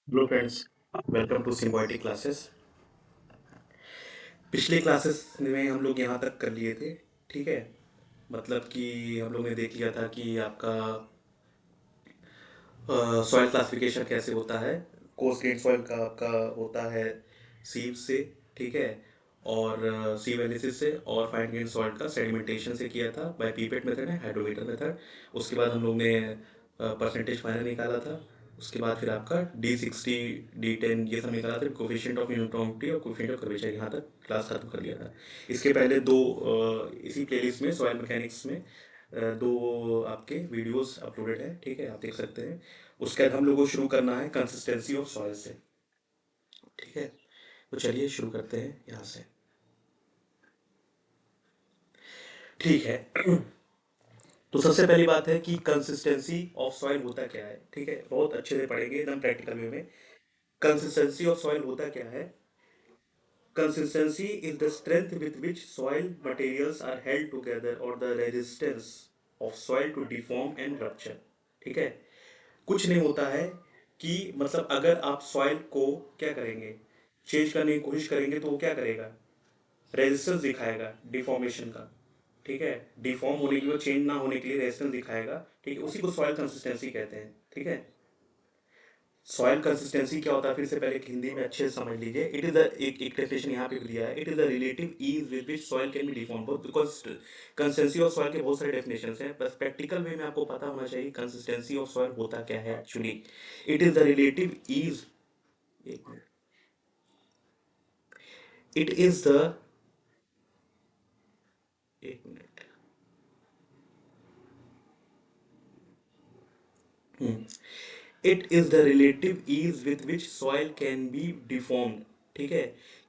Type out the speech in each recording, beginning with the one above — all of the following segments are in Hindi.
Hello friends, welcome to symbiotic classes. पिछले क्लासेस में हम लोग यहाँ तक कर लिए थे। ठीक है, मतलब कि हम लोग ने देख लिया था कि आपका सॉइल क्लासिफिकेशन कैसे होता है। कोर्स ग्रेन सॉइल का आपका होता है सीव से, ठीक है, और सीव एनालिसिस से, और फाइन ग्रेन सॉइल का सेडिमेंटेशन से किया था बाय पीपेट मेथड है, हाइड्रोमीटर मेथड। उसके बाद हम लोग ने परसेंटेज फाइनल निकाला था। उसके बाद फिर आपका D60 D10 ये सब निकाला था, कोफिशिएंट ऑफ यूनिफॉर्मिटी और कोफिशिएंट ऑफ कर्वेचर। यहाँ तक क्लास खत्म कर लिया था। इसके पहले दो इसी प्लेलिस्ट में सॉइल मैकेनिक्स में दो आपके वीडियोस अपलोडेड है, ठीक है, आप देख सकते हैं। उसके बाद हम लोग को शुरू करना है कंसिस्टेंसी ऑफ सॉइल से। ठीक है, तो चलिए शुरू करते हैं यहाँ से। ठीक है, तो सबसे पहली बात है कि कंसिस्टेंसी ऑफ सॉइल होता क्या है। ठीक है, बहुत अच्छे से पढ़ेंगे एकदम प्रैक्टिकल वे में। कंसिस्टेंसी ऑफ सॉइल होता क्या है? Consistency is the strength with which soil materials are held together और the resistance of soil to deform and rupture. ठीक है, कुछ नहीं होता है कि मतलब अगर आप सॉइल को क्या करेंगे, चेंज करने की कोशिश करेंगे, तो वो क्या करेगा, रेजिस्टेंस दिखाएगा डिफॉर्मेशन का। ठीक है, डिफॉर्म होने के लिए, चेंज ना होने के लिए रेजिस्टेंस दिखाएगा। ठीक है, उसी को सॉइल कंसिस्टेंसी कहते हैं। ठीक है, सॉइल कंसिस्टेंसी क्या होता है, फिर से पहले हिंदी में अच्छे से समझ लीजिए। इट इज द एक डेफिनेशन यहाँ पे भी दिया है, it is the relative ease with which soil can be deform. Because consistency of soil के बहुत सारे डेफिनेशन हैं, बस प्रैक्टिकल वे में आपको पता होना चाहिए कंसिस्टेंसी ऑफ सॉइल होता क्या है actually. It is the relative ease, एक मिनट, इट इज द, एक minute, it is the relative ease with which soil can be deformed. ठीक है,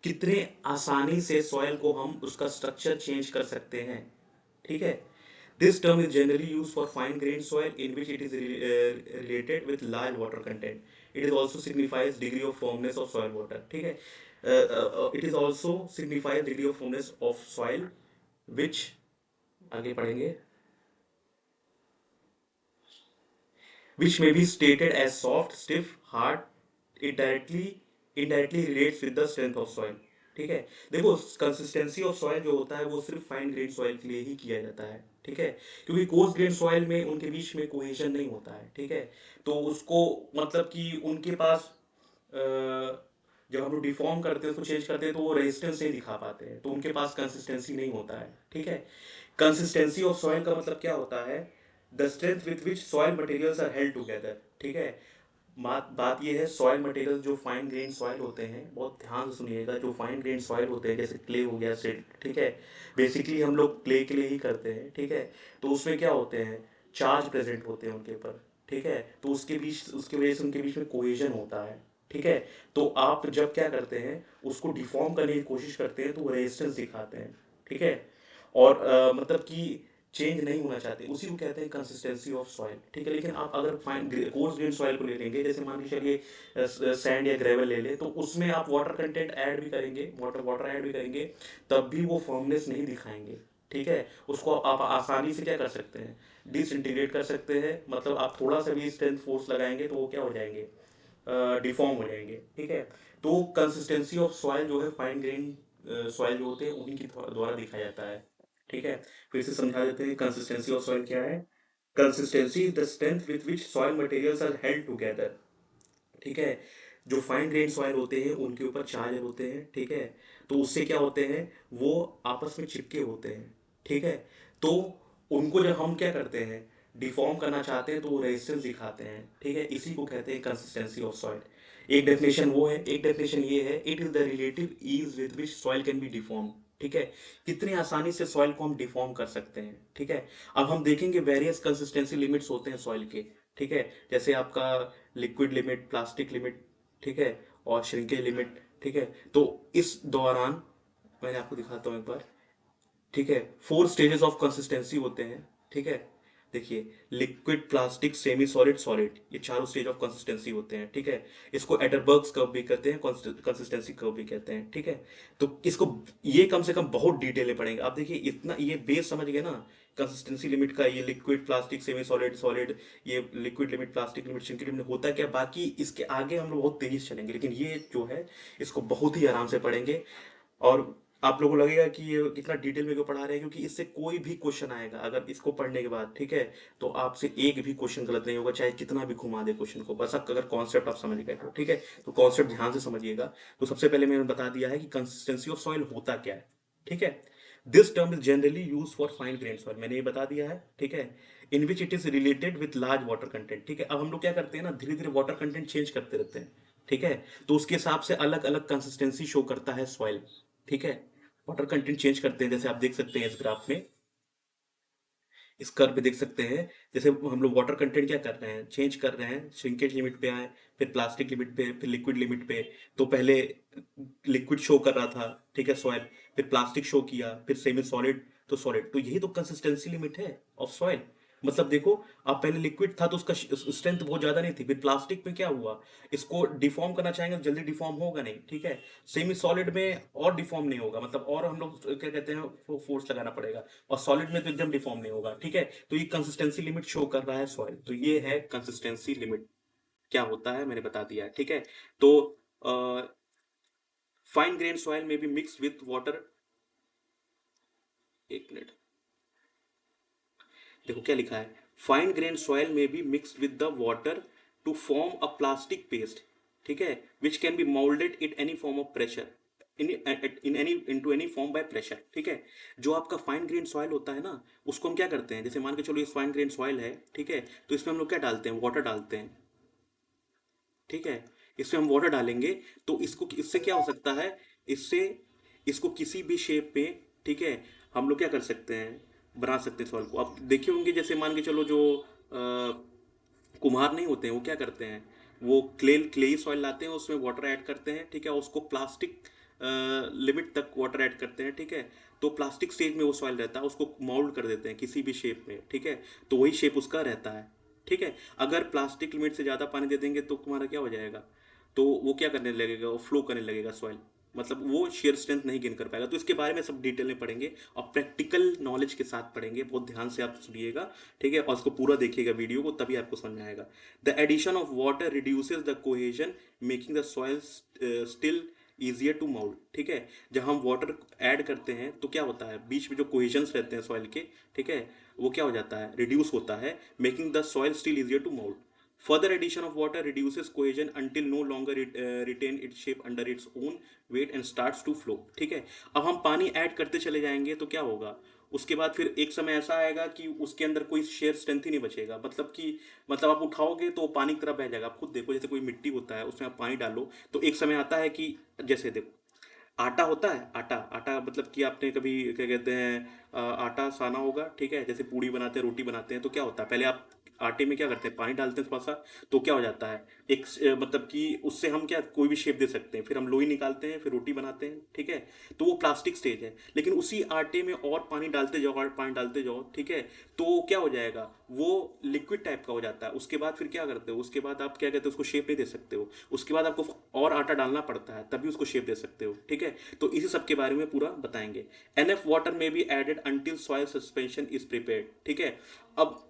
कितने आसानी से सॉइल को हम उसका स्ट्रक्चर चेंज कर सकते हैं। ठीक है, this term is generally use for fine grain soil in which it is related with large water content. It is also signifies degree of फॉर्मनेस of soil water. ठीक है, it is also signifies degree of फॉर्मनेस of soil which, आगे पढ़ेंगे, which may be stated as soft, stiff, hard. It indirectly relates with the strength of soil. ठीक है, देखो कंसिस्टेंसी ऑफ सॉइल जो होता है वो सिर्फ फाइन ग्रेन सॉइल के लिए ही किया जाता है। ठीक है, क्योंकि कोर्स ग्रेन सॉइल में उनके बीच में कोहेजन नहीं होता है। ठीक है, तो उसको मतलब कि उनके पास जब हम लोग डिफॉर्म करते हैं, उसको चेंज करते हैं, तो वो रेजिस्टेंस नहीं दिखा पाते हैं, तो उनके पास कंसिस्टेंसी नहीं होता है। ठीक है, कंसिस्टेंसी ऑफ सॉइल का मतलब क्या होता है, the strength with which soil materials are held together. ठीक है, बात ये है, सॉइल मटेरियल जो फाइन ग्रेन सॉइल होते हैं, बहुत ध्यान से सुनिएगा, जो फाइन ग्रेन सॉइल होते हैं जैसे क्ले हो गया, सेड, ठीक है, बेसिकली हम लोग क्ले के लिए ही करते हैं। ठीक है, तो उसमें क्या होते हैं, चार्ज प्रेजेंट होते हैं उनके ऊपर। ठीक है, तो उसके बीच, उसकी वजह से उनके बीच में कोहेजन होता है। ठीक है, तो आप जब क्या करते हैं, उसको डिफॉर्म करने की कोशिश करते हैं, तो वो रेजिस्टेंस दिखाते हैं। ठीक है, और मतलब कि चेंज नहीं होना चाहते, उसी को कहते हैं कंसिस्टेंसी ऑफ सॉइल। ठीक है, लेकिन आप अगर फाइन कोर्स ग्रेन सॉइल को ले लेंगे, जैसे मान लीजिए चलिए सैंड या ग्रेवल ले ले, तो उसमें आप वाटर कंटेंट ऐड भी करेंगे, वाटर वाटर ऐड भी करेंगे, तब भी वो फॉर्मनेस नहीं दिखाएंगे। ठीक है, उसको आप आसानी से क्या कर सकते हैं, डिसइंटीग्रेट कर सकते हैं, मतलब आप थोड़ा सा भी स्ट्रेंथ फोर्स लगाएंगे तो वो क्या हो जाएंगे, डिफॉर्म हो जाएंगे। ठीक है, तो कंसिस्टेंसी ऑफ सॉइल जो है फाइन ग्रेन सॉइल जो होते हैं उन्हीं के द्वारा दिखाया जाता है। ठीक है, फिर से समझा देते हैं कंसिस्टेंसी ऑफ सॉइल क्या है। Consistency is the strength with which soil materials are held together. ठीक है, जो फाइन ग्रेन सॉइल होते हैं उनके ऊपर चार्ज होते हैं। ठीक है, तो उससे क्या होते हैं, वो आपस में चिपके होते हैं। ठीक है, तो उनको जब हम क्या करते हैं, डिफॉर्म करना चाहते हैं, तो वो रेजिस्टेंस दिखाते हैं। ठीक है, इसी को कहते हैं कंसिस्टेंसी ऑफ सॉइल। एक डेफिनेशन वो है, एक डेफिनेशन ये है, it is the relative ease with which soil can be deform. ठीक है, कितनी आसानी से सॉइल को हम डिफॉर्म कर सकते हैं। ठीक है, अब हम देखेंगे वेरियस कंसिस्टेंसी लिमिट्स होते हैं सॉइल के। ठीक है, जैसे आपका लिक्विड लिमिट, प्लास्टिक लिमिट, ठीक है, और श्रिंकेज लिमिट। ठीक है, तो इस दौरान मैं आपको दिखाता हूँ एक बार। ठीक है, 4 स्टेजेस ऑफ कंसिस्टेंसी होते हैं। ठीक है, देखिए, liquid, plastic, semi solid, solid, ये चारों स्टेज ऑफ कंसिस्टेंसी होते हैं, ठीक है। इसको एडरबर्ग्स कर्व भी कहते हैं, कंसिस्टेंसी कर्व भी कहते हैं, ठीक है। तो इसको ये कम से कम बहुत डिटेल में पढ़ेंगे आप। देखिए इतना ये बेस समझ गए ना कंसिस्टेंसी लिमिट का, ये liquid, plastic, semi solid, solid, ये liquid limit, plastic limit, shrinkage limit होता क्या। बाकी इसके आगे हम लोग बहुत तेजी से चलेंगे, लेकिन ये जो है इसको बहुत ही आराम से पढ़ेंगे। और आप लोगों को लगेगा कि ये कितना डिटेल में क्यों पढ़ा रहे हैं, क्योंकि इससे कोई भी क्वेश्चन आएगा अगर इसको पढ़ने के बाद, ठीक है, तो आपसे एक भी क्वेश्चन गलत नहीं होगा, चाहे कितना भी घुमा दे क्वेश्चन को, बस आप अगर कॉन्सेप्ट आप समझ गए तो, ठीक है। तो कॉन्सेप्ट ध्यान से समझिएगा। तो सबसे पहले मैंने बता दिया है कि कंसिस्टेंसी ऑफ सॉइल होता क्या है, ठीक है। This term is generally use for fine grain soil, मैंने ये बता दिया है, ठीक है। In which it is related with large water content, ठीक है। अब हम लोग क्या करते हैं ना, धीरे धीरे वाटर कंटेंट चेंज करते रहते हैं, ठीक है। तो उसके हिसाब से अलग अलग कंसिस्टेंसी शो करता है सॉइल, ठीक है। वाटर कंटेंट चेंज करते हैं, जैसे आप देख सकते हैं इस ग्राफ में, इस कर्व पे देख सकते हैं। जैसे हम लोग वाटर कंटेंट क्या कर रहे हैं, चेंज कर रहे हैं, श्रिंकेज लिमिट पे आए, फिर प्लास्टिक लिमिट पे, फिर लिक्विड लिमिट पे। तो पहले लिक्विड शो कर रहा था, ठीक है, सॉइल, फिर प्लास्टिक शो किया, फिर सेमी सॉलिड, तो सॉलिड। तो यही तो कंसिस्टेंसी लिमिट है ऑफ सॉइल। मतलब देखो, आप पहले लिक्विड था तो उसका स्ट्रेंथ बहुत ज्यादा नहीं थी, फिर प्लास्टिक में क्या हुआ, इसको डिफॉर्म करना चाहेंगे तो जल्दी डिफॉर्म होगा नहीं, ठीक है। सेमी सॉलिड में और डिफॉर्म नहीं होगा, मतलब और हम लोग क्या कहते हैं, फोर्स लगाना पड़ेगा। और सॉलिड में तो एकदम डिफॉर्म नहीं होगा, ठीक है। तो ये कंसिस्टेंसी लिमिट शो कर रहा है सॉइल, तो ये है कंसिस्टेंसी लिमिट। क्या होता है मैंने बता दिया है, ठीक है। तो फाइन ग्रेन सॉइल में भी मिक्स विथ वाटर, एक मिनट, देखो क्या लिखा है, फाइन ग्रेन सॉइल में be mixed with the water to form a plastic paste, ठीक है, which can be moulded in any form of pressure, in any into any form by pressure, ठीक है। जो आपका फाइन ग्रेन सॉइल होता है ना, उसको हम क्या करते हैं, जैसे मान के चलो ये फाइन ग्रेन सॉइल है, ठीक है, तो इसमें हम लोग क्या डालते हैं, वाटर डालते हैं, ठीक है। इसमें हम वाटर डालेंगे, तो इसको, इससे क्या हो सकता है, इससे इसको किसी भी शेप में, ठीक है, हम लोग क्या कर सकते हैं, बना सकते हैं सॉइल को। अब देखे होंगे, जैसे मान के चलो जो कुम्हार नहीं होते हैं, वो क्या करते हैं, वो क्ले सॉइल लाते हैं, उसमें वाटर ऐड करते हैं, ठीक है, उसको प्लास्टिक लिमिट तक वाटर ऐड करते हैं, ठीक है। तो प्लास्टिक स्टेज में वो सॉइल रहता है, उसको मोल्ड कर देते हैं किसी भी शेप में, ठीक है। तो वही शेप उसका रहता है, ठीक है। अगर प्लास्टिक लिमिट से ज़्यादा पानी दे देंगे तो तुम्हारा क्या हो जाएगा, तो वो क्या करने लगेगा, वो फ्लो करने लगेगा सॉइल, मतलब वो शेयर स्ट्रेंथ नहीं गेन कर पाएगा। तो इसके बारे में सब डिटेल में पढ़ेंगे, और प्रैक्टिकल नॉलेज के साथ पढ़ेंगे, बहुत ध्यान से आप सुनिएगा, ठीक है, और उसको पूरा देखिएगा वीडियो को, तभी आपको समझ में आएगा। The addition of water reduces the cohesion, making the soil still easier to mould, ठीक है। जब हम वाटर ऐड करते हैं तो क्या होता है, बीच में जो कोहेजन्स रहते हैं सॉइल के, ठीक है, वो क्या हो जाता है, रिड्यूस होता है, making the soil still easier to mould. Further addition of water reduces cohesion until no longer retain its shape under its own weight and starts to flow, ठीक है। अब हम पानी ऐड करते चले जाएंगे तो क्या होगा, उसके बाद फिर एक समय ऐसा आएगा कि उसके अंदर कोई शेयर स्ट्रेंथ ही नहीं बचेगा, मतलब कि, मतलब आप उठाओगे तो पानी की तरफ बह जाएगा। आप खुद देखो, जैसे कोई मिट्टी होता है, उसमें आप पानी डालो तो एक समय आता है कि, जैसे देखो आटा होता है, आटा आटा मतलब कि आपने कभी क्या कहते हैं, आटा साना होगा, ठीक है, जैसे पूड़ी बनाते हैं, रोटी बनाते हैं, तो क्या होता है, पहले आप आटे में क्या करते हैं, पानी डालते हैं थोड़ा सा, तो क्या हो जाता है, एक मतलब कि उससे हम क्या कोई भी शेप दे सकते हैं, फिर हम लोई निकालते हैं, फिर रोटी बनाते हैं, ठीक है। तो वो प्लास्टिक स्टेज है, लेकिन उसी आटे में और पानी डालते जाओ, और पानी डालते जाओ, ठीक है, तो क्या हो जाएगा, वो लिक्विड टाइप का हो जाता है। उसके बाद फिर क्या करते हो, उसके बाद आप क्या कहते हो, उसको शेप नहीं दे सकते हो, उसके बाद आपको और आटा डालना पड़ता है, तभी उसको शेप दे सकते हो, ठीक है। तो इसी सब के बारे में पूरा बताएंगे। Enough water may be added until soil suspension is prepared, ठीक है। अब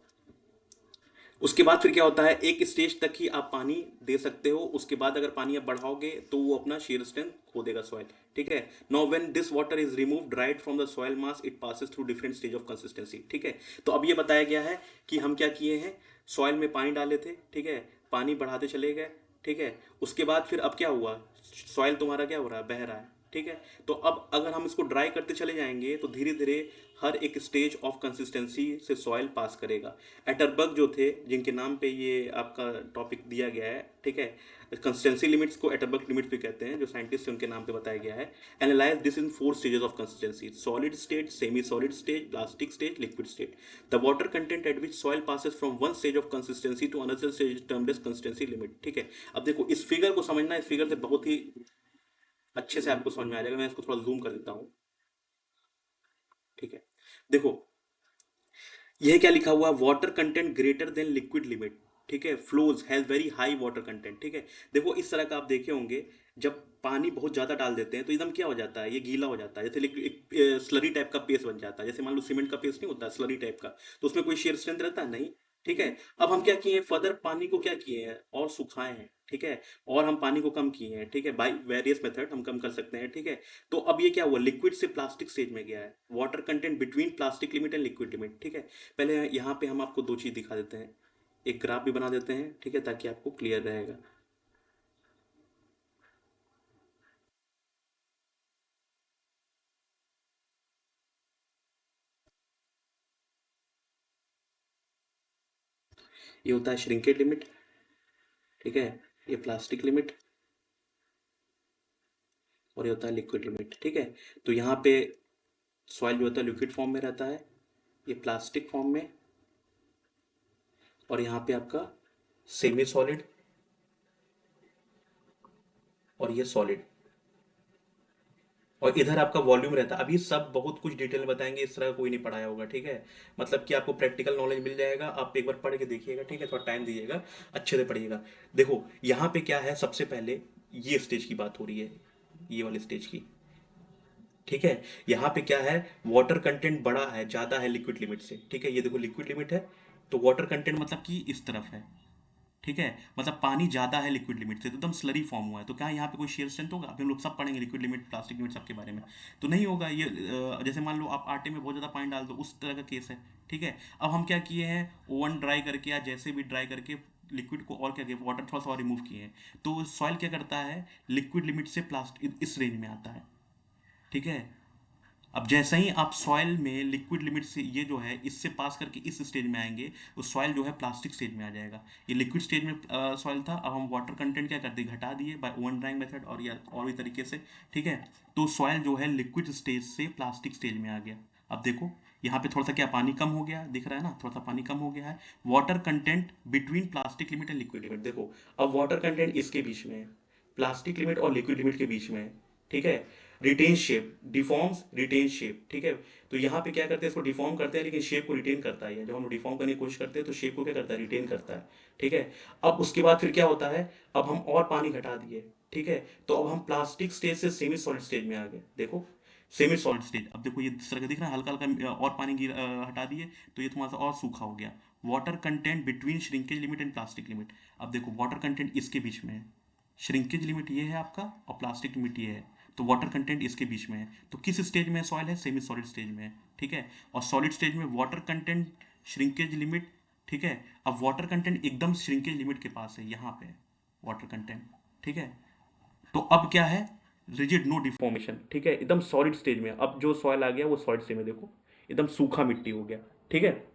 उसके बाद फिर क्या होता है, एक स्टेज तक ही आप पानी दे सकते हो, उसके बाद अगर पानी आप बढ़ाओगे तो वो अपना shear स्ट्रेंथ खो देगा सॉइल, ठीक है। Now when this water is remove dried from the soil mass, it passes through different stage of consistency, ठीक है। तो अब ये बताया गया है कि हम क्या किए हैं, सॉइल में पानी डाले थे, ठीक है, पानी बढ़ाते चले गए, ठीक है। उसके बाद फिर अब क्या हुआ, सॉइल तुम्हारा क्या हो रहा है, बह रहा है, ठीक है। तो अब अगर हम इसको ड्राई करते चले जाएंगे तो धीरे धीरे हर एक स्टेज ऑफ कंसिस्टेंसी से सॉइल पास करेगा। एटरबर्ग जो थे, जिनके नाम पे ये आपका टॉपिक दिया गया है, ठीक है, कंसिस्टेंसी लिमिट्स को एटरबर्ग लिमिट्स भी कहते हैं, जो साइंटिस्ट हैं उनके नाम पे बताया गया है। Analyse this in 4 stages of consistency, solid state, semi solid state, plastic state, liquid state. The water content at which soil passes from one stage of consistency to another stage termed as consistency limit, ठीक है। अब देखो इस फिगर को समझना, इस फिगर से बहुत ही अच्छे से आपको समझ में आ जाएगा। मैं इसको थोड़ा जूम कर देता हूँ, ठीक है। देखो यह क्या लिखा हुआ है, water content greater than liquid limit, ठीक है, flows has very high water content, ठीक है। देखो इस तरह का आप देखे होंगे, जब पानी बहुत ज्यादा डाल देते हैं तो एकदम क्या हो जाता है, ये गीला हो जाता है, जैसे एक स्लरी टाइप का पेस्ट बन जाता है, जैसे मान लो सीमेंट का पेस्ट नहीं होता, स्लरी टाइप का, तो उसमें कोई शेयर स्ट्रेंथ रहता है नहीं, ठीक है। अब हम क्या किए हैं, फर्दर पानी को क्या किए हैं और सुखाए हैं, ठीक है, और हम पानी को कम किए हैं, ठीक है, बाई वेरियस मेथड हम कम कर सकते हैं, ठीक है। तो अब ये क्या हुआ, लिक्विड से प्लास्टिक स्टेज में गया है, water content between plastic limit and liquid limit, ठीक है। पहले यहाँ पे हम आपको दो चीज़ दिखा देते हैं, एक ग्राफ भी बना देते हैं, ठीक है, ताकि आपको क्लियर रहेगा। ये होता है श्रिंकेज लिमिट, ठीक है, ये प्लास्टिक लिमिट, और ये होता है लिक्विड लिमिट, ठीक है। तो यहाँ पे सॉइल जो होता है लिक्विड फॉर्म में रहता है, ये प्लास्टिक फॉर्म में, और यहाँ पे आपका सेमी सॉलिड, और ये सॉलिड, और इधर आपका वॉल्यूम रहता है। अभी सब बहुत कुछ डिटेल में बताएंगे, इस तरह कोई नहीं पढ़ाया होगा, ठीक है। मतलब कि आपको प्रैक्टिकल नॉलेज मिल जाएगा, आप एक बार पढ़ के देखिएगा, ठीक है, थोड़ा टाइम दीजिएगा, अच्छे से पढ़िएगा। देखो यहाँ पे क्या है, सबसे पहले ये स्टेज की बात हो रही है, ये वाली स्टेज की, ठीक है। यहाँ पे क्या है, वाटर कंटेंट बड़ा है, ज्यादा है लिक्विड लिमिट से, ठीक है, ये देखो लिक्विड लिमिट है, तो वाटर कंटेंट मतलब कि इस तरफ है, ठीक है, मतलब पानी ज्यादा है लिक्विड लिमिट से, तो एकदम स्लरी फॉर्म हुआ है, तो क्या यहाँ पे कोई शेयर स्ट्रेंथ होगा, अभी हम लोग सब पढ़ेंगे लिक्विड लिमिट प्लास्टिक लिमिट सबके बारे में, तो नहीं होगा ये। जैसे मान लो आप आटे में बहुत ज़्यादा पानी डाल दो, उस तरह का केस है, ठीक है। अब हम क्या किए हैं, ओवन ड्राई करके या जैसे भी ड्राई करके लिक्विड को और क्या किया, वाटर थोड़ा सा और रिमूव किए हैं, तो सॉइल क्या करता है, लिक्विड लिमिट से प्लास्टिक इस रेंज में आता है, ठीक है। अब जैसे ही आप सॉइल में लिक्विड लिमिट से ये जो है इससे पास करके इस स्टेज में आएंगे, तो सॉइल जो है प्लास्टिक स्टेज में आ जाएगा। ये लिक्विड स्टेज में सॉइल था, अब हम वाटर कंटेंट क्या कर दिए, घटा दिए बाय ओवन ड्राइंग मेथड और या और भी तरीके से, ठीक है। तो सॉइल जो है लिक्विड स्टेज से प्लास्टिक स्टेज में आ गया। अब देखो यहाँ पे थोड़ा सा क्या पानी कम हो गया, दिख रहा है ना, थोड़ा सा पानी कम हो गया है। Water content between plastic limit and liquid limit, देखो अब वाटर कंटेंट इसके बीच में है, प्लास्टिक लिमिट और लिक्विड लिमिट के बीच में है, ठीक है। Retain shape deforms retain shape, ठीक है। तो यहाँ पे क्या करते हैं, इसको डिफॉर्म करते हैं लेकिन शेप को रिटेन करता है, जब हम डिफॉर्म करने की कोशिश करते हैं तो शेप को क्या करता है, रिटेन करता है, ठीक है। अब उसके बाद फिर क्या होता है, अब हम और पानी घटा दिए, ठीक है, तो अब हम प्लास्टिक स्टेज से सेमी सॉलिड स्टेज में आ गए, देखो सेमी सॉलिड स्टेज, अब देखो ये इस तरह का दिख रहा है, हल्का हल्का और पानी हटा दिए, तो ये थोड़ा सा और सूखा हो गया। Water content between shrinkage limit and plastic limit, अब देखो वाटर कंटेंट इसके बीच में है, श्रिंकेज लिमिट ये है आपका और प्लास्टिक लिमिट ये है, तो वाटर कंटेंट इसके बीच में है, तो किस स्टेज में सॉइल है, सेमी सॉलिड स्टेज में है, ठीक है। और सॉलिड स्टेज में वाटर कंटेंट श्रिंकेज लिमिट, ठीक है। अब वाटर कंटेंट एकदम श्रिंकेज लिमिट के पास है, यहाँ पे वाटर कंटेंट, ठीक है। तो अब क्या है, रिजिड नो डिफॉर्मेशन, ठीक है, एकदम सॉलिड स्टेज में। अब जो सॉइल आ गया वो सॉलिड स्टेज में, देखो एकदम सूखा मिट्टी हो गया, ठीक है।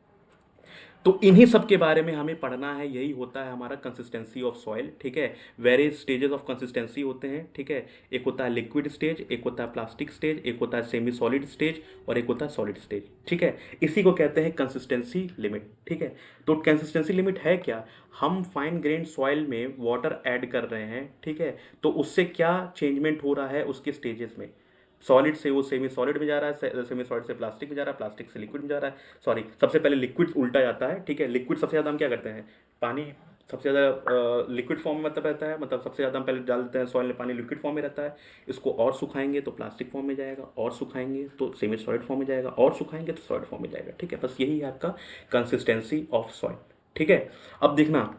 तो इन्हीं सब के बारे में हमें पढ़ना है, यही होता है हमारा कंसिस्टेंसी ऑफ सॉइल, ठीक है। वेरियस स्टेजेस ऑफ कंसिस्टेंसी होते हैं, ठीक है। एक होता है लिक्विड स्टेज, एक होता है प्लास्टिक स्टेज, एक होता है सेमी सॉलिड स्टेज, और एक होता है सॉलिड स्टेज, ठीक है। इसी को कहते हैं कंसिस्टेंसी लिमिट, ठीक है। तो कंसिस्टेंसी लिमिट है क्या, हम फाइन ग्रेन सॉइल में वाटर ऐड कर रहे हैं, ठीक है, तो उससे क्या चेंजमेंट हो रहा है उसके स्टेजेस में, सॉलिड से वो सेमी सॉलिड में जा रहा है, सेमी सॉलिड से प्लास्टिक में जा रहा है, प्लास्टिक से लिक्विड में जा रहा है, सॉरी सबसे पहले लिक्विड उल्टा जाता है, ठीक है। लिक्विड सबसे ज़्यादा हम क्या करते हैं, पानी सबसे ज़्यादा लिक्विड फॉर्म में मतलब रहता है, मतलब सबसे ज़्यादा हम पहले डाल देते हैं सॉइल में, पानी लिक्विड फॉर्म में रहता है, इसको और सुखाएंगे तो प्लास्टिक फॉर्म में जाएगा, और सुखाएंगे तो सेमी सॉलिड फॉर्म में जाएगा, और सुखाएंगे तो सॉलिड फॉर्म में जाएगा, ठीक है। बस यही है आपका कंसिस्टेंसी ऑफ सॉइल, ठीक है। अब देखना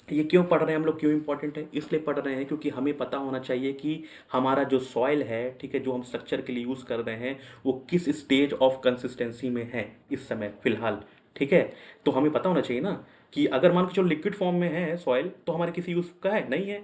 ये क्यों पढ़ रहे हैं हम लोग, क्यों इंपॉर्टेंट है, इसलिए पढ़ रहे हैं क्योंकि हमें पता होना चाहिए कि हमारा जो सॉइल है, ठीक है, जो हम स्ट्रक्चर के लिए यूज़ कर रहे हैं, वो किस स्टेज ऑफ कंसिस्टेंसी में है इस समय फिलहाल, ठीक है। तो हमें पता होना चाहिए ना कि अगर मान के चलो लिक्विड फॉर्म में है सॉइल, तो हमारे किसी यूज़ का है नहीं है,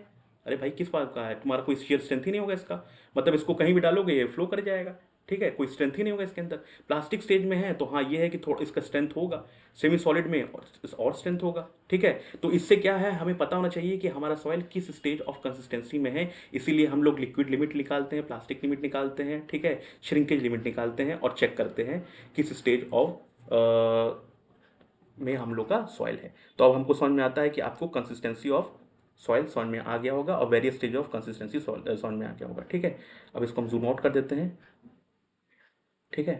अरे भाई किस बात का है, तुम्हारा कोई शेयर स्ट्रेंथ ही नहीं होगा इसका, मतलब इसको कहीं भी डालोगे ये फ्लो कर जाएगा, ठीक है, कोई स्ट्रेंथ ही नहीं होगा इसके अंदर। प्लास्टिक स्टेज में है तो हाँ ये है कि थोड़ा इसका स्ट्रेंथ होगा, सेमी सॉलिड में और स्ट्रेंथ होगा, ठीक है। तो इससे क्या है, हमें पता होना चाहिए कि हमारा सॉइल किस स्टेज ऑफ कंसिस्टेंसी में है, इसीलिए हम लोग लिक्विड लिमिट निकालते हैं, प्लास्टिक लिमिट निकालते हैं, ठीक है, श्रिंकेज लिमिट निकालते हैं और चेक करते हैं किस स्टेज ऑफ में हम लोग का सॉइल है। तो अब हमको समझ में आता है कि आपको कंसिस्टेंसी ऑफ सॉइल समझ में आ गया होगा और वेरियस स्टेज ऑफ कंसिस्टेंसी समझ में आ गया होगा, ठीक है। अब इसको हम जूम आउट कर देते हैं, ठीक है।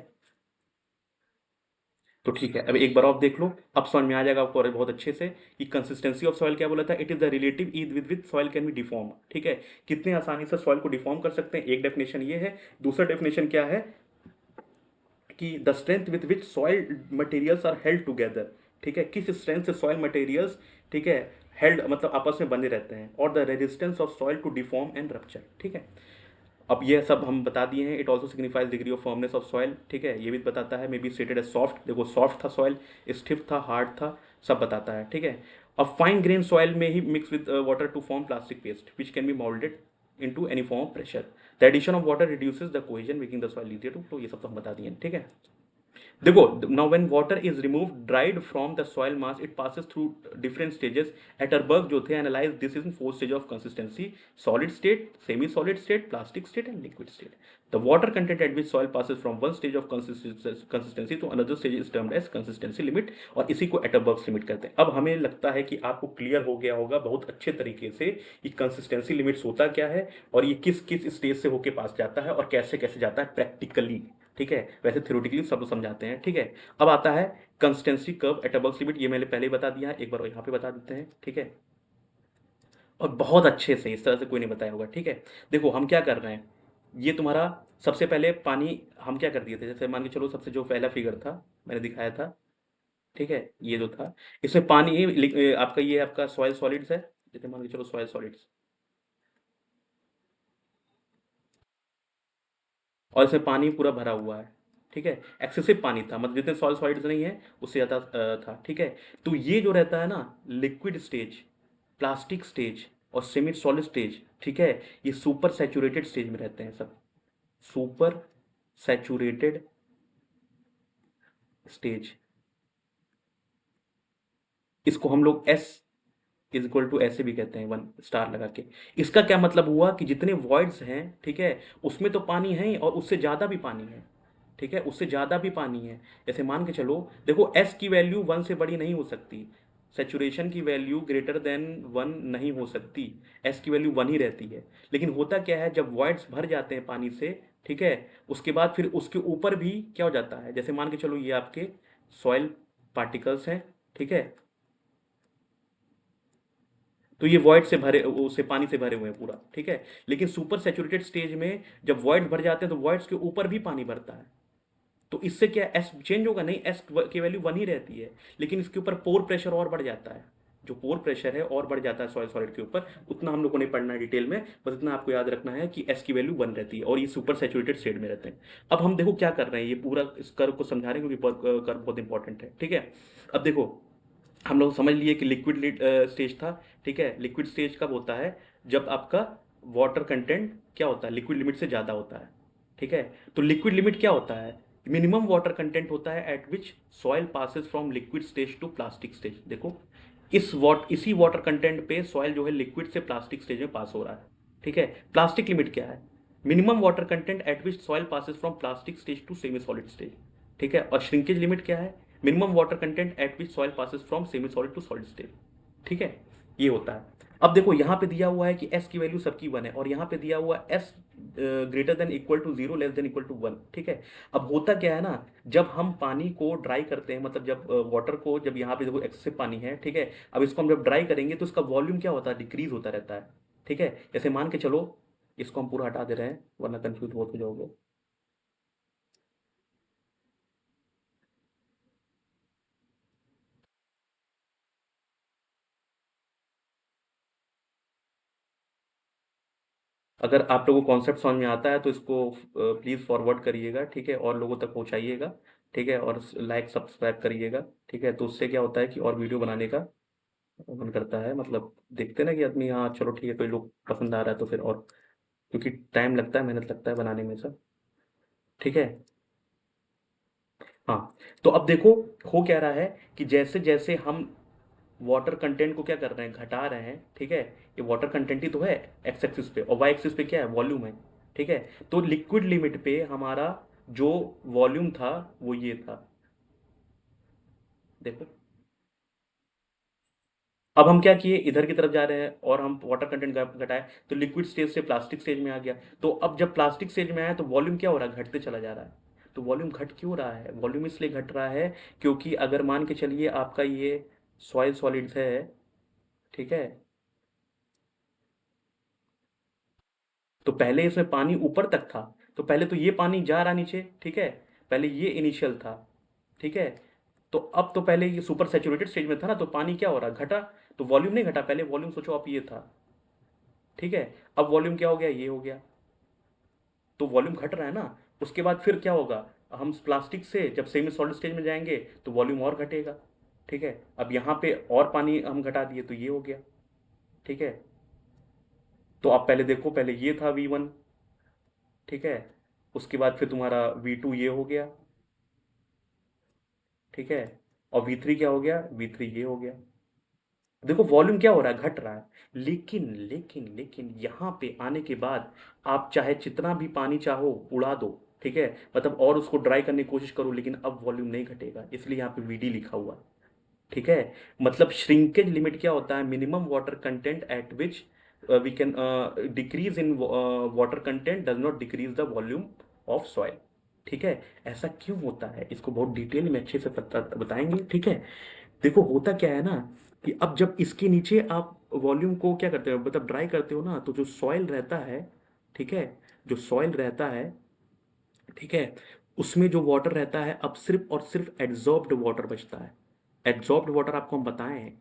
तो ठीक है, अब एक बार आप देख लो, अब समझ में आ जाएगा आपको और बहुत अच्छे से कि कंसिस्टेंसी ऑफ सॉइल क्या बोला था, it is the relative ease with with soil can be deform. ठीक है, कितने आसानी से सॉइल को डिफॉर्म कर सकते हैं, एक डेफिनेशन ये है। दूसरा डेफिनेशन क्या है कि the strength with which soil materials are held together. ठीक है, किस स्ट्रेंथ से सॉइल मटेरियल्स, ठीक है, हेल्ड मतलब आपस में बंधे रहते हैं, और the resistance of soil to deform and rupture. ठीक है, अब ये सब हम बता दिए हैं। It also signifies degree of firmness of soil. ठीक है, ये भी बताता है, may be stated as soft, देखो सॉफ्ट था सॉइल, स्टिफ था, हार्ड था, सब बताता है। ठीक है, अब फाइन ग्रेन सॉइल में ही mix with water to form plastic paste which can be moulded into any form of pressure. The addition of water reduces the cohesion making the soil easier to, तो ये सब तो हम बता दिए। ठीक है, देखो, now when water is removed dried from the soil mass it passes through different stages। Atterberg जो थे analyse this in four stage of consistency: solid state, semi solid state, plastic state and liquid state. The water content at which soil passes from one stage of consistency to another stage is termed as consistency limit, और इसी को एटरबर्ग लिमिट कहते हैं। अब हमें लगता है कि आपको क्लियर हो गया होगा बहुत अच्छे तरीके से कि कंसिस्टेंसी लिमिट्स होता क्या है, और ये किस किस स्टेज से होके पास जाता है, और कैसे कैसे जाता है प्रैक्टिकली। ठीक है, वैसे थ्योरेटिकली सब लोग समझाते हैं। ठीक है, अब आता है consistency curve at a limit, ये मैंने पहले ही बता दिया है, एक बार यहाँ पे बता देते हैं। ठीक है, और बहुत अच्छे से, इस तरह से कोई नहीं बताया होगा। ठीक है, देखो हम क्या कर रहे हैं, ये तुम्हारा सबसे पहले पानी हम क्या कर दिए थे, जैसे मान के चलो सबसे जो पहला फिगर था मैंने दिखाया था। ठीक है, ये जो था इसमें पानी आपका ये आपका सॉइल सॉलिड्स है, जैसे मान के चलो सॉइल सॉलिड्स, और इसमें पानी पूरा भरा हुआ है। ठीक है, एक्सेसिव पानी था, मतलब जितने सॉइल सॉलिड्स नहीं है उससे ज़्यादा था। ठीक है, तो ये जो रहता है ना, लिक्विड स्टेज, प्लास्टिक स्टेज और सेमी सॉलिड स्टेज, ठीक है, ये सुपर सैचुरेटेड स्टेज में रहते हैं सब। सुपर सैचुरेटेड स्टेज, इसको हम लोग एस इज इक्वल टू ऐसे भी कहते हैं, वन स्टार लगा के। इसका क्या मतलब हुआ कि जितने वॉइड्स हैं, ठीक है, उसमें तो पानी है ही और उससे ज़्यादा भी पानी है। ठीक है, उससे ज़्यादा भी पानी है। जैसे मान के चलो, देखो एस की वैल्यू वन से बड़ी नहीं हो सकती, सेचुरेशन की वैल्यू ग्रेटर देन वन नहीं हो सकती, एस की वैल्यू वन ही रहती है। लेकिन होता क्या है, जब वॉइड्स भर जाते हैं पानी से, ठीक है, उसके बाद फिर उसके ऊपर भी क्या हो जाता है, जैसे मान के चलो ये आपके सॉइल पार्टिकल्स हैं। ठीक है, तो ये वॉइड से भरे, उसे पानी से भरे हुए हैं पूरा। ठीक है, लेकिन सुपर सैचुरेटेड स्टेज में जब वॉइड भर जाते हैं तो वॉइड्स के ऊपर भी पानी भरता है। तो इससे क्या एस चेंज होगा नहीं, एस की वैल्यू वन ही रहती है, लेकिन इसके ऊपर पोर प्रेशर और बढ़ जाता है। जो पोर प्रेशर है और बढ़ जाता है सॉइल सॉलिड के ऊपर, उतना हम लोगों ने पढ़ना है डिटेल में, बस इतना आपको याद रखना है कि एस की वैल्यू वन रहती है और ये सुपर सैचुरेटेड स्टेट में रहते हैं। अब हम देखो क्या कर रहे हैं, ये पूरा इस कर्व को समझा रहे हैं क्योंकि कर्व बहुत इंपॉर्टेंट है। ठीक है, अब देखो हम लोग समझ लिए कि लिक्विड स्टेज था। ठीक है, लिक्विड स्टेज कब होता है, जब आपका वाटर कंटेंट क्या होता है, लिक्विड लिमिट से ज़्यादा होता है। ठीक है, तो लिक्विड लिमिट क्या होता है, मिनिमम वाटर कंटेंट होता है at which soil passes from liquid stage to plastic stage. देखो इसी वाटर कंटेंट पे सॉइल जो है लिक्विड से प्लास्टिक स्टेज में पास हो रहा है। ठीक है, प्लास्टिक लिमिट क्या है, minimum water content at which soil passes from plastic stage to semi solid stage. ठीक है, और श्रिंकेज लिमिट क्या है, minimum water content at which soil passes from semi solid to solid stage. ठीक है, ये होता है। अब देखो यहाँ पे दिया हुआ है कि एस की वैल्यू सबकी वन है, और यहाँ पे दिया हुआ S greater than equal to zero, less than equal to one. ठीक है, अब होता क्या है ना, जब हम पानी को ड्राई करते हैं, मतलब जब वाटर को, जब यहाँ पे देखो एक्सेसिव पानी है, ठीक है, अब इसको हम जब ड्राई करेंगे तो इसका वॉल्यूम क्या होता है, डिक्रीज होता रहता है। ठीक है, जैसे मान के चलो, इसको हम पूरा हटा दे रहे हैं वरना कंफ्यूज बहुत हो जाओगे। अगर आप लोगों को कॉन्सेप्ट समझ में आता है तो इसको प्लीज़ फॉरवर्ड करिएगा। ठीक है, और लोगों तक पहुंचाइएगा। ठीक है, और लाइक सब्सक्राइब करिएगा। ठीक है, तो उससे क्या होता है कि और वीडियो बनाने का मन करता है, मतलब देखते ना कि आदमी, हाँ चलो ठीक है, कोई लोग पसंद आ रहा है तो फिर और, क्योंकि टाइम लगता है, मेहनत लगता है बनाने में सब। ठीक है, हाँ, तो अब देखो हो क्या रहा है कि जैसे जैसे हम वाटर कंटेंट को क्या कर रहे हैं, घटा रहे हैं। ठीक है, ये वाटर कंटेंट ही तो है एक्स एक्सिस पे, और वाई एक्सिस पे क्या है, वॉल्यूम है। ठीक है, तो लिक्विड लिमिट पे हमारा जो वॉल्यूम था वो ये था, देखो। अब हम क्या किए, इधर की तरफ जा रहे हैं और हम वाटर कंटेंट घटाए, तो लिक्विड स्टेज से प्लास्टिक स्टेज में आ गया। तो अब जब प्लास्टिक स्टेज में आया तो वॉल्यूम क्या हो रहा है, घटते चला जा रहा है। तो वॉल्यूम घट क्यों रहा है? वॉल्यूम इसलिए घट रहा है क्योंकि अगर मान के चलिए आपका ये सॉइल सॉलिड्स है, ठीक है, तो पहले इसमें पानी ऊपर तक था, तो पहले तो ये पानी जा रहा नीचे, ठीक है, पहले ये इनिशियल था, ठीक है, तो अब तो पहले ये सुपर सैचुरेटेड स्टेज में था ना, तो पानी क्या हो रहा, घटा, तो वॉल्यूम नहीं घटा, पहले वॉल्यूम सोचो आप ये था, ठीक है, अब वॉल्यूम क्या हो गया, ये हो गया, तो वॉल्यूम घट रहा है ना, उसके बाद फिर क्या होगा, हम प्लास्टिक से जब सेमी सॉलिड स्टेज में जाएंगे तो वॉल्यूम और घटेगा, ठीक है, अब यहाँ पे और पानी हम घटा दिए तो ये हो गया, ठीक है, तो आप पहले देखो, पहले ये था V1, ठीक है, उसके बाद फिर तुम्हारा V2 ये हो गया, ठीक है, और V3 क्या हो गया, V3 ये हो गया, देखो वॉल्यूम क्या हो रहा है, घट रहा है, लेकिन यहाँ पे आने के बाद आप चाहे जितना भी पानी चाहो उड़ा दो, ठीक है, मतलब और उसको ड्राई करने की कोशिश करो, लेकिन अब वॉल्यूम नहीं घटेगा, इसलिए यहाँ पे VD लिखा हुआ है, ठीक है, मतलब श्रिंकेज लिमिट क्या होता है, minimum water content at which we can decrease in water content does not decrease the volume of soil, ठीक है, ऐसा क्यों होता है इसको बहुत डिटेल में अच्छे से बताएंगे, ठीक है, देखो होता क्या है ना, कि अब जब इसके नीचे आप वॉल्यूम को क्या करते हो, मतलब ड्राई करते हो ना, तो जो सॉइल रहता है, ठीक है, जो सॉइल रहता है, ठीक है, उसमें जो वाटर रहता है अब सिर्फ और सिर्फ एड्जॉर्ब्ड वाटर बचता है। एड्जॉर्ब्ड वाटर आपको हम बताए हैं,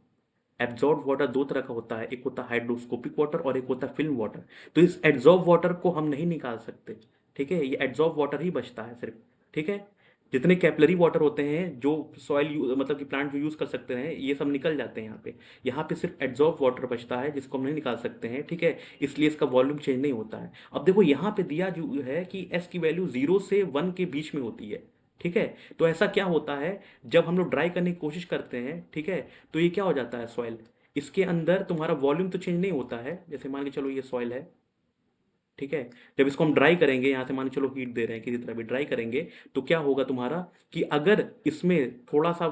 एब्जॉर्ब वाटर दो तरह का होता है, एक होता है हाइड्रोस्कोपिक वाटर और एक होता है फिल्म वाटर, तो इस एड्जॉर्ब वाटर को हम नहीं निकाल सकते, ठीक है, ये एड्जॉर्ब वाटर ही बचता है सिर्फ, ठीक है, जितने कैपिलरी वाटर होते हैं जो सॉइल मतलब कि प्लांट जो यूज कर सकते हैं ये सब निकल जाते हैं यहाँ पे सिर्फ एड्जॉर्ब वाटर बचता है जिसको हम नहीं निकाल सकते हैं, ठीक है, इसलिए इसका वॉल्यूम चेंज नहीं होता है। अब देखो यहाँ पे दिया जो है कि एस की वैल्यू 0 से 1 के बीच में होती है, ठीक है, तो ऐसा क्या होता है, जब हम लोग ड्राई करने की कोशिश करते हैं, ठीक है, तो ये क्या हो जाता है सॉइल, इसके अंदर तुम्हारा वॉल्यूम तो चेंज नहीं होता है, जैसे मान के चलो ये सॉइल है, ठीक है, जब इसको हम ड्राई करेंगे, यहाँ से मान के चलो हीट दे रहे हैं किसी तरह भी ड्राई करेंगे, तो क्या होगा तुम्हारा, कि अगर इसमें थोड़ा सा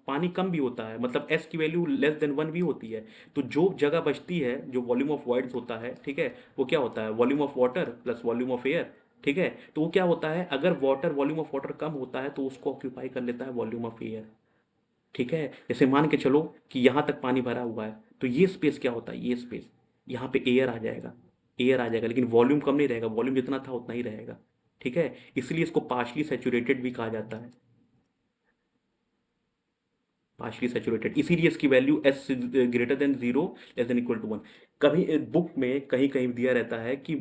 पानी कम भी होता है, मतलब एस की वैल्यू <1 भी होती है, तो जो जगह बचती है, जो वॉल्यूम ऑफ वॉइड्स होता है, ठीक है, वो क्या होता है, volume of water plus volume of air, ठीक है, तो वो क्या होता है, अगर वाटर वॉल्यूम ऑफ वाटर कम होता है तो उसको ऑक्यूपाई कर लेता है वॉल्यूम ऑफ एयर, ठीक है, जैसे मान के चलो कि यहाँ तक पानी भरा हुआ है, तो ये स्पेस क्या होता है, ये स्पेस, यहाँ पे एयर आ जाएगा, एयर आ जाएगा, लेकिन वॉल्यूम कम नहीं रहेगा, वॉल्यूम जितना था उतना ही रहेगा, ठीक है, इसलिए इसको पार्शली सैचुरेटेड भी कहा जाता है, पार्शली सैचुरेटेड, इसीलिए इसकी value S greater than 0 less than equal to 1। कभी बुक में कहीं कहीं दिया रहता है कि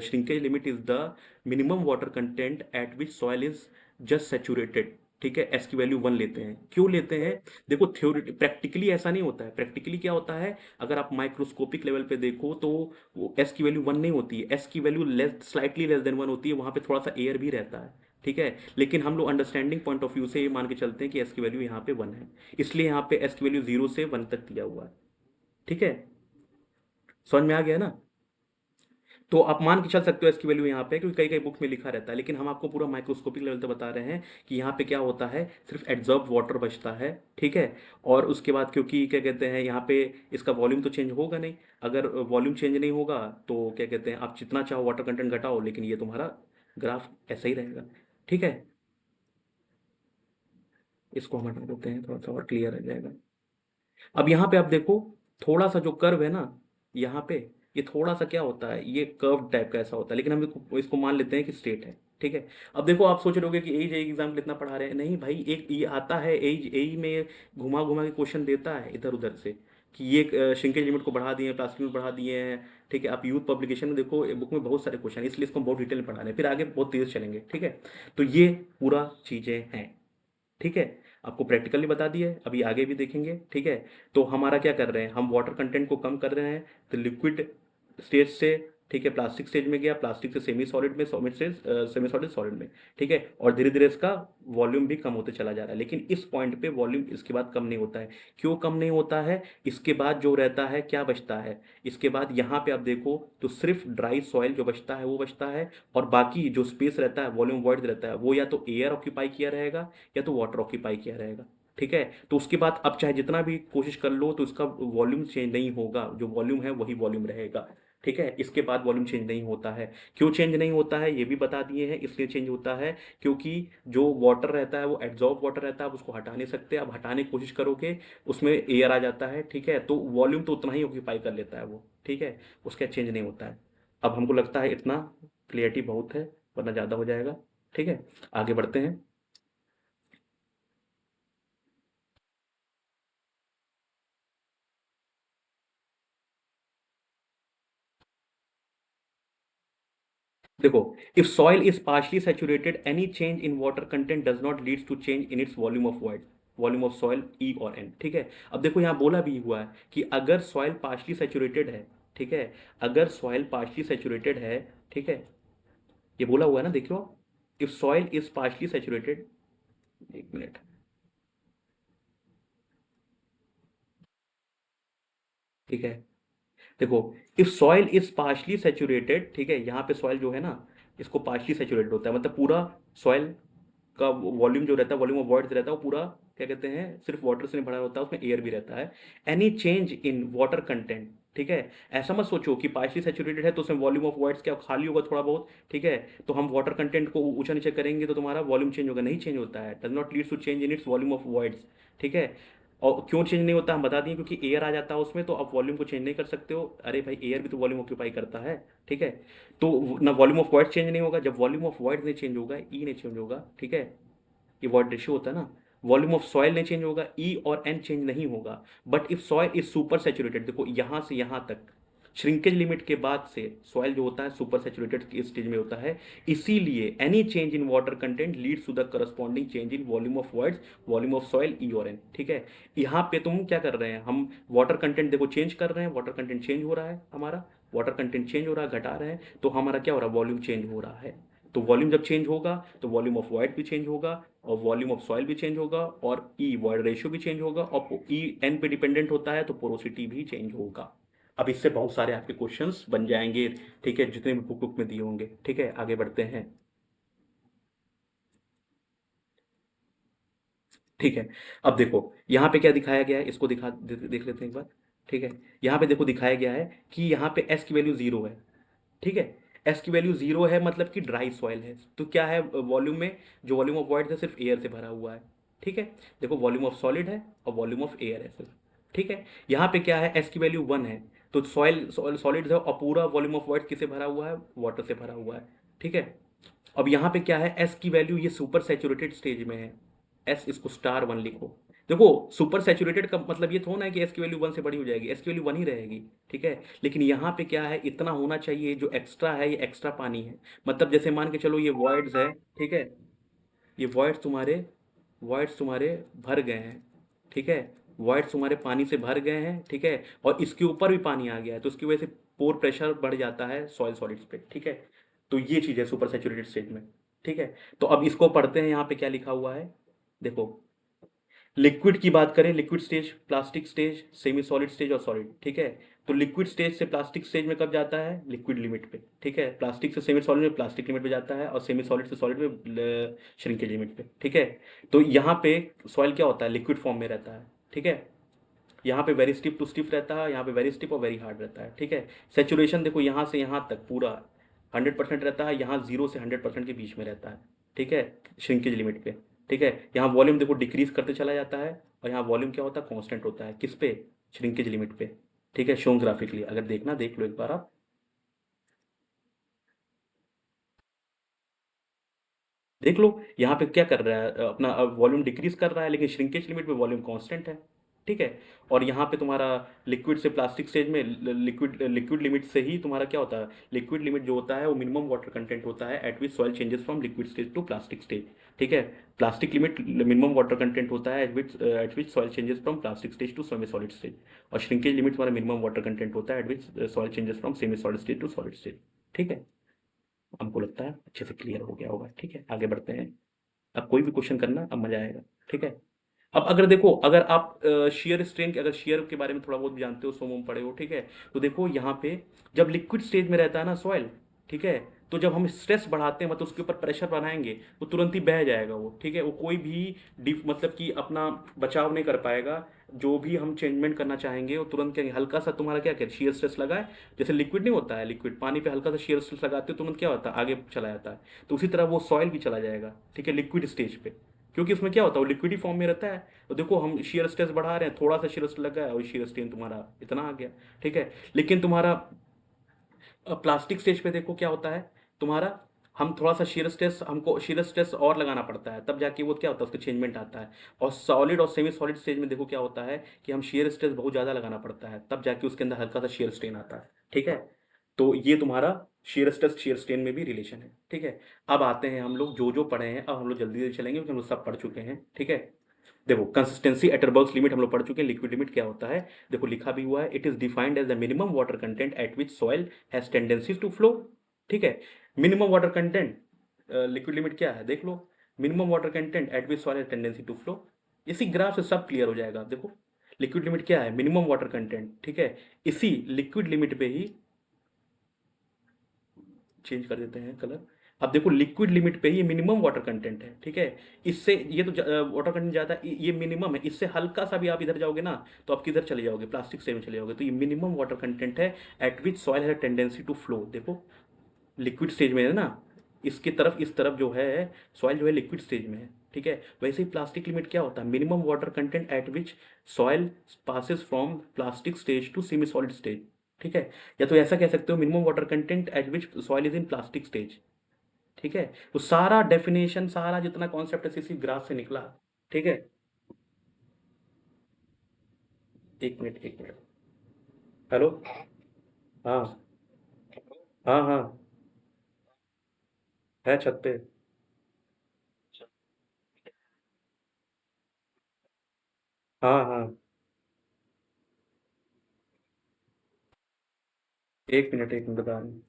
shrinkage limit is the minimum water content at which soil is just saturated, ठीक है, एस की वैल्यू 1 लेते हैं, क्यों लेते हैं, देखो थ्योरी प्रैक्टिकली ऐसा नहीं होता है, प्रैक्टिकली क्या होता है, अगर आप माइक्रोस्कोपिक लेवल पे देखो तो वो एस की वैल्यू 1 नहीं होती है, एस की value less slightly less than 1 होती है, वहां पे थोड़ा सा एयर भी रहता है, ठीक है, लेकिन हम लोग अंडरस्टैंडिंग पॉइंट ऑफ व्यू से ये मान के चलते हैं कि एस की वैल्यू यहाँ पे 1 है, इसलिए यहाँ पे एस की वैल्यू 0 से 1 तक दिया हुआ है, ठीक है, समझ में आ गया ना, तो आप मान के चल सकते हो इसकी वैल्यू यहाँ पे, क्योंकि कई कई बुक में लिखा रहता है, लेकिन हम आपको पूरा माइक्रोस्कोपिक लेवल पे बता रहे हैं कि यहाँ पे क्या होता है, सिर्फ एड्जॉर्ब वाटर बचता है, ठीक है, और उसके बाद क्योंकि क्या कहते हैं यहाँ पे इसका वॉल्यूम तो चेंज होगा नहीं, अगर वॉल्यूम चेंज नहीं होगा तो क्या कहते हैं आप जितना चाहो वाटर कंटेंट घटाओ, लेकिन ये तुम्हारा ग्राफ ऐसा ही रहेगा, ठीक है, इसको हम हटा देते हैं, थोड़ा सा और क्लियर हो जाएगा। अब यहाँ पे आप देखो, थोड़ा सा जो कर्व है ना, यहाँ पे ये थोड़ा सा क्या होता है, ये कर्व टाइप का ऐसा होता है, लेकिन हम इसको मान लेते हैं कि स्ट्रेट है, ठीक है, अब देखो आप सोच रहे होगे कि एज एग्जाम में इतना पढ़ा रहे हैं, नहीं भाई, एक ये आता है एज एई में घुमा घुमा के क्वेश्चन देता है इधर उधर से, कि ये श्रिंकेज लिमिट को बढ़ा दिए हैं, प्लास्टिक में बढ़ा दिए हैं, ठीक है, आप यूथ पब्लिकेशन में देखो बुक में बहुत सारे क्वेश्चन है, इसलिए इसको हम बहुत डिटेल में पढ़ा रहे हैं, फिर आगे बहुत तेज चलेंगे, ठीक है, तो ये पूरा चीज़ें हैं, ठीक है, आपको प्रैक्टिकली बता दिया है, अभी आगे भी देखेंगे, ठीक है, तो हमारा क्या कर रहे हैं, हम वाटर कंटेंट को कम कर रहे हैं, तो लिक्विड स्टेज से, ठीक है, प्लास्टिक स्टेज में गया, प्लास्टिक से सेमी सॉलिड में, सॉलिड से सेमी सॉलिड सॉलिड में, ठीक है, और धीरे धीरे इसका वॉल्यूम भी कम होते चला जा रहा है, लेकिन इस पॉइंट पे वॉल्यूम इसके बाद कम नहीं होता है, क्यों कम नहीं होता है, इसके बाद जो रहता है क्या बचता है, इसके बाद यहाँ पे आप देखो तो सिर्फ ड्राई सॉइल जो बचता है वो बचता है, और बाकी जो स्पेस रहता है, वॉल्यूम वॉइड रहता है, वो या तो एयर ऑक्यूपाई किया रहेगा या तो वाटर ऑक्यूपाई किया रहेगा, ठीक है, तो उसके बाद अब चाहे जितना भी कोशिश कर लो तो इसका वॉल्यूम चेंज नहीं होगा, जो वॉल्यूम है वही वॉल्यूम रहेगा, ठीक है, इसके बाद वॉल्यूम चेंज नहीं होता है। क्यों चेंज नहीं होता है ये भी बता दिए हैं, इसलिए चेंज होता है क्योंकि जो वाटर रहता है वो एब्जॉर्ब वाटर रहता है, आप उसको हटा नहीं सकते, अब हटाने की कोशिश करोगे उसमें एयर आ जाता है, ठीक है, तो वॉल्यूम तो उतना ही ऑक्यूपाई कर लेता है वो, ठीक है, उसका चेंज नहीं होता है। अब हमको लगता है इतना क्लियरिटी बहुत है, वरना ज़्यादा हो जाएगा। ठीक है, आगे बढ़ते हैं। देखो, if soil is partially saturated any change in water content does not leads to change in its volume of void, volume of soil E और एन, ठीक है। अब देखो यहाँ बोला भी हुआ है कि अगर सॉइल पार्शली सैचुरेटेड है, ठीक है, अगर सॉइल पार्शली सैचुरेटेड है, ठीक है, ये बोला हुआ है ना, देख लो, if soil is partially saturated, एक मिनट, ठीक है, देखो, if soil is partially saturated, ठीक है, यहाँ पे सॉइल जो है ना, इसको पार्शली सैचुरेटेड होता है, मतलब पूरा सॉइल का वॉल्यूम जो रहता है, वॉल्यूम ऑफ वॉइड रहता है वो पूरा, क्या कहते हैं, सिर्फ वाटर से नहीं भरा होता है, उसमें एयर भी रहता है। Any change in water content, ठीक है, ऐसा मत सोचो कि पार्शली सैचुरेटेड है तो उसमें वॉल्यूम ऑफ वॉइड्स क्या खाली होगा थोड़ा बहुत, ठीक है, तो हम वाटर कंटेंट को ऊंचा नीचे करेंगे तो तुम्हारा वॉल्यूम चेंज होगा, नहीं चेंज होता है, does not lead to change in its volume of voids, ठीक है। और क्यों चेंज नहीं होता हम बता दिए, क्योंकि एयर आ जाता है उसमें, तो आप वॉल्यूम को चेंज नहीं कर सकते हो, अरे भाई एयर भी तो वॉल्यूम ऑक्यूपाई करता है, ठीक है, तो ना वॉल्यूम ऑफ वॉइड चेंज नहीं होगा, जब वॉल्यूम ऑफ वॉइड नहीं चेंज होगा ई नहीं चेंज होगा, ठीक है, ये वॉइड रेशियो होता है ना, वॉल्यूम ऑफ सॉइल नहीं चेंज होगा, ई और एन चेंज नहीं होगा। But if soil is super saturated, देखो यहां से यहां तक श्रिंकेज लिमिट के बाद से सॉइल जो होता है सुपर सैचुरेटेड स्टेज में होता है, इसीलिए any change in water content leads to the corresponding change in volume of voids, volume of soil E और एन, ठीक है। यहाँ पे तुम क्या कर रहे हैं, हम वाटर कंटेंट देखो चेंज कर रहे हैं, वाटर कंटेंट चेंज हो रहा है हमारा, वाटर कंटेंट चेंज हो रहा है, घटा रहे हैं, तो हमारा क्या हो रहा है, वॉल्यूम चेंज हो रहा है। तो वॉल्यूम जब चेंज होगा तो वॉल्यूम ऑफ वॉइड भी चेंज होगा, और वॉल्यूम ऑफ सॉइल भी चेंज होगा, और ई वॉइड रेशियो भी चेंज होगा, और ई एन पे डिपेंडेंट होता है तो पोरोसिटी भी चेंज होगा। अब इससे बहुत सारे आपके क्वेश्चंस बन जाएंगे, ठीक है, जितने भी बुक में दिए होंगे, ठीक है, आगे बढ़ते हैं। ठीक है, अब देखो यहाँ पे क्या दिखाया गया है, इसको देख लेते हैं एक बार, ठीक है। यहाँ पे देखो दिखाया गया है कि यहाँ पे एस की वैल्यू जीरो है, ठीक है, एस की वैल्यू जीरो है मतलब कि ड्राई सॉइल है, तो क्या है वॉल्यूम में, जो वॉल्यूम ऑफ वॉइड है सिर्फ एयर से भरा हुआ है, ठीक है। देखो वॉल्यूम ऑफ सॉलिड है और वॉल्यूम ऑफ एयर है सिर्फ, ठीक है। यहाँ पे क्या है, एस की वैल्यू वन है, तो सॉइल सॉलिड है, और पूरा वॉल्यूम ऑफ वॉइड किससे भरा हुआ है, वाटर से भरा हुआ है, ठीक है। अब यहाँ पे क्या है, एस की वैल्यू ये सुपर सैचुरेटेड स्टेज में है, एस इसको स्टार वन लिखो। देखो सुपर सैचुरेटेड का मतलब ये थोड़ा ना है कि एस की वैल्यू वन से बड़ी हो जाएगी, एस की वैल्यू वन ही रहेगी, ठीक है। लेकिन यहाँ पे क्या है, इतना होना चाहिए, जो एक्स्ट्रा है ये एक्स्ट्रा पानी है, मतलब जैसे मान के चलो ये वॉइड्स है, ठीक है, ये वॉइड्स तुम्हारे भर गए हैं, ठीक है, वॉइड्स तुम्हारे पानी से भर गए हैं, ठीक है, और इसके ऊपर भी पानी आ गया है, तो उसकी वजह से पोर प्रेशर बढ़ जाता है सॉइल सॉलिड्स पे, ठीक है। तो ये चीज़ है सुपर सैचुरेटेड स्टेज में, ठीक है। तो अब इसको पढ़ते हैं, यहाँ पे क्या लिखा हुआ है, देखो, लिक्विड की बात करें, liquid stage, plastic stage, semi solid stage और सॉलिड, ठीक है। तो लिक्विड स्टेज से प्लास्टिक स्टेज में कब जाता है, लिक्विड लिमिट पे, ठीक है, प्लास्टिक से सेमी सॉलिड में प्लास्टिक लिमिट पे जाता है, और सेमी सॉलिड से सॉलिड में श्रिंकेज लिमिट पे, ठीक है। तो यहाँ पे सॉइल क्या होता है, लिक्विड फॉर्म में रहता है, ठीक है। यहाँ पे वेरी स्टिफ टू स्टिफ रहता है, यहाँ पे वेरी स्टिफ और वेरी हार्ड रहता है, ठीक है। सेचुरेशन देखो यहाँ से यहाँ तक पूरा 100% रहता है, यहाँ 0 से 100% के बीच में रहता है, ठीक है, श्रिंकेज लिमिट पे, ठीक है। यहाँ वॉल्यूम देखो डिक्रीज करते चला जाता है, और यहाँ वॉल्यूम क्या होता है, कांस्टेंट होता है, किस पे, श्रिंकेज लिमिट पे, ठीक है, शोन ग्राफिकली अगर देखना देख लो एक बार आप। देख लो यहाँ पे क्या कर रहा है, अपना वॉल्यूम डिक्रीज कर रहा है, लेकिन श्रिंकेज लिमिट पे वॉल्यूम कांस्टेंट है, ठीक है। और यहाँ पे तुम्हारा लिक्विड से प्लास्टिक स्टेज में, लिक्विड लिक्विड लिमिट से ही तुम्हारा क्या होता है, लिक्विड लिमिट जो होता है वो मिनिमम वाटर कंटेंट होता है at which soil changes from liquid stage to plastic stage, ठीक है। Plastic limit minimum water content होता है at which soil changes from plastic stage to semi solid stage, और श्रिंकेज लिमिट तुम्हारा मिनिमम वाटर कंटेंट होता है at which soil changes from semi solid stage to solid stage, ठीक है। हमको लगता है अच्छे से क्लियर हो गया होगा, ठीक है, आगे बढ़ते हैं। अब कोई भी क्वेश्चन करना, अब मजा आएगा, ठीक है। अब अगर देखो, अगर आप शेयर स्ट्रेन के, अगर शेयर के बारे में थोड़ा बहुत भी जानते हो, सोम वोम पढ़े हो, ठीक है, तो देखो यहाँ पे जब लिक्विड स्टेज में रहता है ना सॉइल, ठीक है, तो जब हम स्ट्रेस बढ़ाते हैं मतलब उसके ऊपर प्रेशर बनाएंगे वो तुरंत ही बह जाएगा वो, ठीक है, वो कोई भी डिफ मतलब कि अपना बचाव नहीं कर पाएगा। जो भी हम चेंजमेंट करना चाहेंगे वो तुरंत क्या, हल्का सा तुम्हारा क्या क्या शेयर स्ट्रेस लगा है, जैसे लिक्विड नहीं होता है, लिक्विड पानी पे हल्का सा शेयर स्ट्रेस लगाते हो तुरंत क्या होता है, आगे चला जाता है। तो उसी तरह वो सॉइल भी चला जाएगा, ठीक है, लिक्विड स्टेज पे, क्योंकि उसमें क्या होता है वो लिक्विड ही फॉर्म में रहता है। तो देखो हम शेयर स्ट्रेस बढ़ा रहे हैं, थोड़ा सा शेयर स्ट्रेस लगा है और शेयर स्ट्रेन तुम्हारा इतना आ गया, ठीक है। लेकिन तुम्हारा प्लास्टिक स्टेज पे देखो क्या होता है तुम्हारा, हम थोड़ा सा शीयर स्ट्रेस, हमको शीयर स्ट्रेस और लगाना पड़ता है तब जाके वो क्या होता है उसका चेंजमेंट आता है। और सॉलिड और सेमी सॉलिड स्टेज में देखो क्या होता है कि हम शीयर स्ट्रेस बहुत ज़्यादा लगाना पड़ता है तब जाके उसके अंदर हल्का सा शीयर स्ट्रेन आता है, ठीक है। तो ये तुम्हारा शीयर स्ट्रेस शीयर स्ट्रेन में भी रिलेशन है, ठीक है। अब आते हैं हम लोग जो जो पढ़े हैं, अब हम लोग जल्दी जल्दी चलेंगे क्योंकि हम लोग सब पढ़ चुके हैं, ठीक है। देखो कंसिस्टेंसी एट बल्क लिमिट हम लोग पढ़ चुके हैं, लिक्विड लिमिट क्या होता है, देखो लिखा भी हुआ है, it is defined as the minimum water content at which soil has tendencies to flow, ठीक है। Minimum water content, liquid limit क्या है देख लो, minimum water content at which soil has tendency to flow. इसी ग्राफ से सब क्लियर हो जाएगा, देखो लिक्विड लिमिट क्या है, मिनिमम वाटर कंटेंट, ठीक है। इसी लिक्विड लिमिट पे ही चेंज कर देते हैं कलर। अब देखो लिक्विड लिमिट पे ही मिनिमम वाटर कंटेंट है, ठीक है। इससे ये तो वाटर कंटेंट ज़्यादा, ये मिनिमम है, इससे हल्का सा भी आप इधर जाओगे ना तो आप किधर चले जाओगे, प्लास्टिक से में चले जाओगे। तो ये मिनिमम वाटर कंटेंट है at which soil has tendency to flow, देखो लिक्विड स्टेज में है ना, इसकी तरफ इस तरफ जो है सॉइल जो है लिक्विड स्टेज में है, ठीक है। वैसे ही प्लास्टिक लिमिट क्या होता है, minimum water content at which soil passes from plastic stage to semi solid stage, ठीक है। या तो ऐसा कह सकते हो minimum water content at which soil is in plastic stage, ठीक है। तो सारा डेफिनेशन सारा जितना कॉन्सेप्ट है इसी ग्राफ से निकला, ठीक है। एक मिनट एक मिनट। हेलो। हाँ हाँ हाँ, है छत पे। हाँ हाँ, एक मिनट बता रहा हूँ।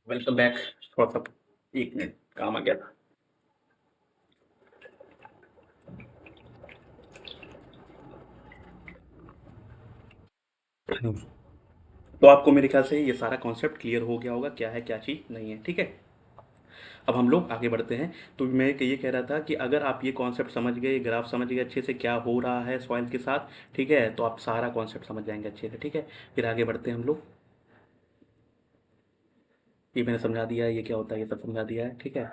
Welcome back. थोड़ा सा एक मिनट काम आ गया था। तो आपको मेरे ख्याल से ये सारा कॉन्सेप्ट क्लियर हो गया होगा क्या है क्या चीज़ नहीं है, ठीक है। अब हम लोग आगे बढ़ते हैं। तो मैं ये कह रहा था कि अगर आप ये कॉन्सेप्ट समझ गए, ग्राफ समझ गए अच्छे से क्या हो रहा है सॉइल के साथ, ठीक है, तो आप सारा कॉन्सेप्ट समझ जाएंगे अच्छे से, ठीक है। फिर आगे बढ़ते हैं हम लोग। ये मैंने समझा दिया है, ये क्या होता है ये सब समझा दिया है, ठीक है,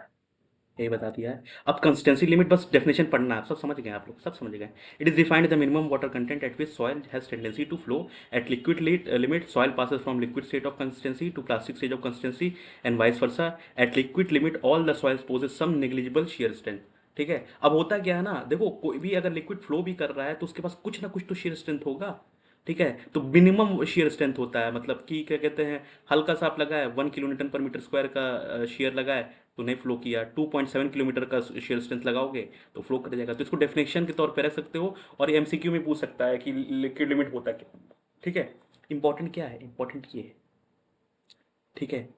यही बता दिया है। अब कंसिस्टेंसी लिमिट बस डेफिनेशन पढ़ना है, सब समझ गए आप लोग, सब समझ गए। It is defined the minimum water content at which soil has tendency to flow at liquid limit soil passes from liquid state of consistency to plastic stage of consistency and vice versa. At liquid limit all the soils possess some negligible shear strength, ठीक है। अब होता क्या है ना, देखो कोई भी अगर लिक्विड फ्लो भी कर रहा है तो उसके पास कुछ ना कुछ तो शियर स्ट्रेंथ होगा, ठीक है। तो मिनिमम शियर स्ट्रेंथ होता है, मतलब कि क्या कहते हैं, हल्का सा आप लगा है 1 किलो न्यूटन पर मीटर स्क्वायर का शियर लगा है, तो नहीं फ्लो किया, 2.7 किलोमीटर का शेल स्ट्रेंथ लगाओगे तो फ्लो कर जाएगा। तो इसको डेफिनेशन के तौर पे रख सकते हो, और एमसीक्यू में पूछ सकता है कि लिक्विड लिमिट होता क्या। ठीक है, इंपॉर्टेंट क्या है, इंपॉर्टेंट ये है। ठीक है,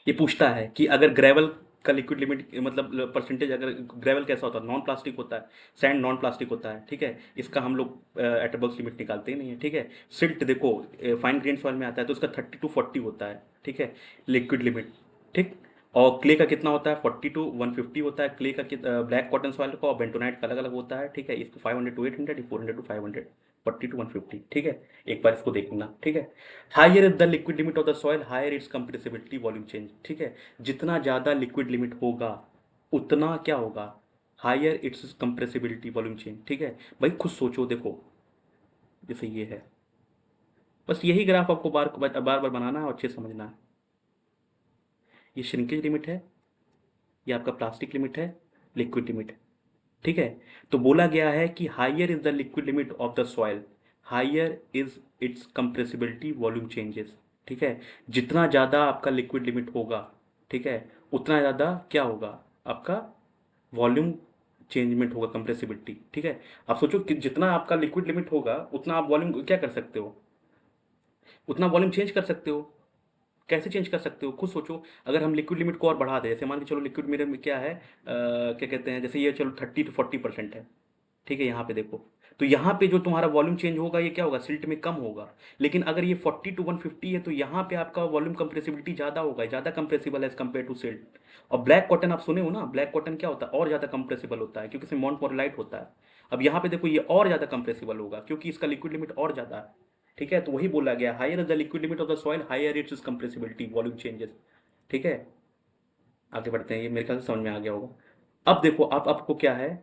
ये पूछता है कि अगर ग्रेवल का लिक्विड लिमिट मतलब परसेंटेज, अगर ग्रेवल कैसा होता है, नॉन प्लास्टिक होता है, सैंड नॉन प्लास्टिक होता है। ठीक है, इसका हम लोग एटबॉक्स लिमिट निकालते ही नहीं है। ठीक है, सिल्ट देखो फाइन ग्रेन सॉइल में आता है तो उसका 30 to 40 होता है। ठीक है, लिक्विड लिमिट। ठीक, और क्ले का कितना होता है, 40 to 150 होता है क्ले का। ब्लैक कॉटन सॉइल का और बेंटोनाइट का अलग अलग होता है। ठीक है, इसको 500 to 800, 400 to 500, 40 to 150। ठीक है, एक बार इसको देखना। ठीक है, higher the liquid limit of the soil higher its compressibility volume change. ठीक है, जितना ज़्यादा लिक्विड लिमिट होगा उतना क्या होगा, higher its compressibility volume change. ठीक है, भाई खुद सोचो, देखो जैसे ये है, बस यही ग्राफ आपको बार बार बार बनाना है और अच्छे से समझना है। ये श्रिंकेज लिमिट है, ये आपका प्लास्टिक लिमिट है, लिक्विड लिमिट। ठीक है, तो बोला गया है कि higher is the liquid limit of the soil, higher is its compressibility volume changes. ठीक है, जितना ज़्यादा आपका लिक्विड लिमिट होगा, ठीक है, उतना ज़्यादा क्या होगा आपका वॉल्यूम चेंजमेंट होगा, कंप्रेसिबिलिटी। ठीक है, आप सोचो कि जितना आपका लिक्विड लिमिट होगा उतना आप वॉल्यूम क्या कर सकते हो, उतना वॉल्यूम चेंज कर सकते हो। कैसे चेंज कर सकते हो, खुद सोचो। अगर हम लिक्विड लिमिट को और बढ़ा दें, जैसे मान के चलो लिक्विड लिमिट में क्या है, क्या कहते हैं, जैसे ये चलो 30 to 40% है। ठीक है, यहाँ पे देखो, तो यहाँ पे जो तुम्हारा वॉल्यूम चेंज होगा ये क्या होगा, सिल्ट में कम होगा। लेकिन अगर ये 40 to 150 है तो यहाँ पे आपका वॉल्यूम कंप्रेसिबिलिटी ज़्यादा होगा, ज़्यादा compressible as compare to silt. और ब्लैक कॉटन आप सुने हो ना, ब्लैक कॉटन क्या होता है, और ज़्यादा कंप्रेसिबल होता है क्योंकि इसमें मॉन्टमोरलाइट होता है। अब यहाँ पे देखो ये और ज़्यादा कंप्रेसिबल होगा क्योंकि इसका लिक्विड लिमिट और ज़्यादा है। ठीक है, तो वही बोला गया, higher the liquid limit of the soil higher its compressibility volume changes. ठीक है, आगे बढ़ते हैं, ये मेरे ख्याल से समझ में आ गया होगा। अब देखो, अब आपको क्या है,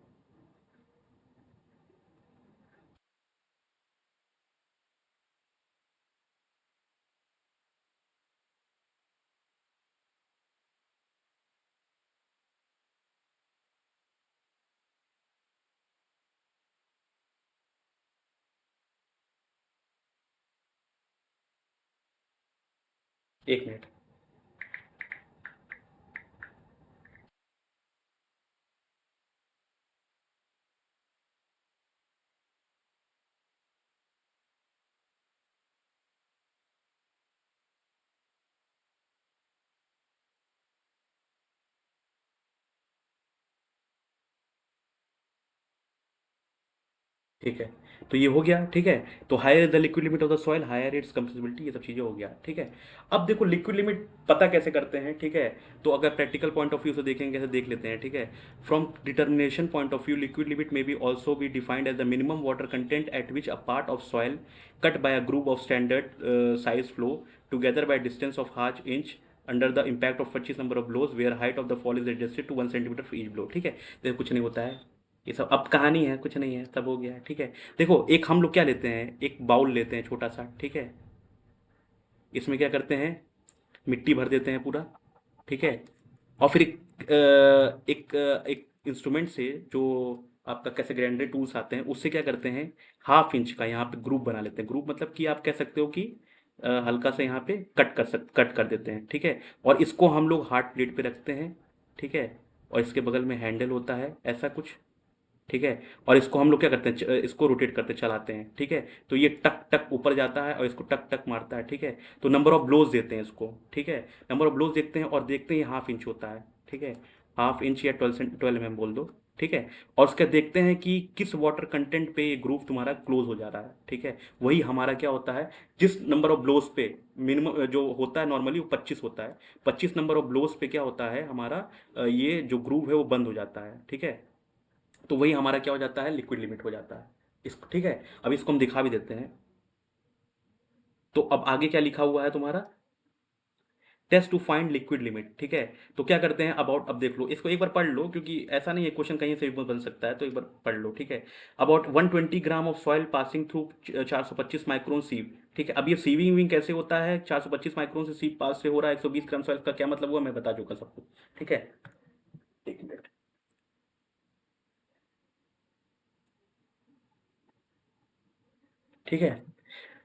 एक मिनट। ठीक है, तो ये हो गया। ठीक है, तो higher the liquid limit of the soil higher its compressibility, ये सब चीज़ें हो गया। ठीक है, अब देखो लिक्विड लिमिट पता कैसे करते हैं। ठीक है, तो अगर प्रैक्टिकल पॉइंट ऑफ व्यू से देखेंगे, कैसे देख लेते हैं। ठीक है, from determination point of view liquid limit में be also be defined as the minimum water content at which a part of soil cut by a group of standard size flow together by distance of half inch under the impact of 25 number of blows where height of the fall is adjusted to 1 centimetre for each blow. ठीक है, देखो कुछ नहीं होता है, ये सब अब कहानी है, कुछ नहीं है, सब हो गया है। ठीक है, देखो एक हम लोग क्या लेते हैं, एक बाउल लेते हैं छोटा सा। ठीक है, इसमें क्या करते हैं, मिट्टी भर देते हैं पूरा। ठीक है, और फिर एक इंस्ट्रूमेंट से, जो आपका कैसे ग्राइंडर टूल्स आते हैं उससे क्या करते हैं, हाफ इंच का यहाँ पे ग्रुप बना लेते हैं। ग्रुप मतलब कि आप कह सकते हो कि हल्का सा यहाँ पे कट कर देते हैं। ठीक है, और इसको हम लोग हार्ड प्लेट पे रखते हैं। ठीक है, और इसके बगल में हैंडल होता है ऐसा कुछ। ठीक है, और इसको हम लोग क्या करते हैं, इसको रोटेट करते चलाते हैं। ठीक है, तो ये टक टक ऊपर जाता है और इसको टक टक मारता है। ठीक है, तो नंबर ऑफ ब्लोज देते हैं इसको। ठीक है, नंबर ऑफ ब्लोज देखते हैं और देखते हैं हाफ इंच होता है। ठीक है, हाफ इंच या 12 mm बोल दो। ठीक है, और उसका देखते हैं कि किस वाटर कंटेंट पे ये ग्रुप तुम्हारा क्लोज हो जा रहा है। ठीक है, वही हमारा क्या होता है, जिस नंबर ऑफ ब्लोज पे मिनिमम जो होता है नॉर्मली वो 25 होता है, 25 नंबर ऑफ ब्लोज पे क्या होता है हमारा, ये जो ग्रुप है वो बंद हो जाता है। ठीक है, तो वही हमारा क्या हो जाता है, लिक्विड लिमिट हो जाता है इसको। ठीक है, अब इसको हम दिखा भी देते हैं। तो अब आगे क्या लिखा हुआ है तुम्हारा, test to find liquid limit. ठीक है, तो क्या करते हैं अबाउट, अब देख लो इसको एक बार पढ़ लो क्योंकि ऐसा नहीं है, क्वेश्चन कहीं से भी बन सकता है, तो एक बार पढ़ लो। ठीक है, about 120 gram of soil passing through 425 micron सीव। ठीक है, अब ये सीविंग विंग कैसे होता है, 425 माइक्रोन से सीव पास से हो रहा है 120 ग्राम सॉइल का क्या मतलब हुआ, मैं बता चुका सबको। ठीक है, एक मिनट। ठीक है,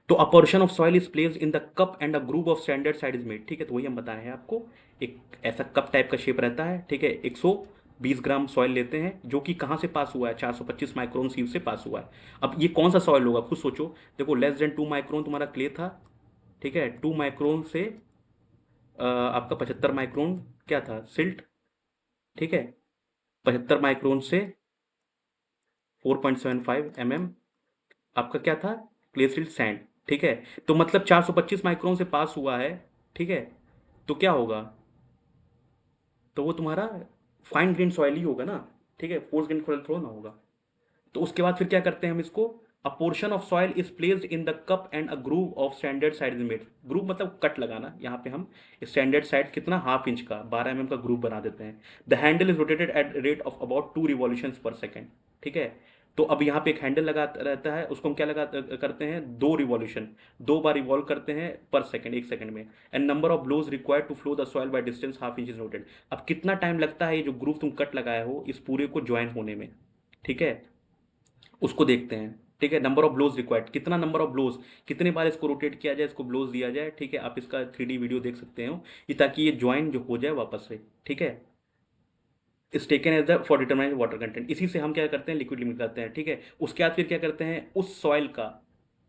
तो अ portion of soil is placed in the cup and a group of standard side is made, ठीक है। तो वही हम बताए हैं आपको, एक ऐसा कप टाइप का शेप रहता है, ठीक है। 120 ग्राम सॉइल लेते हैं जो कि कहाँ से पास हुआ है, 425 माइक्रोन सीव से पास हुआ है। अब ये कौन सा सॉइल होगा, खुद सोचो। देखो लेस देन 2 माइक्रोन तुम्हारा क्ले था, ठीक है। 2 माइक्रोन से आपका 75 माइक्रोन क्या था, सिल्ट, ठीक है। 75 माइक्रोन से 4.75 mm आपका क्या था, क्ले सिल्ट सैंड, ठीक है। तो मतलब 425 माइक्रोन से पास हुआ है, ठीक है। तो क्या होगा, तो वो तुम्हारा फाइन ग्रेन सॉइल ही होगा ना, ठीक है, कोर्स ग्रेन सॉइल थोड़ा ना होगा। तो उसके बाद फिर क्या करते हैं हम इसको, अ portion of soil is placed in the cup and a groove of standard side is made. Groove मतलब कट लगाना, यहाँ पे हम स्टैंडर्ड साइड कितना, हाफ इंच का 12 mm का ग्रूव बना देते हैं। The handle is rotated at rate of about 2 revolutions पर सेकेंड, ठीक है। तो अब यहाँ पे एक हैंडल लगा रहता है, उसको हम क्या लगा करते हैं, 2 रिवॉल्यूशन, 2 बार रिवॉल्व करते हैं पर सेकंड, 1 सेकंड में। And number of blows required to flow the soil by distance half inch is noted. अब कितना टाइम लगता है ये जो ग्रूव तुम कट लगाए हो इस पूरे को ज्वाइन होने में, ठीक है, उसको देखते हैं, ठीक है। नंबर ऑफ ब्लोज रिक्वायर्ड, कितना नंबर ऑफ ब्लोज, कितने बार इसको रोटेट किया जाए, इसको ब्लोज दिया जाए, ठीक है। आप इसका 3D वीडियो देख सकते हो, ये ताकि ये ज्वाइन जो हो जाए वापस से, ठीक है। Is taken as the for determine water content, इसी से हम क्या करते हैं, लिक्विड लिमिट करते हैं, ठीक है। उसके बाद फिर क्या करते हैं उस सॉइल का,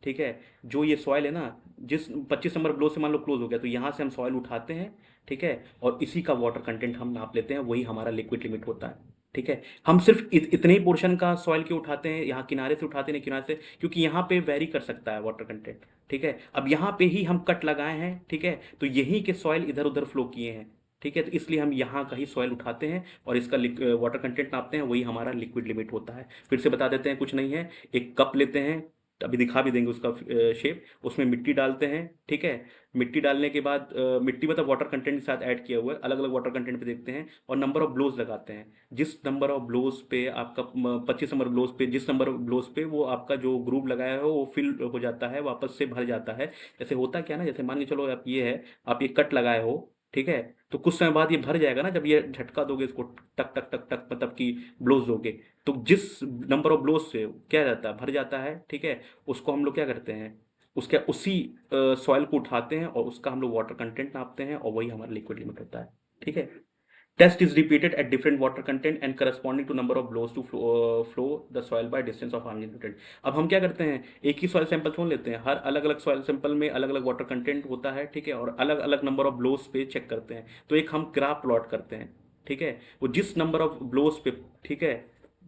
ठीक है, जो ये सॉइल है ना, जिस 25 नंबर ब्लो से मान लो क्लोज हो गया, तो यहाँ से हम सॉइल उठाते हैं, ठीक है। और इसी का वाटर कंटेंट हम नाप लेते हैं, वही हमारा लिक्विड लिमिट होता है, ठीक है। हम सिर्फ इतने ही पोर्शन का सॉइल के उठाते हैं, यहाँ किनारे से उठाते नहीं, किनारे से, क्योंकि यहाँ पे वेरी कर सकता है वाटर कंटेंट, ठीक है। अब यहाँ पे ही हम कट लगाए हैं, ठीक है, तो यहीं के सॉइल इधर उधर फ्लो किए हैं, ठीक है। तो इसलिए हम यहाँ का ही सॉइल उठाते हैं और इसका वाटर कंटेंट नापते हैं, वही हमारा लिक्विड लिमिट होता है। फिर से बता देते हैं, कुछ नहीं है, एक कप लेते हैं, अभी दिखा भी देंगे उसका शेप, उसमें मिट्टी डालते हैं, ठीक है। मिट्टी डालने के बाद मिट्टी मतलब वाटर कंटेंट के साथ ऐड किया हुआ है, अलग अलग वाटर कंटेंट पे देखते हैं, और नंबर ऑफ ब्लोज लगाते हैं। जिस नंबर ऑफ ब्लोज पे आपका 25 नंबर ब्लोज पे, जिस नंबर ऑफ ब्लोज पे वो आपका जो ग्रुप लगाया है वो फिल हो जाता है, वापस से भर जाता है। जैसे होता क्या है ना, जैसे मान के चलो आप ये है, आप ये कट लगाए हो, ठीक है। तो कुछ समय बाद ये भर जाएगा ना, जब ये झटका दोगे इसको, टक टक टक टक मतलब कि ब्लोज दोगे, तो जिस नंबर ऑफ ब्लोज से क्या रहता है, भर जाता है, ठीक है। उसको हम लोग क्या करते हैं, उसके उसी सॉइल को उठाते हैं और उसका हम लोग वाटर कंटेंट नापते हैं, और वही हमारा लिक्विड लिमिट होता है, ठीक है। Test is repeated at different water content and corresponding to number of blows to flow the soil by distance of unlimited. अब हम क्या करते हैं, एक ही सॉइल सैंपल छोड़ लेते हैं, हर अलग अलग सॉइल सैंपल में अलग अलग वाटर कंटेंट होता है, ठीक है, और अलग अलग नंबर ऑफ ब्लोज पे चेक करते हैं। तो एक हम ग्राफ प्लॉट करते हैं, ठीक है, वो जिस नंबर ऑफ ब्लोज पे, ठीक है,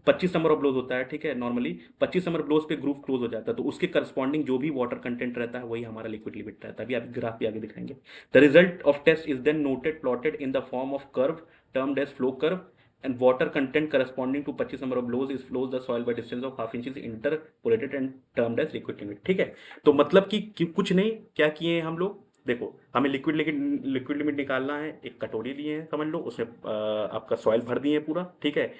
25 नंबर ऑफ ब्लोज होता है, ठीक है, नॉर्मली 25 नंबर ब्लोज पे ग्रुप क्लोज हो जाता है, तो उसके करस्पॉन्डिंग जो भी वाटर कंटेंट रहता है वही हमारा लिक्विड लिमिट रहता है। अभी आप ग्राफ भी आगे दिखाएंगे। The result of test is then noted plotted in the form of curve termed as flow curve, and water content corresponding to 25 number of blows is flows the soil by distance of half inches interpolated and termed as liquid limit, ठीक है। तो मतलब कि कुछ नहीं, क्या किए हैं हम लोग, देखो हमें लिक्विड लिमिट निकालना है, एक कटोरी लिए हैं समझ लो, उसमें आपका सॉइल भर दिए पूरा, ठीक है।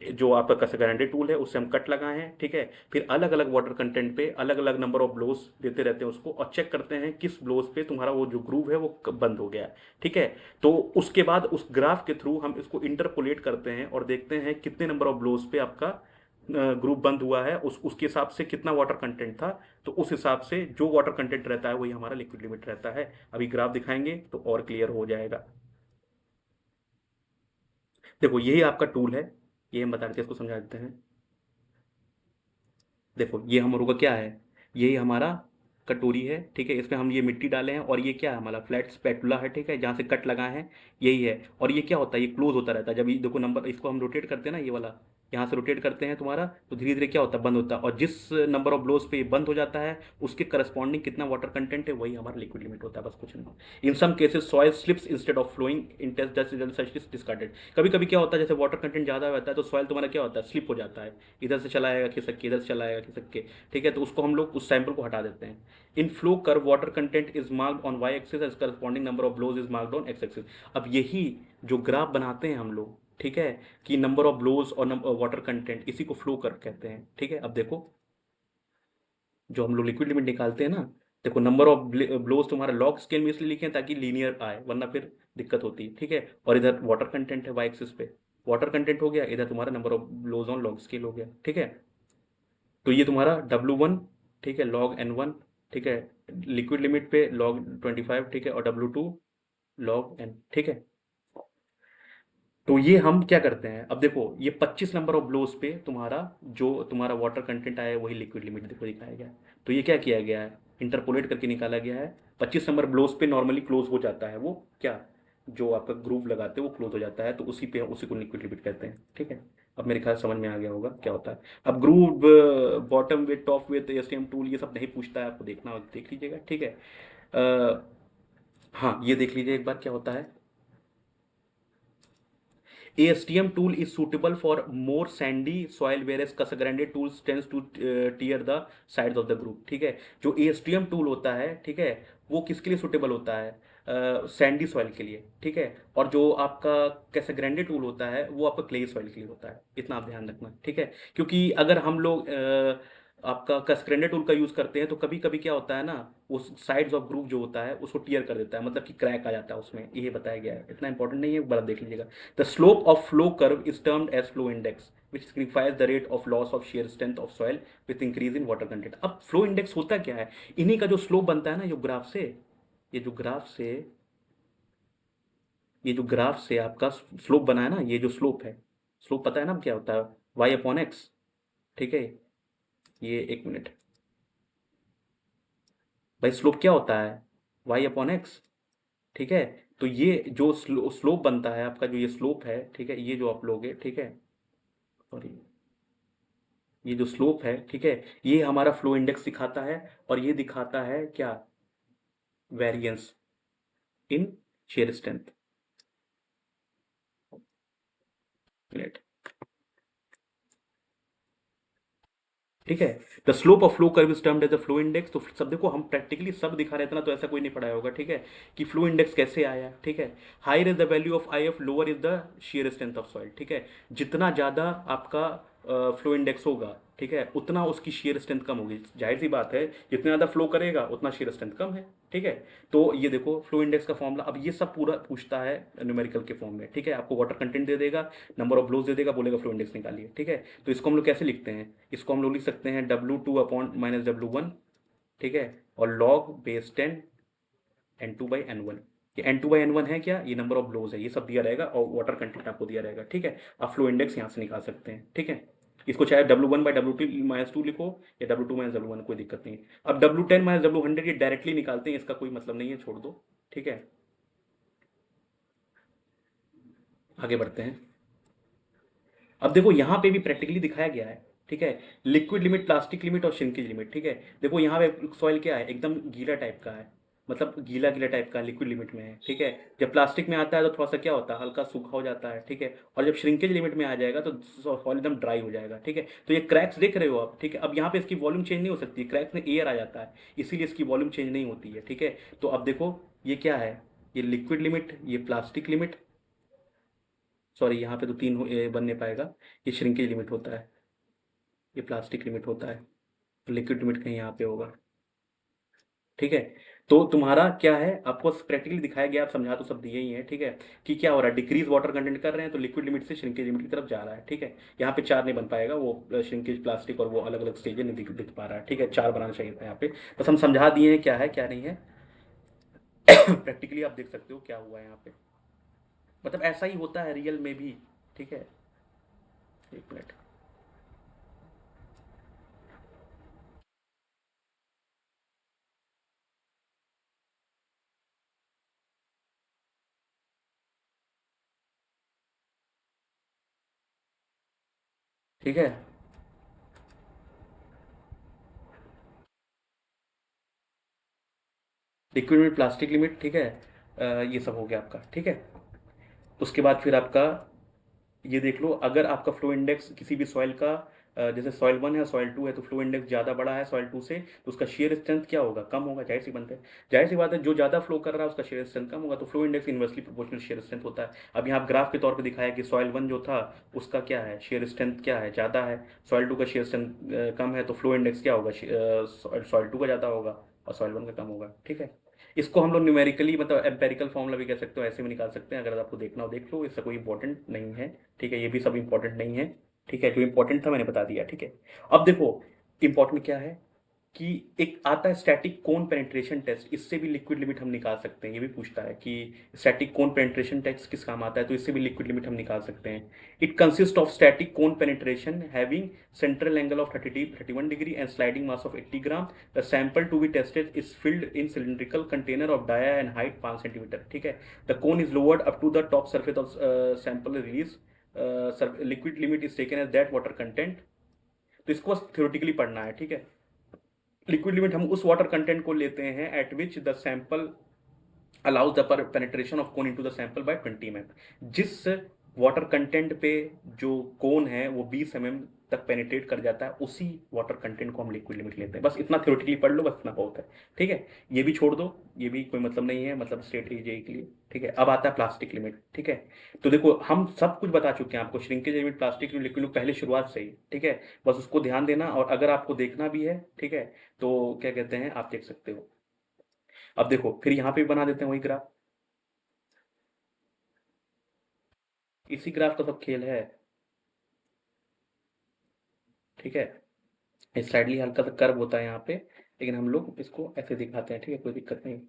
जो आपका कसरगरांडे टूल है उससे हम कट लगाए हैं, ठीक है। फिर अलग अलग वाटर कंटेंट पे अलग अलग नंबर ऑफ ब्लोज देते रहते हैं उसको, और चेक करते हैं किस ब्लोज पे तुम्हारा वो जो ग्रूव है वो कब बंद हो गया है, ठीक है। तो उसके बाद उस ग्राफ के थ्रू हम इसको इंटरपोलेट करते हैं और देखते हैं कितने नंबर ऑफ ब्लोज पे आपका ग्रुप बंद हुआ है, उसके हिसाब से कितना वाटर कंटेंट था, तो उस हिसाब से जो वाटर कंटेंट रहता है वही हमारा लिक्विड लिमिट रहता है। अभी ग्राफ दिखाएंगे तो और क्लियर हो जाएगा। देखो यही आपका टूल है, ये हम बता देते हैं, इसको समझा देते हैं। देखो ये हम लोग का क्या है, यही हमारा कटोरी है, ठीक है। इसमें हम ये मिट्टी डाले हैं, और ये क्या है, हमारा फ्लैट स्पैटुला है, ठीक है, जहाँ से कट लगाए हैं यही है। और ये क्या होता है, ये क्लोज होता रहता है, जब ये देखो नंबर, इसको हम रोटेट करते हैं ना, ये वाला यहाँ से रोटेट करते हैं तुम्हारा, तो धीरे धीरे क्या होता है, बंद होता है, और जिस नंबर ऑफ ब्लोज पे ये बंद हो जाता है उसके करस्पॉन्डिंग कितना वाटर कंटेंट है वही हमारा लिक्विड लिमिट होता है, बस कुछ नहीं। In some cases soil slips instead of flowing in test such is discarded. कभी कभी क्या होता है, जैसे वाटर कंटेंट ज़्यादा रहता है तो सॉइल तुम्हारा क्या होता है, स्लिप हो जाता है, इधर से चला आएगा खिसक के, इधर से चला आएगा खिसक के, ठीक है। तो उसको हम लोग उस सैंपल को हटा देते हैं। In flow curve water content is marked on Y axis as corresponding number of blows is marked on X axis. अब यही जो ग्राफ बनाते हैं हम लोग, ठीक है, कि नंबर ऑफ ब्लोज और वाटर कंटेंट, इसी को फ्लो कर्व कहते हैं, ठीक है। अब देखो जो हम लोग लिक्विड लिमिट निकालते हैं ना, देखो नंबर ऑफ ब्लोज तुम्हारा लॉग स्केल में इसलिए लिखे हैं ताकि लीनियर आए, वरना फिर दिक्कत होती है, ठीक है। और इधर वाटर कंटेंट है वाई एक्सिस पे, वाटर कंटेंट हो गया, इधर तुम्हारा number of blows on log scale हो गया, ठीक है। तो ये तुम्हारा W1, ठीक है, log N1, ठीक है, लिक्विड लिमिट पे log 25, ठीक है, और W2 log n, ठीक है। तो ये हम क्या करते हैं, अब देखो ये 25 नंबर ऑफ ब्लोस पे तुम्हारा जो तुम्हारा वाटर कंटेंट आया है वही लिक्विड लिमिट देखो दिखाया गया है। तो ये क्या किया गया है, इंटरपोलेट करके निकाला गया है। 25 नंबर ब्लोस पे नॉर्मली क्लोज हो जाता है वो क्या, जो आपका ग्रूव लगाते हैं वो क्लोज हो जाता है, तो उसी पे उसी को लिक्विड लिमिट कहते हैं, ठीक है। अब मेरे ख्याल समझ में आ गया होगा क्या होता है। अब groove bottom with top width STM tool ये सब नहीं पूछता है, आपको देखना हो तो देख लीजिएगा, ठीक है। हाँ ये देख लीजिए एक बार क्या होता है। ASTM tool is suitable for more sandy soil whereas Casagrande tools tends to tear the sides of the group, ठीक है। जो ASTM tool होता है, ठीक है, वो किसके लिए सुटेबल होता है, सैंडी सॉइल के लिए, ठीक है। और जो आपका कैसाग्रैंडे टूल होता है वो आपका क्ले सॉइल के लिए होता है, इतना आप ध्यान रखना, ठीक है। क्योंकि अगर हम लोग आपका कैसग्रेंडे टूल का यूज़ करते हैं तो कभी कभी क्या होता है ना, वो साइड्स ऑफ ग्रूव जो होता है उसको टीयर कर देता है, मतलब कि क्रैक आ जाता है उसमें, ये बताया गया है, इतना इंपॉर्टेंट नहीं है, बड़ा देख लीजिएगा। The slope of flow curve is termed as flow index which signifies the rate of loss of shear strength of soil with increase in water content. अब फ्लो इंडेक्स होता क्या है, इन्हीं का जो स्लोप बनता है ना, जो ग्राफ से, ये जो ग्राफ से, ये जो ग्राफ से आपका स्लोप बना है ना, ये जो स्लोप है, स्लोप पता है ना क्या होता है, वाई अपॉन एक्स, ठीक है। ये एक मिनट भाई, स्लोप क्या होता है, वाई अपॉन एक्स, ठीक है। तो ये जो स्लोप बनता है आपका, जो ये स्लोप है, ठीक है, ये जो आप लोगे, ठीक है, सॉरी, ये जो स्लोप है, ठीक है, ये हमारा फ्लो इंडेक्स दिखाता है, और ये दिखाता है क्या, variance in shear strength, minute, ठीक है। The slope of flow curve is termed as a flow index. तो सब देखो, हम प्रैक्टिकली सब दिखा रहे थे ना, तो ऐसा कोई नहीं पढ़ाया होगा, ठीक है, कि फ्लो इंडेक्स कैसे आया, ठीक है। Higher is the value of I F, lower is the shear strength of soil, ठीक है। जितना ज़्यादा आपका फ्लो इंडेक्स होगा, ठीक है, उतना उसकी शेयर स्ट्रेंथ कम होगी, जाहिर सी बात है, जितना ज़्यादा फ्लो करेगा उतना शेयर स्ट्रेंथ कम है, ठीक है। तो ये देखो फ्लो इंडेक्स का फॉर्मूला, अब ये सब पूरा पूछता है न्यूमेरिकल के फॉर्म में, ठीक है। आपको वाटर कंटेंट दे देगा, नंबर ऑफ ब्लोज दे देगा, बोलेगा फ्लो इंडेक्स निकालिए, ठीक है। तो इसको हम लोग कैसे लिखते हैं, इसको हम लोग लिख सकते हैं W2 अपॉन माइनस W1, ठीक है, और लॉग बेस 10 N2/N1। ये N2/N1 है क्या, ये नंबर ऑफ ब्लोज है, ये सब दिया रहेगा, और वाटर कंटेंट आपको दिया रहेगा, ठीक है। आप फ्लो इंडेक्स यहाँ से निकाल सकते हैं, ठीक है। इसको चाहे W1/W2 लिखो, या W2 - W1, कोई दिक्कत नहीं। अब W10 - W100 ये डायरेक्टली निकालते हैं, इसका कोई मतलब नहीं है, छोड़ दो, ठीक है। आगे बढ़ते हैं। अब देखो यहाँ पे भी प्रैक्टिकली दिखाया गया है, ठीक है, लिक्विड लिमिट, प्लास्टिक लिमिट और श्रिंकेज लिमिट, ठीक है। देखो यहाँ पे सॉइल क्या है, एकदम गीला टाइप का है, मतलब गीला गीला टाइप का लिक्विड लिमिट में है, ठीक है। जब प्लास्टिक में आता है तो थोड़ा सा क्या होता है, हल्का सूखा हो जाता है, ठीक है। और जब श्रिंकेज लिमिट में आ जाएगा तो सॉइल एकदम ड्राई हो जाएगा, ठीक है। तो ये क्रैक्स देख रहे हो आप, ठीक है। अब यहाँ पे इसकी वॉल्यूम चेंज नहीं हो सकती, क्रैक्स में एयर आ जाता है, इसीलिए इसकी वॉल्यूम चेंज नहीं होती है, ठीक है। तो अब देखो ये क्या है, ये लिक्विड लिमिट, ये प्लास्टिक लिमिट, सॉरी यहाँ पे तो तीन बन नहीं पाएगा, ये श्रिंकेज लिमिट होता है, ये प्लास्टिक लिमिट होता है, लिक्विड लिमिट कहीं यहाँ पे होगा, ठीक है। तो तुम्हारा क्या है, आपको प्रैक्टिकली दिखाया गया, आप समझा तो सब दिए ही है, ठीक है, कि क्या हो रहा है, डिक्रीज वाटर कंटेंट कर रहे हैं तो लिक्विड लिमिट से श्रिंकेज लिमिट की तरफ जा रहा है, ठीक है। यहाँ पे चार नहीं बन पाएगा, वो श्रिंकेज प्लास्टिक और वो अलग अलग स्टेज नहीं दिख पा रहा है, ठीक है, चार बनाना चाहिए था यहाँ पे। बस हम समझा दिए हैं क्या है क्या नहीं है। प्रैक्टिकली आप देख सकते हो क्या हुआ है यहाँ पे, मतलब ऐसा ही होता है रियल में भी, ठीक है। एक मिनट, ठीक है। लिक्विड लिमिट, प्लास्टिक लिमिट, ठीक है, ये सब हो गया आपका, ठीक है। उसके बाद फिर आपका ये देख लो, अगर आपका फ्लो इंडेक्स किसी भी सॉइल का जैसे सॉइल 1 है, सॉइल 2 है, तो फ्लो इंडेक्स ज़्यादा बड़ा है सॉइल 2 से, तो उसका शेयर स्ट्रेंथ क्या होगा, कम होगा, जाहिर सी बात है, जाहिर सी बात है, जो ज़्यादा फ्लो कर रहा है उसका शेयर स्ट्रेंथ कम होगा, तो flow index inversely proportional shear strength होता है। अब यहाँ ग्राफ के तौर पे दिखाया कि सॉइल 1 जो था उसका क्या है, शेयर स्ट्रेंथ क्या है, ज़्यादा है, सॉइल 2 का शेयर स्ट्रेंथ कम है, तो फ्लो इंडेक्स क्या होगा, सॉइल 2 का ज़्यादा होगा और सॉइल 1 का कम होगा, ठीक है। इसको हम लोग न्यूमेरिकली, मतलब एम्पेरिकल फॉर्मूला भी कह सकते हो, ऐसे भी निकाल सकते हैं, अगर आपको देखना हो देख लो, इससे कोई इंपॉर्टेंट नहीं है, ठीक है। ये भी सब इंपॉर्टेंट नहीं है, ठीक है, जो इंपॉर्टेंट था मैंने बता दिया, ठीक है। अब देखो इंपॉर्टेंट क्या है, कि एक आता है स्टैटिक कोन पेनिट्रेशन टेस्ट, इससे भी लिक्विड लिमिट हम निकाल सकते हैं। ये भी पूछता है कि स्टैटिक कोन पेनिट्रेशन टेस्ट किस काम आता है, तो इससे भी लिक्विड लिमिट हम निकाल सकते हैं। It consist of static cone penetration having central angle of 31 degree and sliding mass of 80 gram. The sample to be tested is filled in cylindrical container of dia and height 5 centimetre. ठीक है। The cone is lowered up to the top surface of sample release, liquid limit is taken as that water content. तो इसको बस थ्योरेटिकली पढ़ना है। ठीक है। लिक्विड लिमिट हम उस वाटर कंटेंट को लेते हैं at which the sample allows the penetration of cone into the sample by 20 mm। जिस वाटर कंटेंट पे जो कोन है वो 20 mm तक पेनिट्रेट कर जाता है, उसी वाटर कंटेंट को हम लिक्विड लिमिट लेते हैं। बस इतना थ्योरेटिकली पढ़ लो, बस इतना बहुत है। ठीक है। ये भी छोड़ दो, ये भी कोई मतलब नहीं है, मतलब स्टेट एजे के लिए। ठीक है। अब आता है प्लास्टिक लिमिट। ठीक है। तो देखो हम सब कुछ बता चुके हैं आपको, shrinkage limit, plastic limit, liquid पहले शुरुआत से ही। ठीक है। बस उसको ध्यान देना, और अगर आपको देखना भी है, ठीक है, तो क्या कहते हैं, आप देख सकते हो। अब देखो फिर यहाँ पे भी बना देते हैं वही ग्राफ। इसी ग्राफ का सब खेल है। ठीक है। स्लाइडली हल्का सा कर्व होता है यहाँ पे, लेकिन हम लोग इसको ऐसे दिखाते हैं। ठीक है, कोई दिक्कत नहीं।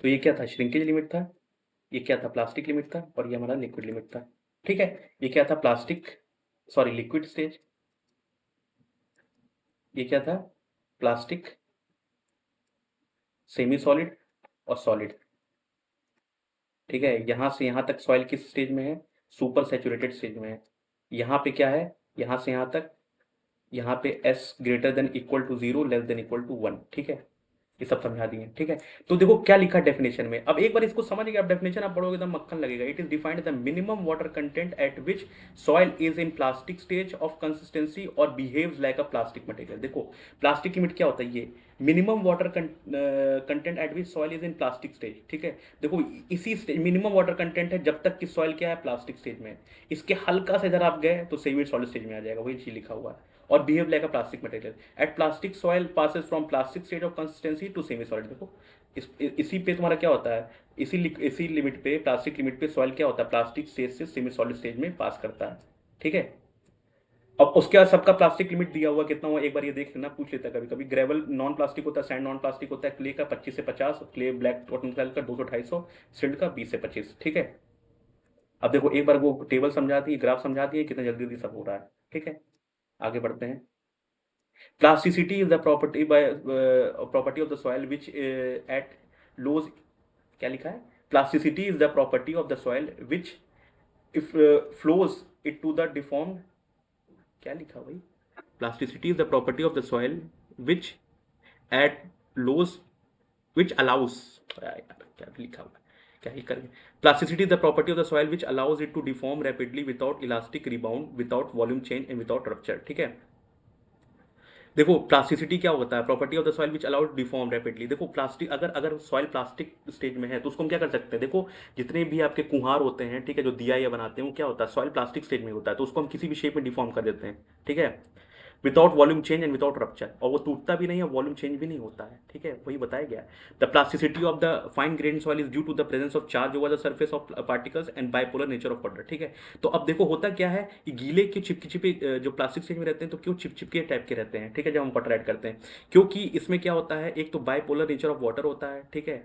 तो ये क्या था, श्रिंकेज लिमिट था। ये क्या था, प्लास्टिक लिमिट था। और ये हमारा लिक्विड लिमिट था। ठीक है। ये क्या था, प्लास्टिक, सॉरी लिक्विड स्टेज। ये क्या था, प्लास्टिक, सेमी सॉलिड और सॉलिड। ठीक है। यहाँ से यहाँ तक सॉइल किस स्टेज में है, सुपर सैचुरेटेड स्टेज में है। यहाँ पे क्या है, यहाँ से यहाँ तक, यहाँ पे s greater than equal to 0, less than equal to 1। ठीक है। ये सब समझा दिए। ठीक है। तो देखो क्या लिखा डेफिनेशन में, अब एक बार इसको समझ गए, आप डेफिनेशन आप पढ़ोगे एकदम मक्खन लगेगा। It is defined the minimum water content at which soil is in plastic stage of consistency और behaves like a plastic material. देखो प्लास्टिक लिमिट क्या होता है, ये minimum water content at which soil is in plastic stage. ठीक है। देखो इसी स्टेज मिनिमम वाटर कंटेंट है जब तक कि सॉइल क्या है, प्लास्टिक स्टेज में है। इसके हल्का से इधर आप गए तो सेमी सॉलिड स्टेज में आ जाएगा, वही चीज लिखा हुआ है। और behave like a plastic material at plastic soil passes from plastic stage of consistency to semi solid. देखो इसी पे तुम्हारा क्या होता है, इसी लिमिट पे, प्लास्टिक लिमिट पे सॉइल क्या होता है, प्लास्टिक स्टेज से सेमी सॉलिड स्टेज में पास करता है। ठीक है। अब उसके बाद सबका प्लास्टिक लिमिट दिया हुआ कितना हुआ, एक बार ये देख लेना, पूछ लेता है कभी कभी। ग्रेवल नॉन प्लास्टिक होता है, सैंड नॉन प्लास्टिक होता है, क्ले का 25 से 50, क्ले ब्लैक कॉटन का 200-250, सिल्ट का 20 से 25। ठीक है। अब देखो एक बार वो टेबल समझा दी, ग्राफ समझा दिए, कितना जल्दी जल्दी सब हो रहा है। ठीक है। आगे बढ़ते हैं। Plasticity is the property of the soil which at lows, क्या लिखा है, plasticity is the property of the soil which if flows it to the deformed, क्या लिखा भाई, plasticity is the property of the soil which at lows which allows, यार क्या लिखा हुआ है, क्या ही करेंगे। Plasticity is the property of the soil which allows it to deform rapidly without elastic rebound, without volume change and without rupture. ठीक है। देखो प्लास्टिसिटी क्या होता है, property of the soil which allowed deform rapidly. देखो प्लास्टिक, अगर अगर सॉइल प्लास्टिक स्टेज में है तो उसको हम क्या कर सकते हैं, देखो जितने भी आपके कुम्हार होते हैं, ठीक है, जो दिया या बनाते हैं, वो क्या होता है, सॉइल प्लास्टिक स्टेज में होता है, तो उसको हम किसी भी शेप में डिफॉर्म कर देते हैं। ठीक है। Without volume change and without rupture, और वो टूटता भी नहीं है, वॉल्यूम चेंज भी नहीं होता है। ठीक है, वही बताया गया। The plasticity of the fine grain soil is due to the presence of charge over the surface of particles and bipolar nature of water. ठीक है। तो अब देखो होता क्या है, ये गीले के चिपचिपे जो प्लास्टिक स्टेज में रहते हैं, तो क्यों चिपचिपके टाइप के रहते हैं। ठीक है। जब हम वाटर ऐड करते हैं, क्योंकि इसमें क्या होता है, एक तो बाइपोलर नेचर ऑफ वाटर होता है। ठीक है।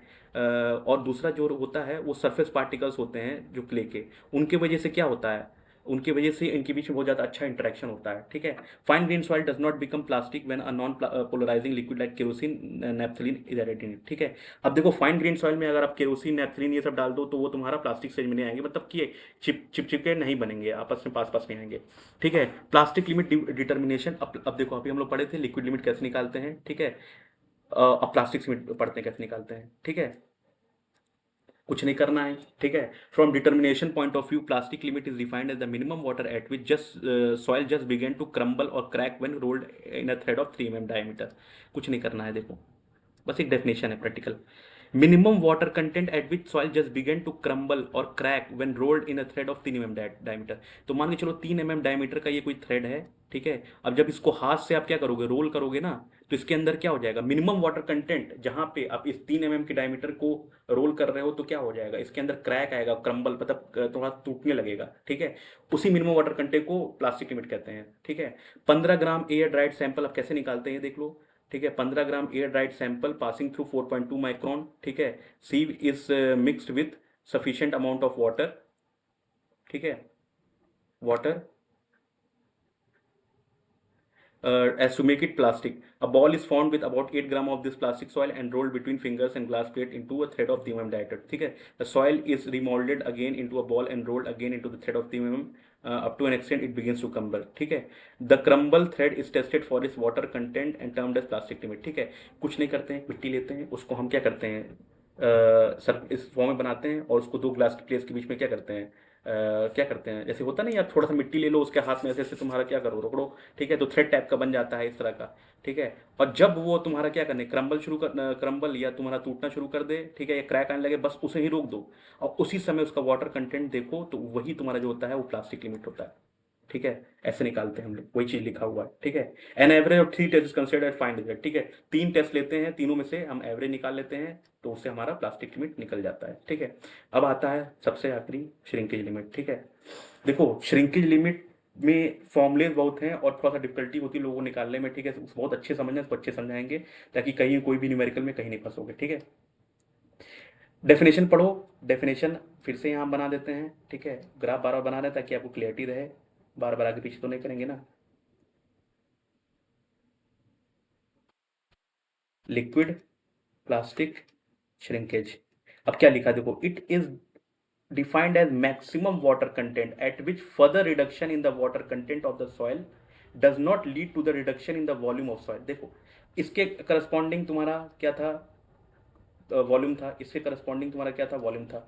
और दूसरा जो होता है वो सरफेस पार्टिकल्स होते हैं जो क्ले के, उनके वजह से क्या होता है, उनकी वजह से इनके बीच में बहुत ज़्यादा अच्छा इंटरेक्शन होता है। ठीक है। Fine grain soil does not become plastic when a non polarising liquid like kerosene naphthalene is added in it. ठीक है। अब देखो फाइन ग्रेन सॉइल में अगर आप केरोसिन नैप्थलीन ये सब डाल दो तो वो तुम्हारा प्लास्टिक स्टेज में नहीं आएंगे, मतलब कि चिपचिपके नहीं बनेंगे, आपस में पास पास नहीं आएंगे। ठीक है। प्लास्टिक लिमिट डिटर्मिनेशन, अब देखो अभी हम लोग पढ़े थे लिक्विड लिमिट कैसे निकालते हैं। ठीक है। अब प्लास्टिक लिमिट पढ़ते हैं कैसे निकालते हैं। ठीक है। कुछ नहीं करना है। ठीक है। From determination point of view, plastic limit is defined as the minimum water at which just soil just begin to crumble और crack when rolled in a thread of 3 mm diameter. कुछ नहीं करना है। देखो बस एक डेफिनेशन है practical. minimum water content at which soil just began to crumble or crack when rolled in a thread of 3 mm diameter। तो मान के चलो 3 mm डायमीटर का ये कोई थ्रेड है, ठीक है। अब जब इसको हाथ से आप क्या करोगे, रोल करोगे ना, तो इसके अंदर क्या हो जाएगा, मिनिमम वाटर कंटेंट, जहां पे आप इस 3 mm के डायमीटर को रोल कर रहे हो तो क्या हो जाएगा, इसके अंदर क्रैक आएगा, क्रम्बल मतलब थोड़ा टूटने लगेगा, ठीक है। उसी मिनिमम वाटर कंटेंट को प्लास्टिक लिमिट कहते हैं, ठीक है। 15 ग्राम एयर ड्राइड सैंपल आप कैसे निकालते हैं देख लो, ठीक है। 15 gram air dried sample passing through 4.2 micron, ठीक है। Sieve is mixed with sufficient amount of water, ठीक है, water as to make it plastic. A ball is formed with about 8 gram of this plastic soil and rolled between fingers and glass plate into a thread of 3 mm diameter, ठीक है। The soil is remolded again into a ball and rolled again into the thread of 3 mm up to an extent it begins to crumble, ठीक है। The crumble thread is tested for its water content and termed as plastic limit, ठीक है। कुछ नहीं करते हैं, मिट्टी लेते हैं, उसको हम क्या करते हैं, सर इस फॉर्म में बनाते हैं और उसको दो ग्लास की प्लेस के बीच में क्या करते हैं, क्या करते हैं, जैसे होता नहीं, आप थोड़ा सा मिट्टी ले लो उसके हाथ में ऐसे ऐसे तुम्हारा क्या करो, रगड़ो, ठीक है, तो थ्रेड टाइप का बन जाता है इस तरह का, ठीक है। और जब वो तुम्हारा क्या करने, क्रम्बल या तुम्हारा टूटना शुरू कर दे, ठीक है, या क्रैक आने लगे, बस उसे ही रोक दो और उसी समय उसका वाटर कंटेंट देखो, तो वही तुम्हारा जो होता है वो प्लास्टिक लिमिट होता है, ठीक है। ऐसे निकालते हैं हम लोग, वही चीज लिखा हुआ है, ठीक है। An average of 3 test is considered fine result, ठीक है। 3 टेस्ट लेते हैं, तीनों में से हम एवरेज निकाल लेते हैं, तो उससे हमारा प्लास्टिक लिमिट निकल जाता है, ठीक है। अब आता है सबसे आखिरी, श्रिंकेज लिमिट, ठीक है। देखो श्रिंकेज लिमिट में फॉर्मूलेज बहुत हैं और थोड़ा सा डिफिकल्टी होती है लोगों को निकालने में, ठीक है। बहुत अच्छे समझना, इसको अच्छे समझाएंगे ताकि कहीं कोई भी न्यूमेरिकल में कहीं नहीं फंसोगे, ठीक है। डेफिनेशन पढ़ो, डेफिनेशन फिर से यहाँ बना देते हैं, ठीक है। ग्राफ बार बार बना रहे हैं ताकि आपको क्लियरिटी रहे, बार बार आगे पीछे तो नहीं करेंगे ना। Liquid, plastic, shrinkage. अब क्या लिखा देखो, it is defined as maximum water content at which further reduction in the water content of the soil does not lead to the reduction in the volume of soil। देखो इसके करस्पॉन्डिंग तुम्हारा क्या था, वॉल्यूम था, इसके करस्पॉन्डिंग तुम्हारा क्या था, वॉल्यूम था,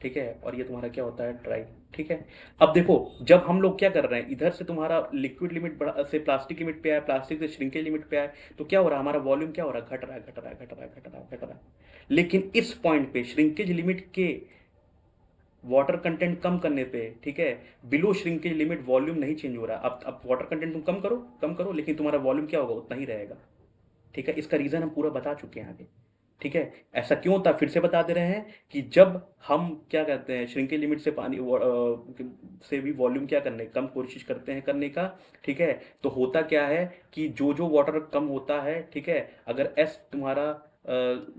ठीक है। और ये तुम्हारा क्या होता है, ड्राई, ठीक है। अब देखो जब हम लोग क्या कर रहे हैं, इधर से तुम्हारा लिक्विड लिमिट बढ़ा से प्लास्टिक लिमिट पे आया, प्लास्टिक से श्रिंकेज लिमिट पे आया, तो क्या हो रहा है, हमारा वॉल्यूम क्या हो रहा है, घट रहा है, घट रहा है, घट रहा है, घट रहा है, घट रहा है। लेकिन इस पॉइंट पे श्रिंकेज लिमिट के वाटर कंटेंट कम करने पे, ठीक है, बिलो श्रिंकेज लिमिट वॉल्यूम नहीं चेंज हो रहा। अब वाटर कंटेंट तुम कम करो, कम करो, लेकिन तुम्हारा वॉल्यूम क्या होगा, उतना ही रहेगा, ठीक है। इसका रीजन हम पूरा बता चुके हैं आगे, ठीक है। ऐसा क्यों होता, फिर से बता दे रहे हैं कि जब हम क्या कहते हैं, श्रिंकेज लिमिट से पानी से भी वॉल्यूम क्या करने कम कोशिश करते हैं करने का, ठीक है, तो होता क्या है कि जो जो वाटर कम होता है, ठीक है, अगर एस तुम्हारा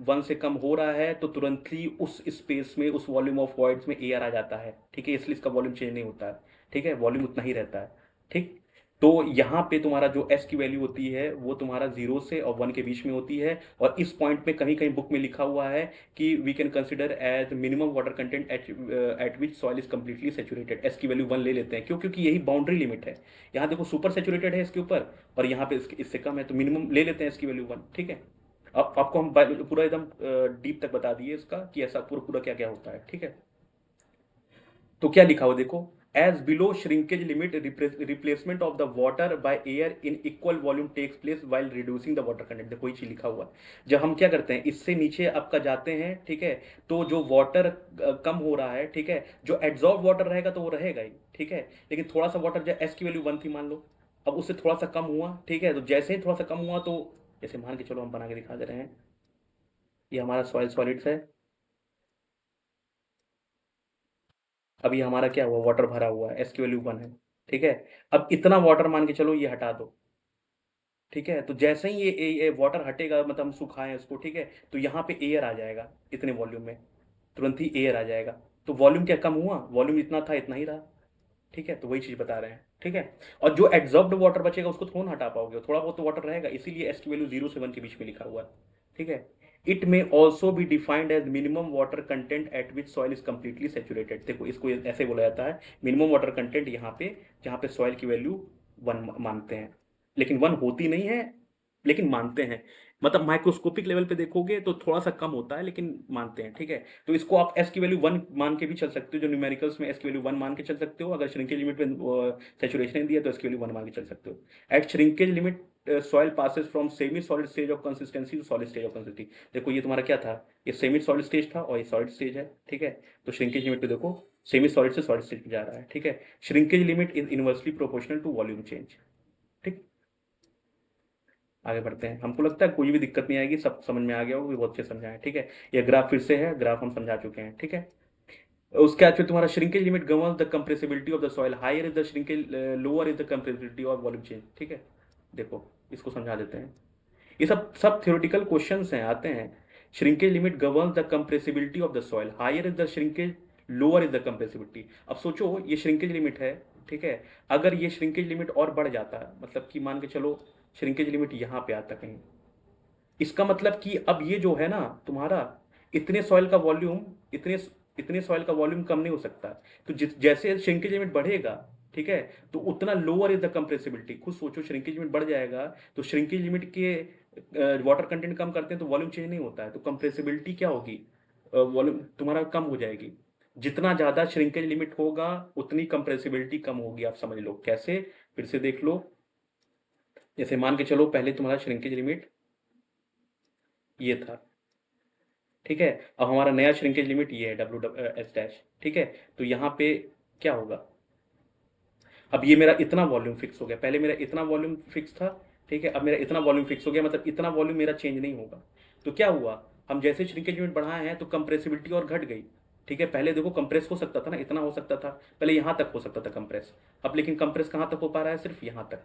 1 से कम हो रहा है तो तुरंत ही उस स्पेस में, उस वॉल्यूम ऑफ वॉइड्स में एयर आ जाता है, ठीक है, इसलिए इसका वॉल्यूम चेंज नहीं होता है, ठीक है, वॉल्यूम उतना ही रहता है, ठीक। तो यहाँ पे तुम्हारा जो एस की वैल्यू होती है वो तुम्हारा 0 से और 1 के बीच में होती है, और इस पॉइंट पे कहीं कहीं बुक में लिखा हुआ है कि we can consider as minimum water content at which soil is completely saturated. S की वैल्यू 1 ले लेते हैं, क्यों, क्योंकि यही बाउंड्री लिमिट है। यहाँ देखो सुपर सेचुरेटेड है इसके ऊपर, और यहाँ पे इससे कम है, तो मिनिमम ले लेते हैं इसकी वैल्यू 1, ठीक है। अब आपको हम पूरा एकदम डीप तक बता दिए इसका कि ऐसा पूरा पूरा क्या क्या होता है, ठीक है। तो क्या लिखा हो देखो, as below shrinkage limit replacement of the water by air in equal volume takes place while reducing the water content. देखो ये चीज लिखा हुआ है, जब हम क्या करते हैं इससे नीचे आपका जाते हैं, ठीक है, तो जो वाटर कम हो रहा है, ठीक है, जो एड्जॉर्ब वाटर रहेगा तो वो रहेगा ही, ठीक है। लेकिन थोड़ा सा वाटर, जो एस की वैल्यू 1 थी मान लो, अब उससे थोड़ा सा कम हुआ, ठीक है, तो जैसे ही थोड़ा सा कम हुआ तो जैसे मान के चलो हम बना के दिखा दे रहे हैं, ये हमारा सॉइल सॉलिड्स है, अभी हमारा क्या हुआ, वाटर भरा हुआ है, एस की वैल्यू 1 है, ठीक है। अब इतना वाटर मान के चलो ये हटा दो, ठीक है, तो जैसे ही ये वाटर हटेगा, मतलब हम सुखाएं इसको, ठीक है, तो यहाँ पे एयर आ जाएगा, इतने वॉल्यूम में तुरंत ही एयर आ जाएगा, तो वॉल्यूम क्या कम हुआ, वॉल्यूम इतना था इतना ही रहा, ठीक है। तो वही चीज बता रहे हैं, ठीक है। और जो एब्जॉर्ब्ड वाटर बचेगा उसको थोड़ा ना हटा पाओगे, थोड़ा बहुत तो वाटर रहेगा, इसीलिए एस की वैल्यू 0 से 1 के बीच में लिखा हुआ है, ठीक है। It may also be defined as minimum water content at which soil is completely saturated. देखो इसको ऐसे बोला जाता है, मिनिमम वाटर कंटेंट यहाँ पे, जहाँ पे सॉइल की वैल्यू 1 मानते हैं, लेकिन 1 होती नहीं है, लेकिन मानते हैं। मतलब माइक्रोस्कोपिक लेवल पे देखोगे तो थोड़ा सा कम होता है, लेकिन मानते हैं, ठीक है। तो इसको आप एस की वैल्यू 1 मान के भी चल सकते हो, जो न्यूमेरिकल्स में एस की वैल्यू 1 मान के चल सकते हो। अगर श्रिंकेज लिमिट में सेचुरेशन नहीं दिया तो एस की वैल्यू 1 मान के चल सकते हो। At shrinkage limit soil passes from semi solid stage of consistency to solid stage of consistency. देखो ये तुम्हारा क्या था, ये सेमी सॉलिड स्टेज था और ये सॉलिड स्टेज है, ठीक है। तो श्रिंकेज लिमिट पे देखो सेमी सॉलिड से सॉलिड स्टेज पे जा रहा है, ठीक है। Shrinkage limit is inversely proportional to volume change, ठीक। आगे बढ़ते हैं, हमको लगता है कोई भी दिक्कत नहीं आएगी, सब समझ में आ गया होगा, बहुत अच्छे समझाएं, ठीक है। ये ग्राफ फिर से है, ग्राफ हम समझा चुके हैं, ठीक है। उसके बाद फिर तुम्हारा shrinkage limit governs the compressibility of the soil, higher is the shrinkage, lower is the compressibility of volume change, ठीक है। देखो इसको समझा देते हैं, ये सब सब थ्योरेटिकल क्वेश्चंस हैं, आते हैं। Shrinkage limit governs the compressibility of the soil, higher is the shrinkage, lower is the compressibility. अब सोचो ये श्रिंकेज लिमिट है, ठीक है। अगर ये श्रिंकेज लिमिट और बढ़ जाता है, मतलब कि मान के चलो श्रिंकेज लिमिट यहाँ पे आता कहीं, इसका मतलब कि अब ये जो है ना तुम्हारा, इतने सॉइल का वॉल्यूम, इतने इतने सॉइल का वॉल्यूम कम नहीं हो सकता। तो जैसे श्रिंकेज लिमिट बढ़ेगा, ठीक है, तो उतना लोअर इज द कंप्रेसिबिलिटी। खुद सोचो श्रिंकेज लिमिट बढ़ जाएगा, तो श्रिंकेज लिमिट के वाटर कंटेंट कम करते हैं तो वॉल्यूम चेंज नहीं होता है, तो कंप्रेसिबिलिटी क्या होगी, वॉल्यूम तुम्हारा कम हो जाएगी। जितना ज्यादा श्रिंकेज लिमिट होगा उतनी कंप्रेसिबिलिटी कम होगी। आप समझ लो कैसे, फिर से देख लो। जैसे मान के चलो पहले तुम्हारा श्रिंकेज लिमिट ये था, ठीक है। अब हमारा नया श्रिंकेज लिमिट ये है डब्ल्यू एस डैश, ठीक है। तो यहाँ पे क्या होगा, अब ये मेरा इतना वॉल्यूम फिक्स हो गया, पहले मेरा इतना वॉल्यूम फिक्स था, ठीक है। अब मेरा इतना वॉल्यूम फिक्स हो गया, मतलब इतना वॉल्यूम मेरा चेंज नहीं होगा। तो क्या हुआ, हम जैसे श्रिंकेज लिमिट बढ़ाए हैं तो कंप्रेसिबिलिटी और घट गई, ठीक है। पहले देखो कंप्रेस हो सकता था ना, इतना हो सकता था, पहले यहाँ तक हो सकता था कंप्रेस। अब लेकिन कंप्रेस कहाँ तक हो पा रहा है, सिर्फ यहाँ तक,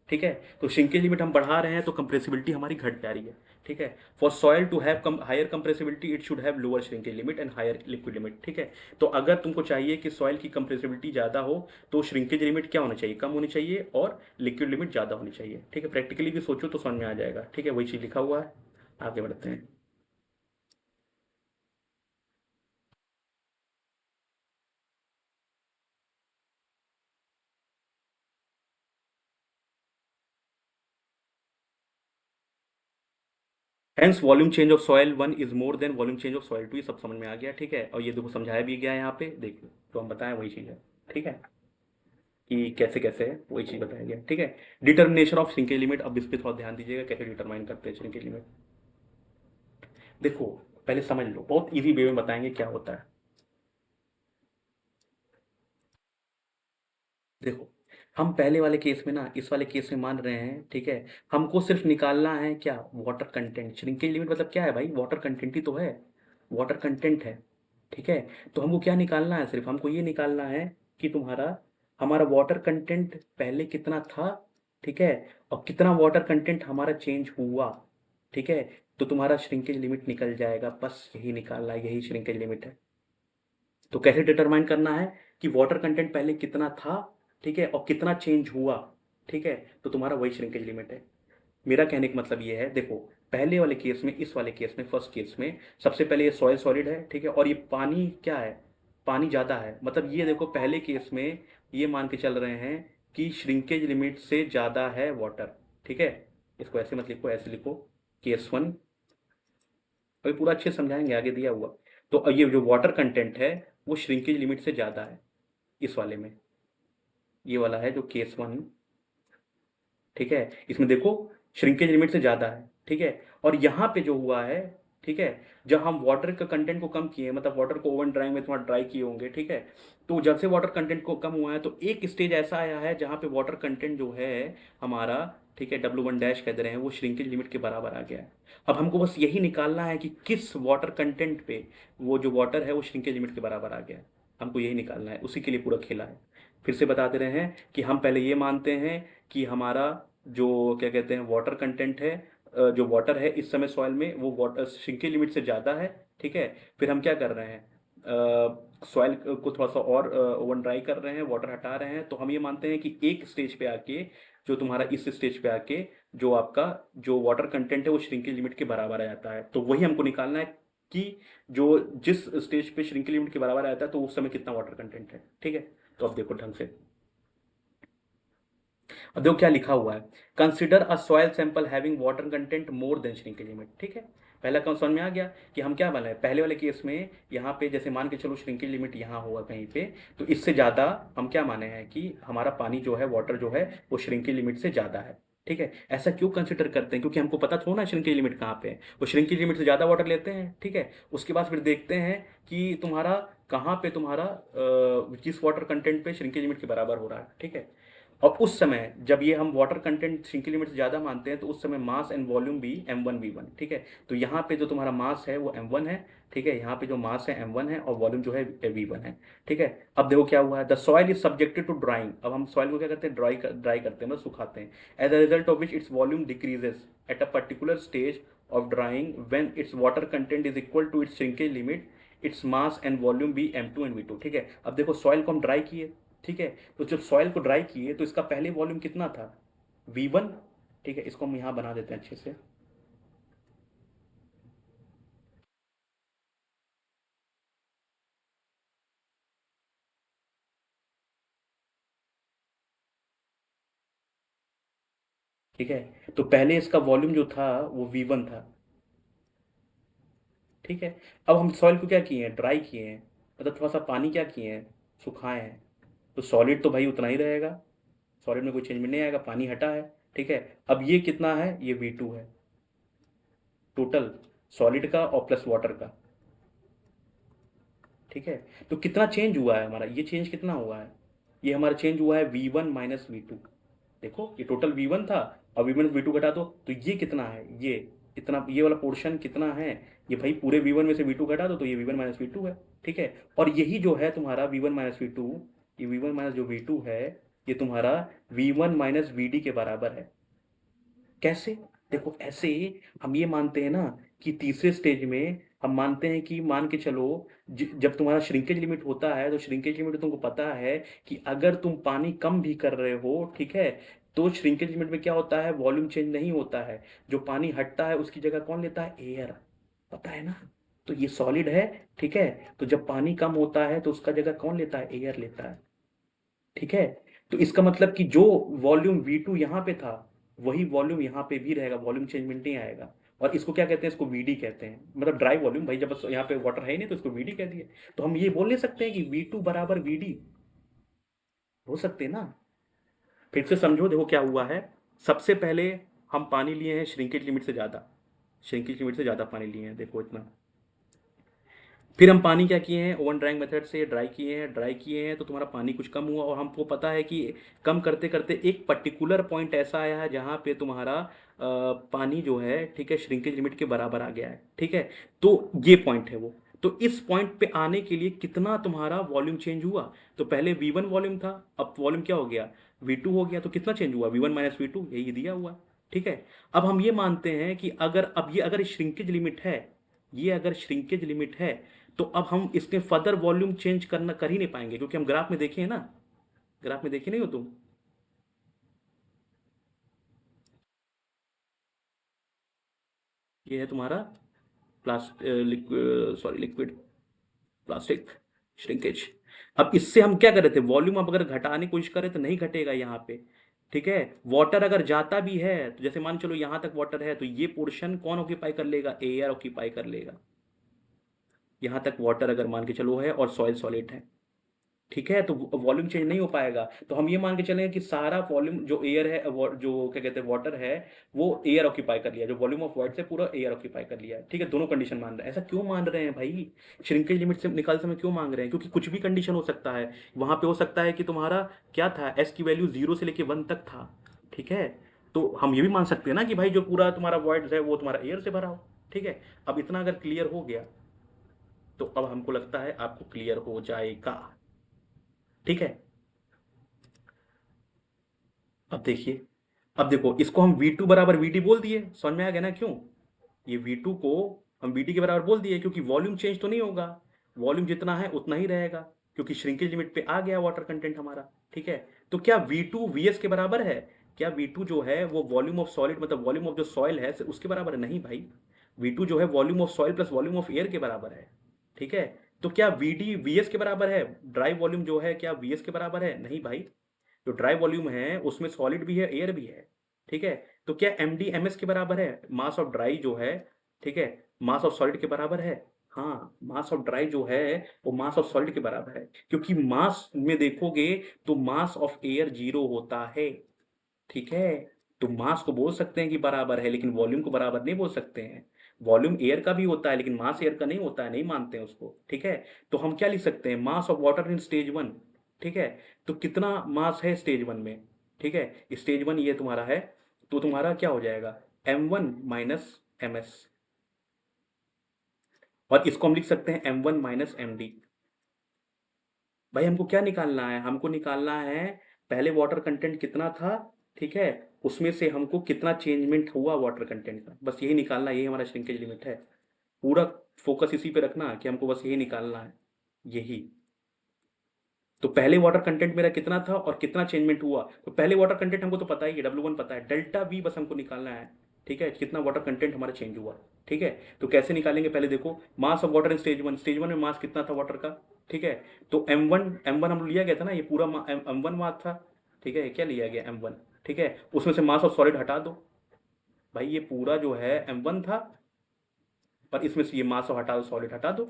ठीक है। तो श्रिंकेज लिमिट हम बढ़ा रहे हैं तो कंप्रेसिबिलिटी हमारी घट जा रही है, ठीक है। For soil to have higher compressibility it should have lower shrinkage limit and higher liquid limit, ठीक है। तो अगर तुमको चाहिए कि सॉइल की कंप्रेसिबिलिटी ज़्यादा हो तो श्रिंकेज लिमिट क्या होनी चाहिए, कम होनी चाहिए, और लिक्विड लिमिट ज़्यादा होनी चाहिए, ठीक है। प्रैक्टिकली भी सोचो तो समझ में आ जाएगा, ठीक है। वही चीज़ लिखा हुआ है, आगे बढ़ते हैं। Hence volume change of soil 1 is more than volume change of soil 2, ये सब समझ में आ गया, ठीक है। और ये देखो समझाया भी गया है यहाँ पे, देख लो तो हम बताएं वही चीज़ है, ठीक है, कि कैसे कैसे है वही चीज़ बताया गया, ठीक है। डिटर्मिनेशन ऑफ श्रिंकेज लिमिट, अब इस पे थोड़ा ध्यान दीजिएगा कैसे डिटरमाइन करते हैं श्रिंकेज लिमिट। देखो पहले समझ लो, बहुत इजी वे में बताएंगे क्या होता है। देखो हम पहले वाले केस में ना, इस वाले केस में मान रहे हैं, ठीक है। हमको सिर्फ निकालना है क्या, वाटर कंटेंट। श्रिंकेज लिमिट मतलब क्या है भाई, वाटर कंटेंट ही तो है, वाटर कंटेंट है, ठीक है। तो हमको क्या निकालना है, सिर्फ हमको ये निकालना है कि तुम्हारा, हमारा वाटर कंटेंट पहले कितना था, ठीक है, और कितना वाटर कंटेंट हमारा चेंज हुआ, ठीक है। तो तुम्हारा श्रिंकेज लिमिट निकल जाएगा, बस यही निकालना है, यही श्रिंकेज लिमिट है। तो कैसे डिटरमाइन करना है कि वाटर कंटेंट पहले कितना था, ठीक है, और कितना चेंज हुआ, ठीक है। तो तुम्हारा वही श्रिंकेज लिमिट है। मेरा कहने का मतलब ये है, देखो पहले वाले केस में, इस वाले केस में, फर्स्ट केस में, सबसे पहले ये सॉइल सॉलिड है, ठीक है, और ये पानी क्या है, पानी ज़्यादा है। मतलब ये देखो पहले केस में ये मान के चल रहे हैं कि श्रिंकेज लिमिट से ज़्यादा है वाटर, ठीक है। इसको ऐसे मत लिखो, ऐसे लिखो, केस वन। अभी पूरा अच्छे से समझाएंगे, आगे दिया हुआ। तो ये जो वाटर कंटेंट है वो श्रिंकेज लिमिट से ज़्यादा है इस वाले में, ये वाला है जो केस वन, ठीक है। इसमें देखो श्रिंकेज लिमिट से ज़्यादा है, ठीक है। और यहाँ पे जो हुआ है, ठीक है, जब हम वाटर का कंटेंट को कम किए, मतलब वाटर को ओवन ड्राइंग में थोड़ा ड्राई किए होंगे, ठीक है। तो जब से वाटर कंटेंट को कम हुआ है तो एक स्टेज ऐसा आया है जहाँ पे वाटर कंटेंट जो है हमारा, ठीक है, W1 डैश कह दे रहे हैं, वो श्रिंकेज लिमिट के बराबर आ गया है। अब हमको बस यही निकालना है कि किस वाटर कंटेंट पे वो जो वाटर है वो श्रिंकेज लिमिट के बराबर आ गया है। हमको यही निकालना है, उसी के लिए पूरा खेला है। फिर से बता दे रहे हैं कि हम पहले ये मानते हैं कि हमारा जो क्या कहते हैं वाटर कंटेंट है, जो वाटर है इस समय सॉइल में वो वाटर श्रिंकेज लिमिट से ज़्यादा है, ठीक है। फिर हम क्या कर रहे हैं, सॉइल को थोड़ा सा और ओवन ड्राई कर रहे हैं, वाटर हटा रहे हैं। तो हम ये मानते हैं कि एक स्टेज पे आके, जो तुम्हारा इस स्टेज पे आके जो आपका जो वाटर कंटेंट है वो श्रिंकेज लिमिट के बराबर आ जाता है। तो वही हमको निकालना है कि जो जिस स्टेज पे श्रिंकेज लिमिट के बराबर आ जाता है तो उस समय कितना वाटर कंटेंट है, ठीक है। तो अब देखो ढंग से, अब देखो क्या लिखा हुआ है, consider a soil sample having water content more than shrinkage limit. ठीक है, पहला कौन समझ में आ गया कि हम क्या वाला है, पहले वाले केस में यहाँ पे जैसे मान के चलो श्रिंकेज लिमिट यहाँ होगा कहीं पे, तो इससे ज़्यादा हम क्या माने हैं कि हमारा पानी जो है, वाटर जो है, वो श्रिंकेज लिमिट से ज़्यादा है। ठीक है, ऐसा क्यों कंसिडर करते हैं, क्योंकि हमको पता थोड़ा ना श्रिंकेज लिमिट कहाँ पे है, वो श्रिंकेज लिमिट से ज़्यादा वाटर लेते हैं। ठीक है, उसके बाद फिर देखते हैं कि तुम्हारा कहाँ पे तुम्हारा किस वाटर कंटेंट पे श्रिंकेज लिमिट के बराबर हो रहा है। ठीक है, और उस समय जब ये हम वाटर कंटेंट श्रिंकेज लिमिट से ज़्यादा मानते हैं, तो उस समय मास एंड वॉल्यूम भी m1v1। ठीक है, तो यहाँ पे जो तुम्हारा मास है वो m1 है। ठीक है, यहाँ पे जो मास है m1 है और वॉल्यूम जो है v1 है। ठीक है, अब देखो क्या हुआ है, the soil is subjected to drying. अब हम सॉइल को क्या करते हैं, ड्राई करते हैं, मतलब सुखाते हैं। As a result of which its volume decreases at a particular stage of drying when its water content is equal to its shrinkage limit, its mass and volume be m2 and v2। ठीक है, अब देखो सॉइल को हम ड्राई किए। ठीक है, तो जब सॉइल को ड्राई किए तो इसका पहले वॉल्यूम कितना था, V1। ठीक है, इसको हम यहाँ बना देते हैं अच्छे से। ठीक है, तो पहले इसका वॉल्यूम जो था वो V1 था। ठीक है, अब हम सॉइल को क्या किए हैं, ड्राई किए हैं, मतलब थोड़ा सा पानी क्या किए हैं, सुखाए हैं। तो सॉलिड तो भाई उतना ही रहेगा, सॉलिड में कोई चेंजमेंट नहीं आएगा, पानी हटा है। ठीक है, अब ये कितना है, ये V2 है, टोटल सॉलिड का और प्लस वाटर का। ठीक है, तो कितना चेंज हुआ है हमारा, ये चेंज कितना हुआ है, ये हमारा चेंज हुआ है V1 माइनस V2। देखो ये टोटल V1 था, और V1 V2 घटा दो तो ये कितना है, ये इतना, ये वाला पोर्शन कितना है, ये भाई पूरे V1 में से V2 घटा दो तो ये V1 माइनस V2 है। ठीक है, और यही जो है तुम्हारा V1 माइनस V2, ये V1 माइनस जो V2 है, ये तुम्हारा V1 माइनस VD के बराबर है। कैसे, देखो ऐसे हम ये मानते हैं ना कि तीसरे स्टेज में हम मानते हैं कि मान के चलो, जब तुम्हारा श्रिंकेज लिमिट होता है, तो श्रिंकेज लिमिट तुमको पता है कि अगर तुम पानी कम भी कर रहे हो, ठीक है, तो श्रिंकेज लिमिट में क्या होता है, वॉल्यूम चेंज नहीं होता है, जो पानी हटता है उसकी जगह कौन लेता है, एयर। पता है ना, तो ये सॉलिड है। ठीक है, तो जब पानी कम होता है तो उसका जगह कौन लेता है, एयर लेता है। ठीक है, तो इसका मतलब कि जो वॉल्यूम V2 यहाँ पे था, वही वॉल्यूम यहाँ पे भी रहेगा, वॉल्यूम चेंजमेंट नहीं आएगा। और इसको क्या कहते हैं, इसको VD कहते हैं, मतलब ड्राई वॉल्यूम। भाई जब यहाँ पे वाटर है ही नहीं तो इसको VD कह दिए। तो हम ये बोल नहीं सकते हैं कि V2 बराबर VD, हो सकते हैं ना। फिर से समझो, देखो क्या हुआ है, सबसे पहले हम पानी लिए हैं श्रिंकेज लिमिट से ज़्यादा, श्रिंकेज लिमिट से ज़्यादा पानी लिए हैं, देखो इतना। फिर हम पानी क्या किए हैं, ओवन ड्राइंग मेथड से ड्राई किए हैं, ड्राई किए हैं तो तुम्हारा पानी कुछ कम हुआ, और हमको पता है कि कम करते करते एक पर्टिकुलर पॉइंट ऐसा आया है जहाँ पे तुम्हारा पानी जो है, ठीक है, श्रिंकेज लिमिट के बराबर आ गया है। ठीक है, तो ये पॉइंट है वो। तो इस पॉइंट पे आने के लिए कितना तुम्हारा वॉल्यूम चेंज हुआ, तो पहले V1 वॉल्यूम था, अब वॉल्यूम क्या हो गया, V2 हो गया, तो कितना चेंज हुआ, V1 माइनस V2, यही दिया हुआ। ठीक है, अब हम ये मानते हैं कि अगर अब ये अगर श्रिंकेज लिमिट है, ये अगर श्रिंकेज लिमिट है, तो अब हम इसमें फर्दर वॉल्यूम चेंज करना कर ही नहीं पाएंगे, क्योंकि हम ग्राफ में देखे हैं ना, ग्राफ में देखे नहीं हो तुम, ये है तुम्हारा लिक्विड प्लास्टिक श्रिंकेज। अब इससे हम क्या कर रहे थे, वॉल्यूम अब अगर घटाने की कोशिश करें तो नहीं घटेगा यहाँ पे। ठीक है, वाटर अगर जाता भी है, तो जैसे मान चलो यहाँ तक वाटर है, तो ये पोर्शन कौन ऑक्यूपाई कर लेगा, एयर ऑक्यूपाई कर लेगा। यहाँ तक वाटर अगर मान के चलो है और सॉइल सॉलिड है, ठीक है, तो वॉल्यूम चेंज नहीं हो पाएगा। तो हम ये मान के चलेंगे कि सारा वॉल्यूम जो एयर है, जो क्या कहते हैं वाटर है, वो एयर ऑक्यूपाई कर लिया, जो वॉल्यूम ऑफ वाटर से पूरा एयर ऑक्यूपाई कर लिया है। ठीक है, दोनों कंडीशन मान रहे हैं। ऐसा क्यों मान रहे हैं भाई, श्रिंकेज लिमिट से निकालते समय क्यों मांग रहे हैं, क्योंकि कुछ भी कंडीशन हो सकता है। वहां पे हो सकता है कि तुम्हारा क्या था, एस की वैल्यू 0 से लेके 1 तक था। ठीक है, तो हम ये भी मान सकते हैं ना कि भाई जो पूरा तुम्हारा वॉइड है वो तुम्हारा एयर से भरा हो। ठीक है, अब इतना अगर क्लियर हो गया, तो अब हमको लगता है आपको क्लियर हो जाएगा। ठीक है, अब देखिए, अब देखो इसको हम V2 बराबर VD बोल दिए, समझ में आ गया ना क्यों, ये V2 को हम VD के बराबर बोल दिए, क्योंकि वॉल्यूम चेंज तो नहीं होगा, वॉल्यूम जितना है उतना ही रहेगा, क्योंकि श्रिंकेज लिमिट पे आ गया वाटर कंटेंट हमारा। ठीक है, तो क्या V2 VS के बराबर है, क्या V2 जो है वो वॉल्यूम ऑफ सॉलिड, मतलब वॉल्यूम ऑफ जो सॉइल है उसके बराबर है, नहीं भाई। V2 जो है volume of soil plus volume of air के बराबर है। ठीक है, तो क्या VD VS के बराबर है, ड्राई वॉल्यूम जो है क्या VS के बराबर है, नहीं भाई। जो ड्राई वॉल्यूम है उसमें सॉलिड भी है, एयर भी है, ठीक है। तो क्या एम डी एम एस के बराबर है? मास ऑफ ड्राई जो है, ठीक है, मास ऑफ सॉलिड के बराबर है। हाँ, मास ऑफ ड्राई जो है वो मास ऑफ सॉलिड के बराबर है, क्योंकि मास में देखोगे तो मास ऑफ एयर 0 होता है, ठीक है। तो मास को बोल सकते हैं कि बराबर है, लेकिन वॉल्यूम को बराबर नहीं बोल सकते हैं। वॉल्यूम एयर का भी होता है, लेकिन मास एयर का नहीं होता है, नहीं मानते हैं उसको, ठीक है। तो हम क्या लिख सकते हैं? मास ऑफ वाटर इन स्टेज 1, ठीक है। तो कितना मास है स्टेज 1 में, ठीक है, स्टेज 1 ये तुम्हारा है, तो तुम्हारा क्या हो जाएगा? m1 माइनस ms, और इसको हम लिख सकते हैं m1 माइनस md। भाई हमको क्या निकालना है? हमको निकालना है पहले वाटर कंटेंट कितना था, ठीक है, उसमें से हमको कितना चेंजमेंट हुआ वाटर कंटेंट का, बस यही निकालना है, यही हमारा श्रिंकेज लिमिट है। पूरा फोकस इसी पे रखना कि हमको बस यही निकालना है, यही। तो पहले वाटर कंटेंट मेरा कितना था और कितना चेंजमेंट हुआ, तो पहले वाटर कंटेंट हमको तो पता ही है, W1 पता है, डेल्टा वी बस हमको निकालना है, ठीक है, कितना वाटर कंटेंट हमारा चेंज हुआ, ठीक है। तो कैसे निकालेंगे? पहले देखो, मास ऑफ वाटर इन स्टेज 1 में मास कितना था वाटर का, ठीक है। तो M1 हम लिया गया था ना, ये पूरा M1 मास था, ठीक है, क्या लिया गया? M1, ठीक है। उसमें से मास ऑफ सॉलिड हटा दो, भाई ये पूरा जो है M1 था, और इसमें से ये मास ऑफ हटा दो, सॉलिड हटा दो,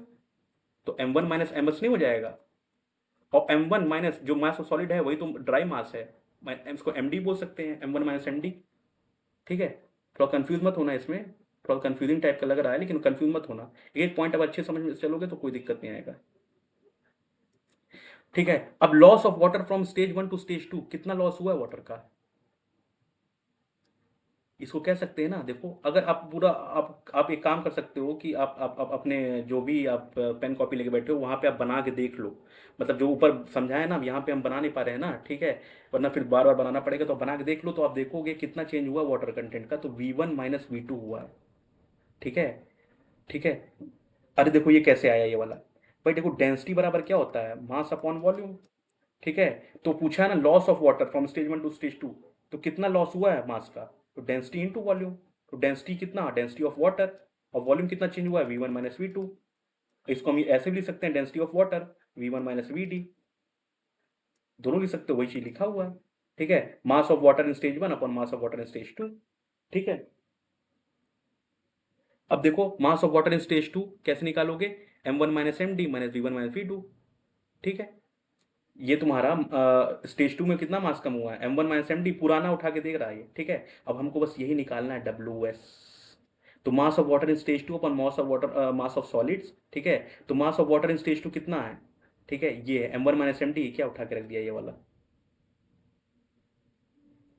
तो M1 माइनस एम एस नहीं हो जाएगा? और M1 माइनस जो मास ऑफ सॉलिड है वही तो ड्राई मास है, इसको MD बोल सकते हैं, M1 माइनस MD, ठीक है। थोड़ा कंफ्यूज मत होना इसमें, थोड़ा कंफ्यूजिंग टाइप का लग रहा है, लेकिन कंफ्यूज मत होना, एक पॉइंट अब अच्छे समझ में चलोगे तो कोई दिक्कत नहीं आएगा, ठीक है। अब loss of water from stage 1 to stage 2, कितना लॉस हुआ है वाटर का, इसको कह सकते हैं ना। देखो, अगर आप पूरा आप एक काम कर सकते हो कि आप अपने जो भी आप पेन कॉपी लेके बैठे हो वहाँ पे आप बना के देख लो, मतलब जो ऊपर समझाया ना, यहाँ पे हम बना नहीं पा रहे हैं ना, ठीक है, वरना फिर बार बार बनाना पड़ेगा, तो आप बना के देख लो तो आप देखोगे कितना चेंज हुआ वाटर कंटेंट का, तो V1 माइनस V2 हुआ है, ठीक है, ठीक है। अरे देखो ये कैसे आया ये वाला, भाई देखो डेंसिटी बराबर क्या होता है? मास अपॉन वॉल्यूम, ठीक है। तो पूछा है ना loss of water from stage 1 to stage 2, तो कितना लॉस हुआ है मास का? तो डेंसिटी इनटू वॉल्यूम, तो डेंसिटी कितना, डेंसिटी ऑफ वाटर, और वॉल्यूम कितना चेंज हुआ है? V1 minus V2। इसको हम ऐसे भी लिख सकते हैं, density of water V1 minus VD, दोनों लिख सकते हो, वही चीज लिखा हुआ है, ठीक है। Mass of water in stage 1 upon mass of water in stage 2, ठीक है। अब देखो मास ऑफ वाटर इन स्टेज 2 कैसे निकालोगे? M1 minus MD minus V1 minus V2, ठीक है। ये तुम्हारा स्टेज 2 में कितना मास कम हुआ है? M1 माइनस MD, पुराना उठा के देख रहा है ये, ठीक है। अब हमको बस यही निकालना है WS, तो मास of water in stage 2 upon mass of water, mass of solids, ठीक है। तो मास ऑफ वाटर इन स्टेज 2 कितना है, ठीक है, ये है M1 माइनस MD, क्या उठा के रख दिया ये वाला,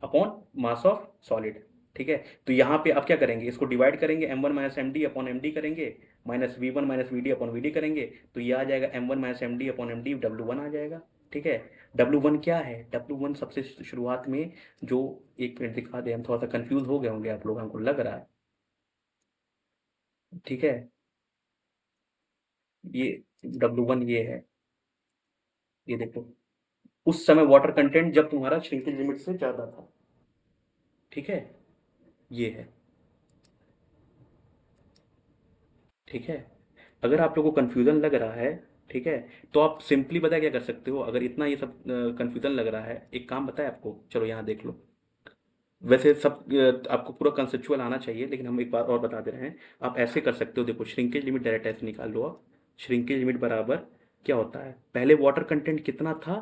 अपॉन मास ऑफ सॉलिड, ठीक है। तो यहाँ पे आप क्या करेंगे? इसको डिवाइड करेंगे, M1 minus MD upon MD करेंगे, minus V1 minus VD upon VD करेंगे, तो ये आ जाएगा M1 minus MD upon MD, W1 आ जाएगा, ठीक है। W1 क्या है? W1 सबसे शुरुआत में जो, एक मिनट दिखा दे, हम थोड़ा सा कंफ्यूज हो गए होंगे आप लोग, हमको लग रहा है, ठीक है। ये W1 ये है, ये देखो, उस समय वाटर कंटेंट जब तुम्हारा श्रिंकेज लिमिट से ज्यादा था, ठीक है, ये है, ठीक है। अगर आप लोगों को कन्फ्यूज़न लग रहा है, ठीक है, तो आप सिंपली पता है क्या कर सकते हो? अगर इतना ये सब कन्फ्यूज़न लग रहा है, एक काम बताए आपको, चलो यहाँ देख लो। वैसे सब आपको पूरा कंसेप्चुअल आना चाहिए, लेकिन हम एक बार और बता दे रहे हैं। आप ऐसे कर सकते हो, देखो श्रिंकेज लिमिट डायरेक्ट ऐसे निकाल लो आप। श्रिंकेज लिमिट बराबर क्या होता है? पहले वाटर कंटेंट कितना था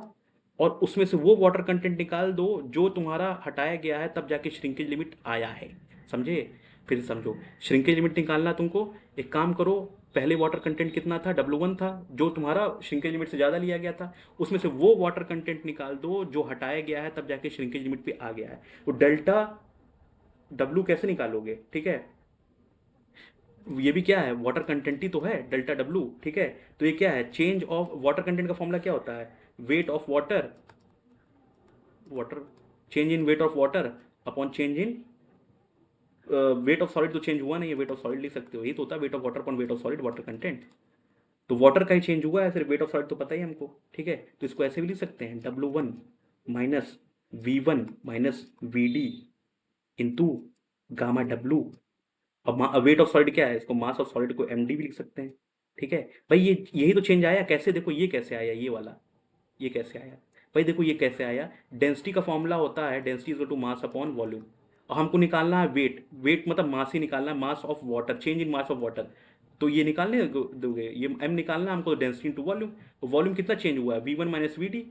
और उसमें से वो वाटर कंटेंट निकाल दो जो तुम्हारा हटाया गया है, तब जाके श्रिंकेज लिमिट आया है, समझे? फिर समझो, श्रिंकेज लिमिट निकालना तुमको, एक काम करो, पहले वाटर कंटेंट कितना था? W1 था, जो तुम्हारा श्रिंकेज लिमिट से ज़्यादा लिया गया था, उसमें से वो वाटर कंटेंट निकाल दो जो हटाया गया है, तब जाके श्रिंकेज लिमिट पे आ गया है। तो डेल्टा W कैसे निकालोगे, ठीक है, ये भी क्या है? वाटर कंटेंट ही तो है, डेल्टा W, ठीक है। तो ये क्या है? चेंज ऑफ वाटर कंटेंट का फॉर्मूला क्या होता है? Wait of water, water, change in weight of water upon change in weight of solid, तो चेंज हुआ नहीं है, वेट ऑफ सॉलिड लिख सकते हो, ये तो होता है wait of water upon weight of solid, water content. तो वाटर का ही चेंज हुआ है, सिर्फ वेट ऑफ सॉलिड तो पता ही है हमको, ठीक है। तो इसको ऐसे भी लिख सकते हैं, W1 minus V1 minus VD into gamma W। अब वेट ऑफ सॉलिड क्या है? इसको मास ऑफ सॉलिड को MD भी लिख सकते हैं, ठीक है। भाई ये यही तो चेंज आया, कैसे? देखो ये कैसे आया, ये वाला, ये कैसे आया? भाई देखो ये कैसे आया, डेंसिटी का फॉर्मूला होता है density is to mass upon volume, और हमको निकालना है वेट, वेट मतलब मास ही निकालना है, mass of water, change in mass of water. तो ये निकालने दोगे, ये एम निकालना है हमको, डेंसिटी इंटू वॉल्यूम। वॉल्यूम कितना चेंज हुआ है, V one minus V D.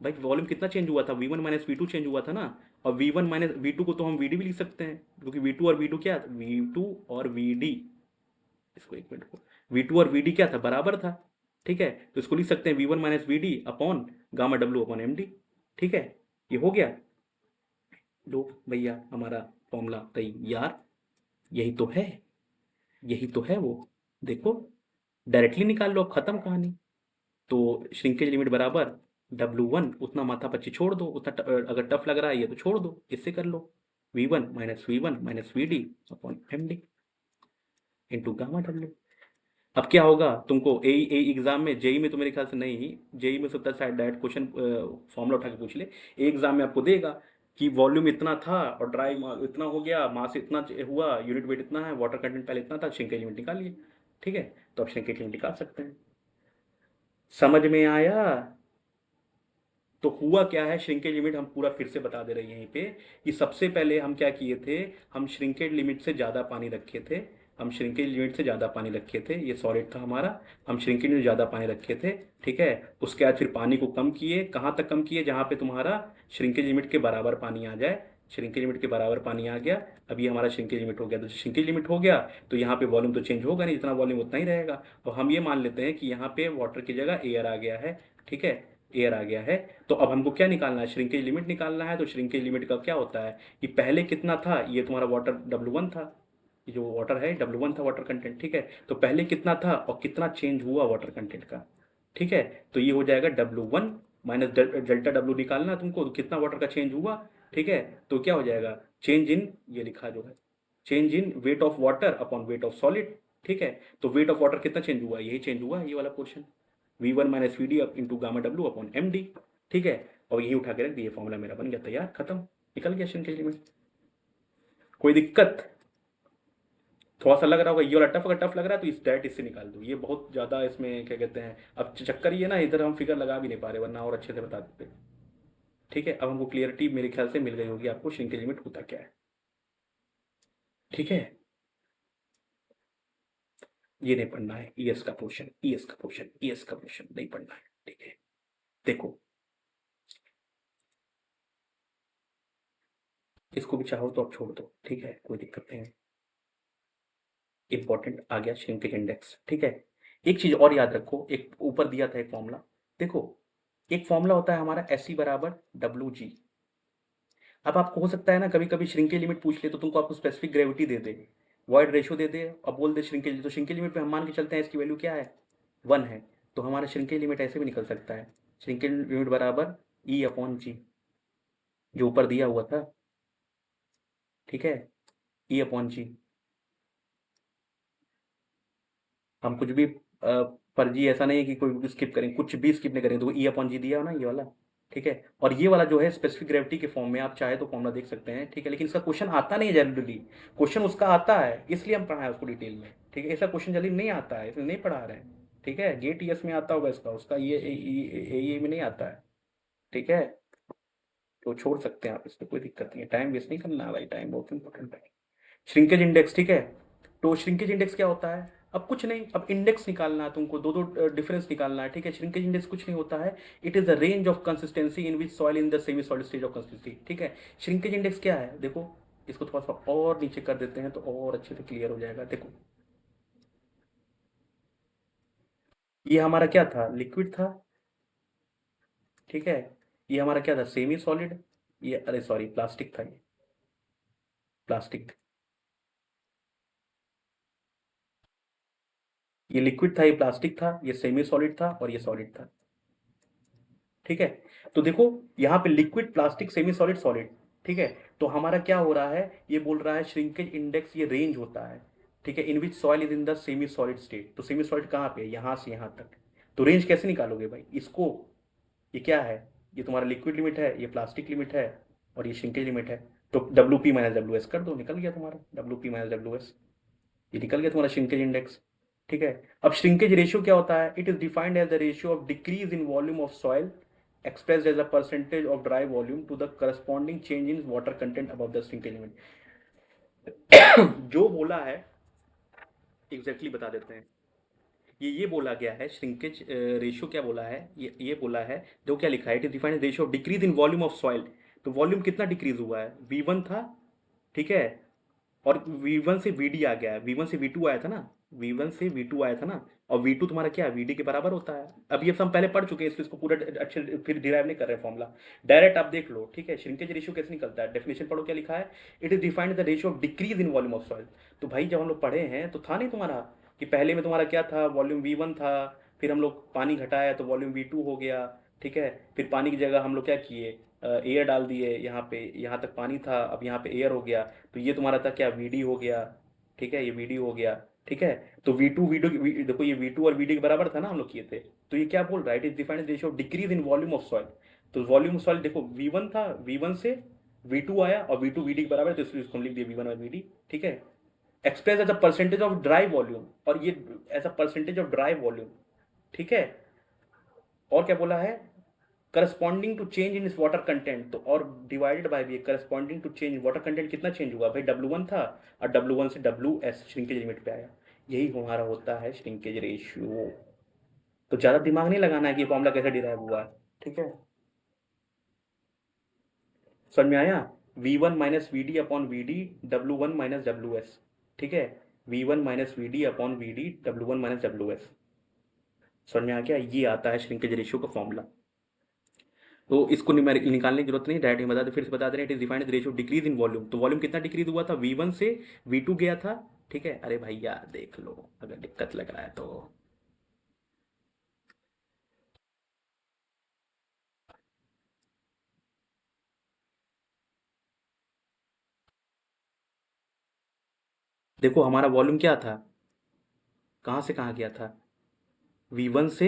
भाई वॉल्यूम कितना चेंज हुआ था, V one minus V two change हुआ था ना। और V one minus V two को तो हम वी डी भी लिख सकते हैं, क्योंकि वी टू और वी टू क्या, वी टू और वी डी, इसको एक मिनट को, वी टू और वी डी क्या था, बराबर था। ठीक है, तो इसको लिख सकते हैं V one minus V D upon gamma W upon M D. ठीक है, ये हो गया। लो भैया हमारा फॉर्मूला तैयार, यही तो है, यही तो है वो, देखो डायरेक्टली निकाल लो, अब खत्म कहानी। तो श्रिंकेज लिमिट बराबर W1, उतना माथा पच्ची छोड़ दो, उतना अगर टफ लग रहा है ये तो छोड़ दो, इससे कर लो, V1 minus V D upon M D into gamma W. अब क्या होगा तुमको, ए एग्जाम में, जेई में तो मेरे ख्याल से नहीं, जेई में सकता है शायद डायरेक्ट क्वेश्चन फॉर्मूला उठा के पूछ ले। ए एग्जाम में आपको देगा कि वॉल्यूम इतना था और ड्राई इतना हो गया, मास इतना हुआ, यूनिट वेट इतना है, वाटर कंटेंट पहले इतना था, श्रिंकेज लिमिट निकालिए। ठीक है, तो आप श्रिंकेज लिमिट निकाल सकते हैं। समझ में आया? तो हुआ क्या है, श्रिंकेज लिमिट हम पूरा फिर से बता दे रहे हैं यहीं पे, कि सबसे पहले हम क्या किए थे, हम श्रिंकेज लिमिट से ज़्यादा पानी रखे थे, हम श्रिंकेज लिमिट से ज़्यादा पानी रखे थे, ये सॉलिड था हमारा, हम श्रिंकेज लिमिट ज़्यादा पानी रखे थे। ठीक है, उसके बाद फिर पानी को कम किए, कहाँ तक कम किए, जहाँ पे तुम्हारा श्रिंकेज लिमिट के बराबर पानी आ जाए, श्रिंकेज लिमिट के बराबर पानी आ गया, अभी हमारा श्रिंकेज लिमिट हो गया, तो श्रिंकेज लिमिट हो गया तो यहाँ पे वॉल्यूम तो चेंज होगा नहीं, जितना वॉल्यूम उतना ही रहेगा। और हम ये मान लेते हैं कि यहाँ पे वाटर की जगह एयर आ गया है। ठीक है, एयर आ गया है। तो अब हमको क्या निकालना है, श्रिंकेज लिमिट निकालना है। तो श्रिंकेज लिमिट का क्या होता है कि पहले कितना था, ये तुम्हारा वाटर W1 था, ये जो वाटर है W1 था वाटर कंटेंट। ठीक है, तो पहले कितना था और कितना चेंज हुआ वाटर कंटेंट का। ठीक है, तो ये हो जाएगा W1 माइनस डेल्टा W निकालना है तुमको, तो कितना वाटर का चेंज हुआ। ठीक है, तो क्या हो जाएगा, चेंज इन, ये लिखा जो है, change in weight of water upon weight of solid. ठीक है, तो वेट ऑफ वाटर कितना चेंज हुआ, यही चेंज हुआ ये वाला portion, V1 minus V D into gamma W upon M D. ठीक है, और यही उठा के रख दिए, फॉर्मूला मेरा बन गया तैयार, खत्म, निकल गया श्रिंकेज लिमिट। कोई दिक्कत? थोड़ा सा लग रहा होगा ये वाला टफ, अगर टफ लग रहा है तो इस डायरेक्ट इससे निकाल दो, ये बहुत ज़्यादा इसमें क्या कहते हैं, अब चक्कर ये ना, इधर हम फिगर लगा भी नहीं पा रहे, वरना और अच्छे से बता देते। ठीक है, अब हमको क्लियरिटी मेरे ख्याल से मिल गई होगी आपको, श्रिंकेज लिमिट होता क्या है। ठीक है, ये नहीं पढ़ना है, ईएस का पोर्शन, ईएस का पोर्शन, ईएस का पोर्शन नहीं पढ़ना है। ठीक है, देखो इसको भी चाहो तो आप छोड़ दो, ठीक है, कोई दिक्कत नहीं है। इंपॉर्टेंट आ गया श्रिंकेज इंडेक्स। ठीक है, एक चीज और याद रखो, एक ऊपर दिया था एक फॉर्मूला, देखो एक फॉर्मूला होता है हमारा एस सी बराबर डब्ल्यू जी। अब आपको हो सकता है ना कभी कभी श्रिंकेज लिमिट पूछ ले तो तुमको आपको स्पेसिफिक ग्रेविटी दे दे, वॉइड रेशियो दे दे और बोल दे श्रिंकेज, तो श्रिंकेज लिमिट पे हम मान के चलते हैं इसकी वैल्यू क्या है, 1 है, तो हमारा श्रिंकेज लिमिट ऐसे भी निकल सकता है, श्रिंकेज लिमिट बराबर ई अपॉन जी, जो ऊपर दिया हुआ था। ठीक है, ई अपॉन जी, हम कुछ भी फर्जी ऐसा नहीं है कि कोई स्किप करें, कुछ भी स्किप नहीं करें, तो ई अपॉन जी दिया हो ना ये वाला। ठीक है, और ये वाला जो है स्पेसिफिक ग्रेविटी के फॉर्म में, आप चाहे तो फॉर्मूला देख सकते हैं। ठीक है, लेकिन इसका क्वेश्चन आता नहीं है जनरली, क्वेश्चन उसका आता है इसलिए हम पढ़ाए उसको डिटेल में। ठीक है, ऐसा क्वेश्चन जल्दी नहीं आता है, इसलिए नहीं पढ़ा रहे हैं। ठीक है, गेट ईएस में आता होगा इसका, उसका ये में नहीं आता है। ठीक है, तो छोड़ सकते हैं आप, इसमें कोई दिक्कत नहीं है, टाइम वेस्ट नहीं करना है भाई, टाइम बहुत इंपॉर्टेंट है। श्रिंकेज इंडेक्स, ठीक है, तो श्रिंकेज इंडेक्स क्या होता है, अब कुछ नहीं, अब इंडेक्स निकालना है तुमको, दो दो डिफरेंस निकालना है। ठीक है, श्रिंकेज इंडेक्स कुछ नहीं होता है, it is the range of consistency in which soil in the semi solid stage of consistency. ठीक है, श्रिंकेज इंडेक्स क्या है, देखो इसको थोड़ा सा और नीचे कर देते हैं तो और अच्छे से क्लियर हो जाएगा। देखो ये हमारा क्या था, लिक्विड था। ठीक है, ये हमारा क्या था, सेमी सॉलिड, ये अरे सॉरी प्लास्टिक था, ये प्लास्टिक, ये लिक्विड था, ये प्लास्टिक था, ये सेमी सॉलिड था और ये सॉलिड था। ठीक है, तो देखो यहाँ पे liquid, plastic, semi solid, solid. ठीक है, तो हमारा क्या हो रहा है, ये बोल रहा है श्रिंकेज इंडेक्स ये रेंज होता है। ठीक है, in which soil is in the semi solid state, तो सेमी सॉलिड कहाँ पे है, यहाँ से यहाँ तक। तो रेंज कैसे निकालोगे भाई इसको, ये क्या है, ये तुम्हारा लिक्विड लिमिट है, ये प्लास्टिक लिमिट है और ये श्रिंकेज लिमिट है। तो W P minus W S कर दो, निकल गया तुम्हारा W P minus W S, ये निकल गया तुम्हारा श्रिंकेज इंडेक्स। ठीक है, अब श्रिंकेज रेशियो क्या होता है, it is defined as the ratio of decrease in volume of soil expressed as a percentage of dry volume to the corresponding change in water content above the shrinkage limit। जो बोला है एग्जैक्टली बता देते हैं। ये बोला गया है श्रिंकेज रेशियो, क्या बोला है, ये बोला है, जो क्या लिखा है, it is defined ratio of decrease in volume of soil. तो वॉल्यूम कितना डिक्रीज हुआ है, V1 था, ठीक है, और V1 से VD आ गया है, V1 से V2 आया था ना, V1 से V2 आया था ना, और V2 तुम्हारा क्या है, VD के बराबर होता है। अब ये सब हम पहले पढ़ चुके हैं, इसको पूरा अच्छे फिर डिराइव नहीं कर रहे फॉर्मूला, डायरेक्ट आप देख लो, ठीक है। श्रिंकेज रेशियो कैसे निकलता है, डेफिनेशन पढ़ो क्या लिखा है, it is defined the ratio of decrease in volume of soil. तो भाई जब हम लोग पढ़े हैं तो था नहीं तुम्हारा कि पहले में तुम्हारा क्या था, वॉल्यूम V1 था, फिर हम लोग पानी घटाया तो वॉल्यूम V2 हो गया, ठीक है। फिर पानी की जगह हम लोग क्या किए, एयर डाल दिए, यहाँ पे यहाँ तक पानी था, अब यहाँ पे एयर हो गया, तो ये तुम्हारा था क्या, VD हो गया, ठीक है, ये VD हो गया, ठीक है। तो V2 वीडो देखो, ये V2 और VD के बराबर था ना, हम लोग किए थे। तो ये क्या बोल रहा है, it is defined ratio of decrease in volume of soil. तो वॉल्यूम ऑफ सॉइल देखो, V1 था, V1 से V2 आया, और V2 VD के बराबर है, तो इसलिए इसको हम लिख दिया V1 और VD, ठीक है। Express as a percentage of dry volume, और ये as a percentage of dry volume, ठीक है। और क्या बोला है, corresponding to change in water content, तो और डिवाइडेड बाय भी corresponding to change water content, कितना चेंज हुआ भाई, W1 था, और W1 से WS श्रिंकेज लिमिट पे आया। यही हमारा होता है श्रिंकेज रेशियो। तो ज़्यादा दिमाग नहीं लगाना है कि फॉर्मूला कैसे डिराइव हुआ है, ठीक है। समझ में आया, V1 minus V D upon V D, W1 minus WS, ठीक है। V1 minus V D upon V D, W1 minus WS। समझ में आ गया, ये आता है श्रिंकेज रेशियो का फॉर्मूला। तो इसको निकालने की जरूरत नहीं, डायरेक्ट बता दे, फिर से बता दे रहे हैं, it is defined ratio decrease in volume. तो वॉल्यूम कितना डिक्रीज हुआ था, V1 से V2 गया था, ठीक है। अरे भैया देख लो अगर दिक्कत लग रहा है तो। देखो हमारा वॉल्यूम क्या था, कहाँ से कहाँ गया था, V1 से,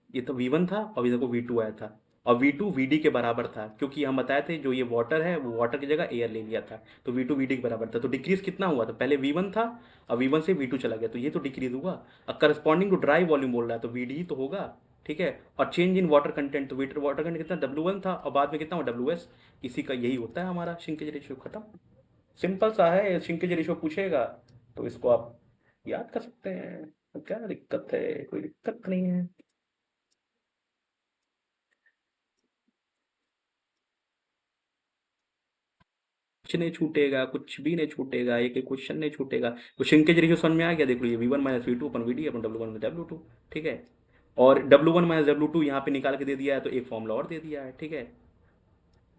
ये तो V1 था, और ये देखो V2 आया था, और V2 VD के बराबर था, क्योंकि हम बताए थे जो ये वाटर है वो वाटर की जगह एयर ले लिया था, तो V2 VD के बराबर था। तो डिक्रीज कितना हुआ था, पहले V1 था, और V1 से V2 चला गया, तो ये तो डिक्रीज हुआ। और करस्पॉन्डिंग टू ड्राई वॉल्यूम बोल रहा है, तो VD ही तो होगा, ठीक है। और चेंज इन वाटर कंटेंट, तो वाटर कंटेंट कितना, W1 था, और बाद में कितना हुआ, WS। इसी का यही होता है हमारा श्रिंकेज रेशियो, खत्म। सिंपल सा है, श्रिंकेज रेशियो पूछेगा तो इसको आप याद कर सकते हैं, तो क्या दिक्कत है, कोई दिक्कत नहीं है। कुछ नहीं छूटेगा, कुछ भी नहीं छूटेगा, एक एक क्वेश्चन नहीं छूटेगा। तो श्रिंकेज रेशियो समझ में आ गया, देख लो, ये V1 माइनस V2 अपन VD अपन W1 में W2, ठीक है। और W1 माइनस W2 यहाँ पे निकाल के दे दिया है, तो एक फॉर्मूला और दे दिया है, ठीक है।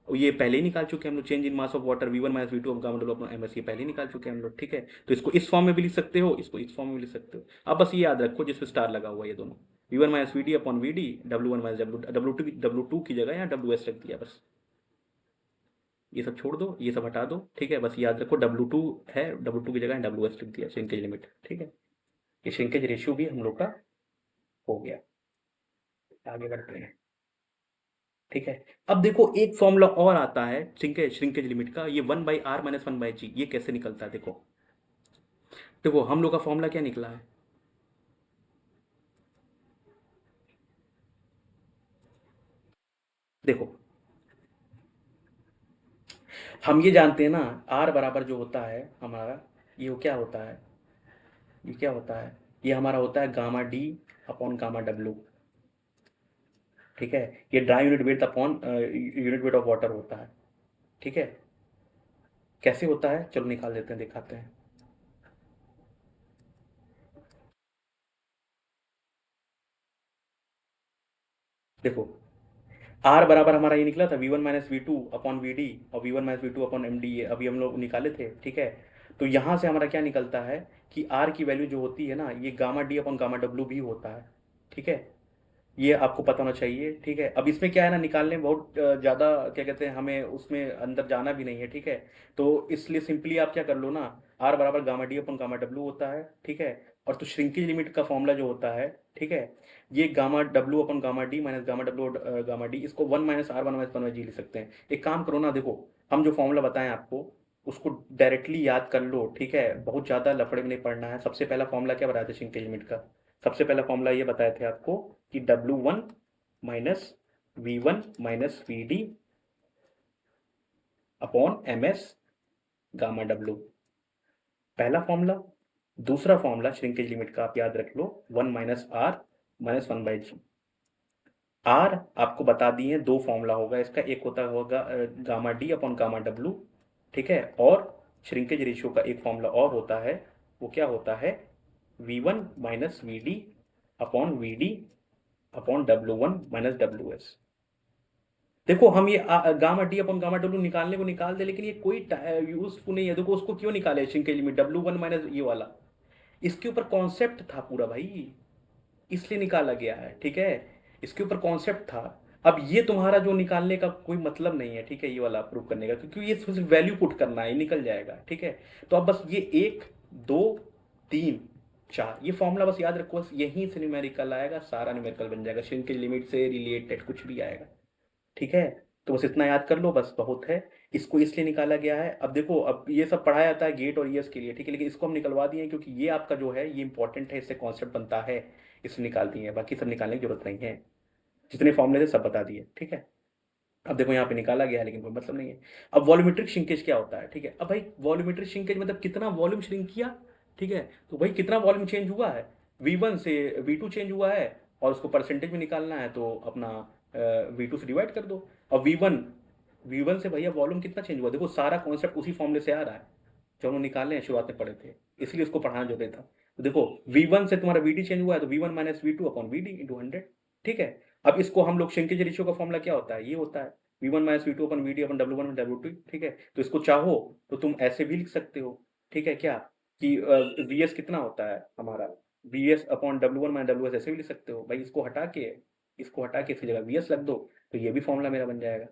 और ये पहले ही निकाल चुके हैं हम लोग, change in mass of water V1 minus V2 gamma W अपना MS, ये पहले ही निकाल चुके हैं हम लोग, ठीक है। तो इसको इस फॉर्म में भी लिख सकते हो, इसको इस फॉर्म में भी लिख सकते हो। अब बस ये याद रखो जिसमें स्टार लगा हुआ है, ये दोनों V1 minus V D upon V D, W1 minus W2 की जगह यहाँ WS रख दिया बस। ये सब छोड़ दो, ये सब हटा दो, ठीक है। बस याद रखो W2 है, W2 की जगह WS लिख दिया, श्रिंकेज लिमिट, ठीक है। ये श्रिंकेज रेशियो भी हम लोग का हो गया। आगे बढ़ते हैं, ठीक है। अब देखो एक फॉर्मूला और आता है श्रिंकेज लिमिट का, ये 1/r माइनस 1/g, ये कैसे निकलता है, देखो। देखो हम लोग का फॉर्मूला क्या निकला है, देखो हम ये जानते हैं ना, r बराबर जो होता है हमारा, ये क्या होता है, ये क्या होता है, ये हमारा होता है gamma D upon gamma W, ठीक है। ये dry unit weight upon unit weight of water होता है, ठीक है। कैसे होता है, चलो निकाल देते हैं, दिखाते हैं। देखो आर बराबर हमारा ये निकला था V1 minus V two upon V D, और V1 minus V two upon M D, ये अभी हम लोग निकाले थे, ठीक है। तो यहाँ से हमारा क्या निकलता है कि आर की वैल्यू जो होती है ना, ये gamma D upon gamma W भी होता है, ठीक है। ये आपको पता होना चाहिए, ठीक है। अब इसमें क्या है ना, निकालने में बहुत ज़्यादा क्या कहते हैं, हमें उसमें अंदर जाना भी नहीं है, ठीक है। तो इसलिए सिंपली आप क्या कर लो ना, आर बराबर गामा डी अपन गामा डब्ल्यू होता है, ठीक है। और तो श्रिंकेज लिमिट का फॉर्मूला जो होता है, ठीक है, ये गामा डब्ल्यू अपन gamma D minus gamma W gamma D, इसको 1 - R 1 - 1/g लिख सकते हैं। एक काम करो ना, देखो हम जो फॉर्मूला बताएं आपको, उसको डायरेक्टली याद कर लो, ठीक है। बहुत ज़्यादा लफड़े में नहीं पड़ना है। सबसे पहला फॉर्मूला क्या बताया था श्रिंकेज लिमिट का, सबसे पहला फॉर्मूला ये बताए थे आपको कि W1 minus V1 minus VD upon MS gamma W। पहला फॉर्मूला। दूसरा फॉर्मूला श्रिंकेज लिमिट का आप याद रख लो, 1 minus R minus 1/g। R आपको बता दिए हैं, दो फॉर्मूला होगा इसका, एक होगा gamma D upon gamma W, ठीक है, और श्रिंकेज रेशियो का एक फॉर्मूला और होता है, वो क्या होता है, V1 minus VD upon VD upon W1 minus WS। देखो हम ये gamma D upon gamma W निकालने को निकाल दे, लेकिन ये कोई यूजफुल नहीं है। देखो उसको क्यों निकाले श्रिंकेज लिमिट, W1 माइनस ये वाला, इसके ऊपर कॉन्सेप्ट था पूरा भाई, इसलिए निकाला गया है, ठीक है, इसके ऊपर कॉन्सेप्ट था। अब ये तुम्हारा जो निकालने का कोई मतलब नहीं है, ठीक है, ये वाला प्रूव करने का, क्योंकि ये सिर्फ वैल्यू पुट करना है, ये निकल जाएगा, ठीक है। तो अब बस ये 1 2 3 4 ये फॉर्मूला बस याद रखो, बस यहीं से न्यूमेरिकल आएगा, सारा न्यूमेरिकल बन जाएगा, श्रिंकेज लिमिट से रिलेटेड कुछ भी आएगा, ठीक है। तो बस इतना याद कर लो, बस बहुत है। इसको इसलिए निकाला गया है। अब देखो, अब ये सब पढ़ाया जाता है गेट और ईएस के लिए, ठीक है, लेकिन इसको हम निकलवा दिए हैं क्योंकि ये आपका जो है ये इंपॉर्टेंट है, इससे कॉन्सेप्ट बनता है, इससे निकाल दिए हैं, बाकी सब निकालने की जरूरत नहीं है। जितने फॉर्मूले थे सब बता दिए, ठीक है। अब देखो यहाँ पे निकाला गया है, लेकिन कोई मतलब नहीं है। अब वॉल्यूमेट्रिक श्रिंकेज क्या होता है, ठीक है। अब भाई वॉल्यूमेट्रिक श्रिंकेज मतलब कितना वॉल्यूम श्रिंक किया, ठीक है, तो भाई कितना वॉल्यूम चेंज हुआ है, V1 से V2 चेंज हुआ है, और उसको परसेंटेज में निकालना है, तो अपना V2 से डिवाइड कर दो। और V1 से भैया वॉल्यूम कितना चेंज हुआ, देखो सारा कॉन्सेप्ट उसी फॉर्मूले से आ रहा है जो हम लोग निकाले हैं, शुरुआत में पढ़े थे, इसलिए उसको पढ़ाना जरूरी था। तो देखो V1 से तुम्हारा VD चेंज हुआ है, तो V1 minus V2 upon VD into 100, ठीक है। अब इसको हम लोग श्रिंकेज रेशियो का फॉर्मूला क्या होता है, ये होता है V1 माइनस V2 अपन VD अपन W1 W2, ठीक है। तो इसको चाहो तो तुम ऐसे भी लिख सकते हो, ठीक है, क्या कि VS कितना होता है हमारा, VS upon W1 minus WS, ऐसे भी लिख सकते हो भाई। इसको हटा के इसकी जगह VS रख दो, तो ये भी फॉर्मूला मेरा बन जाएगा,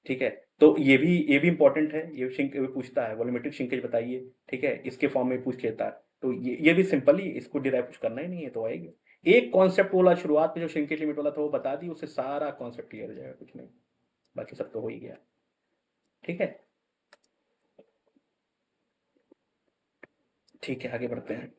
ठीक है। तो ये भी इंपॉर्टेंट है, ये श्रिंक भी पूछता है, वॉल्यूमेट्रिक श्रिंकेज बताइए, ठीक है, इसके फॉर्म में पूछ लेता है। तो ये भी सिंपल ही, इसको डिराइव कुछ करना ही नहीं है, तो आएगी। एक कॉन्सेप्ट वाला शुरुआत में जो श्रिंकेज लिमिट वाला था वो बता दी, उससे सारा कॉन्सेप्ट क्लियर हो जाएगा, कुछ नहीं, बाकी सब तो हो ही गया, ठीक है। ठीक है, आगे बढ़ते हैं।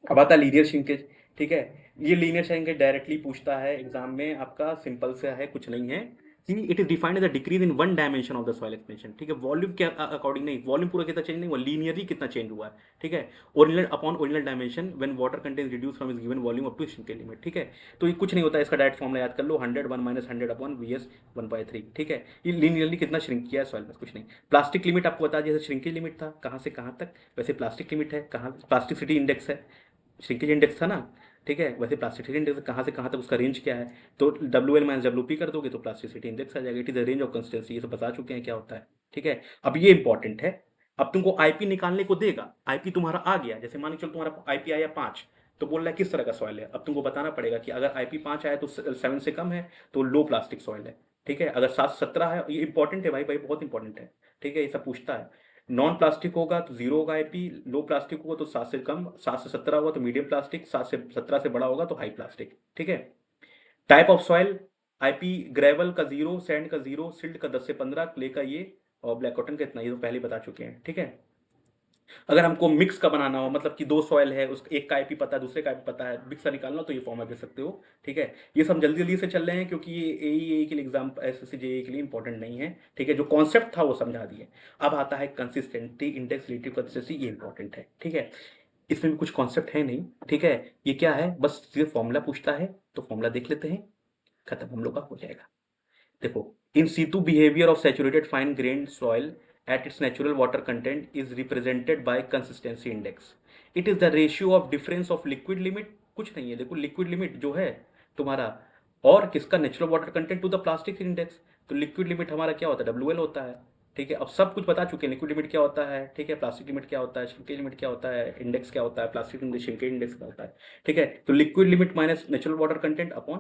अब आता है लीनियर श्रिंकेज, ठीक है। ये लीनियर श्रिंकेज डायरेक्टली पूछता है एग्जाम में आपका, सिंपल से है, कुछ नहीं है कि it is defined as a decrease in one dimension of the soil expansion, ठीक है। वॉल्यूम के अकॉर्डिंग नहीं, वॉल्यूम पूरा कितना चेंज नहीं हुआ, लीनियरली कितना चेंज हुआ है, ठीक है। Original upon original dimension when water content reduce from is given volume up to shrinkage limit, ठीक है। तो ये कुछ नहीं होता है, इसका डायरेक्ट फॉर्मूला याद कर लो, 100 1 माइनस 100 अपॉन VS 1/3, ठीक है। ये लीनियरली कितना श्रिंक किया है सॉइल में, कुछ नहीं। प्लास्टिक लिमिट आपको बता दिया, जैसे श्रिंकेज लिमिट था कहाँ से कहाँ तक, वैसे प्लास्टिक लिमिट है, कहाँ प्लास्टिसिटी इंडेक्स है, श्रिंकेज इंडेक्स था ना, ठीक है, वैसे प्लास्टिसिटी इंडेक्स कहाँ से कहाँ तक, उसका रेंज क्या है, तो WL माइनस WP कर दोगे तो प्लास्टिसिटी इंडेक्स आ जाएगा। It is the range of consistency, ये सब बता चुके हैं क्या होता है, ठीक है। अब ये इंपॉर्टेंट है, अब तुमको IP निकालने को देगा, IP तुम्हारा आ गया, जैसे मान के चलो तुम्हारा IP आया 5, तो बोल रहा है किस तरह का सॉइल है, अब तुमको बताना पड़ेगा कि अगर IP 5 आया तो 7 से कम है तो लो प्लास्टिक सॉइल है, ठीक है। अगर 7 से 17 है, ये इंपॉर्टेंट है भाई भाई, बहुत इंपॉर्टेंट है, ठीक है, ये सब पूछता है। नॉन प्लास्टिक होगा तो 0 होगा IP, लो प्लास्टिक होगा तो 7 से कम, 7 से 17 होगा तो मीडियम प्लास्टिक, 7 से 17 से बड़ा होगा तो हाई प्लास्टिक, ठीक है। Type of soil, IP gravel का 0, सैंड का 0, सिल्ट का 10 से 15, क्ले का ये, और ब्लैक कॉटन का इतना, ये तो पहले बता चुके हैं, ठीक है। अगर हमको मिक्स का बनाना हो, मतलब कि दो सॉइल है, उस एक का IP पता है दूसरे का IP पता है, मिक्स का निकालना हो तो ये फॉर्मूला दे सकते हो, ठीक है। ये सब जल्दी जल्दी से चल रहे हैं क्योंकि ये AE के लिए एग्जाम, SSC JEE के लिए इंपॉर्टेंट नहीं है, ठीक है। जो कॉन्सेप्ट था वो समझा दिए। अब आता है कंसिस्टेंसी इंडेक्स, रिलेटिव कंसिस्टेंसी, ये इंपॉर्टेंट है, ठीक है। इसमें भी कुछ कॉन्सेप्ट है नहीं, ठीक है। ये क्या है, बस सिर्फ फॉर्मूला पूछता है, तो फॉर्मूला देख लेते हैं, खत्म हम लोग का हो जाएगा। देखो, in situ behaviour of saturated fine grained soil at its natural water content is represented by consistency index. It is the ratio of difference of liquid limit, कुछ नहीं है, देखो लिक्विड लिमिट जो है तुम्हारा, और किसका, natural water content to the plastic index. तो लिक्विड लिमिट हमारा क्या होता है, WL होता है, ठीक है। अब सब कुछ बता चुके हैं, लिक्विड लिमिट क्या होता है, ठीक है, प्लास्टिक लिमिट क्या होता है, श्रिंकेज लिमिट क्या होता है, इंडेक्स क्या होता है, प्लास्टिक श्रिंकेज इंडेक्स क्या होता है, ठीक है। तो liquid limit minus natural water content upon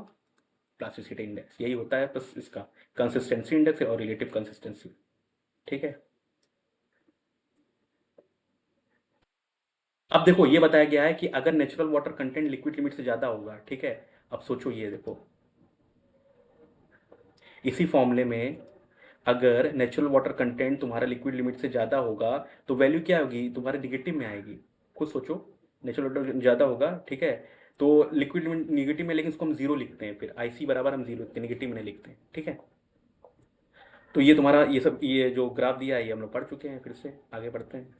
plasticity index, यही होता है बस इसका कंसिस्टेंसी इंडेक्स और रिलेटिव कंसिस्टेंसी, ठीक है। अब देखो ये बताया गया है कि अगर natural water content liquid limit से ज़्यादा होगा, ठीक है। अब सोचो, ये देखो इसी फॉर्मूले में अगर नेचुरल वाटर कंटेंट तुम्हारा लिक्विड लिमिट से ज़्यादा होगा तो वैल्यू क्या होगी, तुम्हारे निगेटिव में आएगी। खुद सोचो, नेचुरल वाटर ज़्यादा होगा, ठीक है, तो लिक्विड निगेटिव में लेकिन इसको हम जीरो लिखते हैं, फिर IC बराबर हम जीरो लिखते हैं, निगेटिव में नहीं लिखते हैं, ठीक है। तो ये तुम्हारा ये सब ये जो ग्राफ दिया है ये हम लोग पढ़ चुके हैं, फिर से आगे बढ़ते हैं।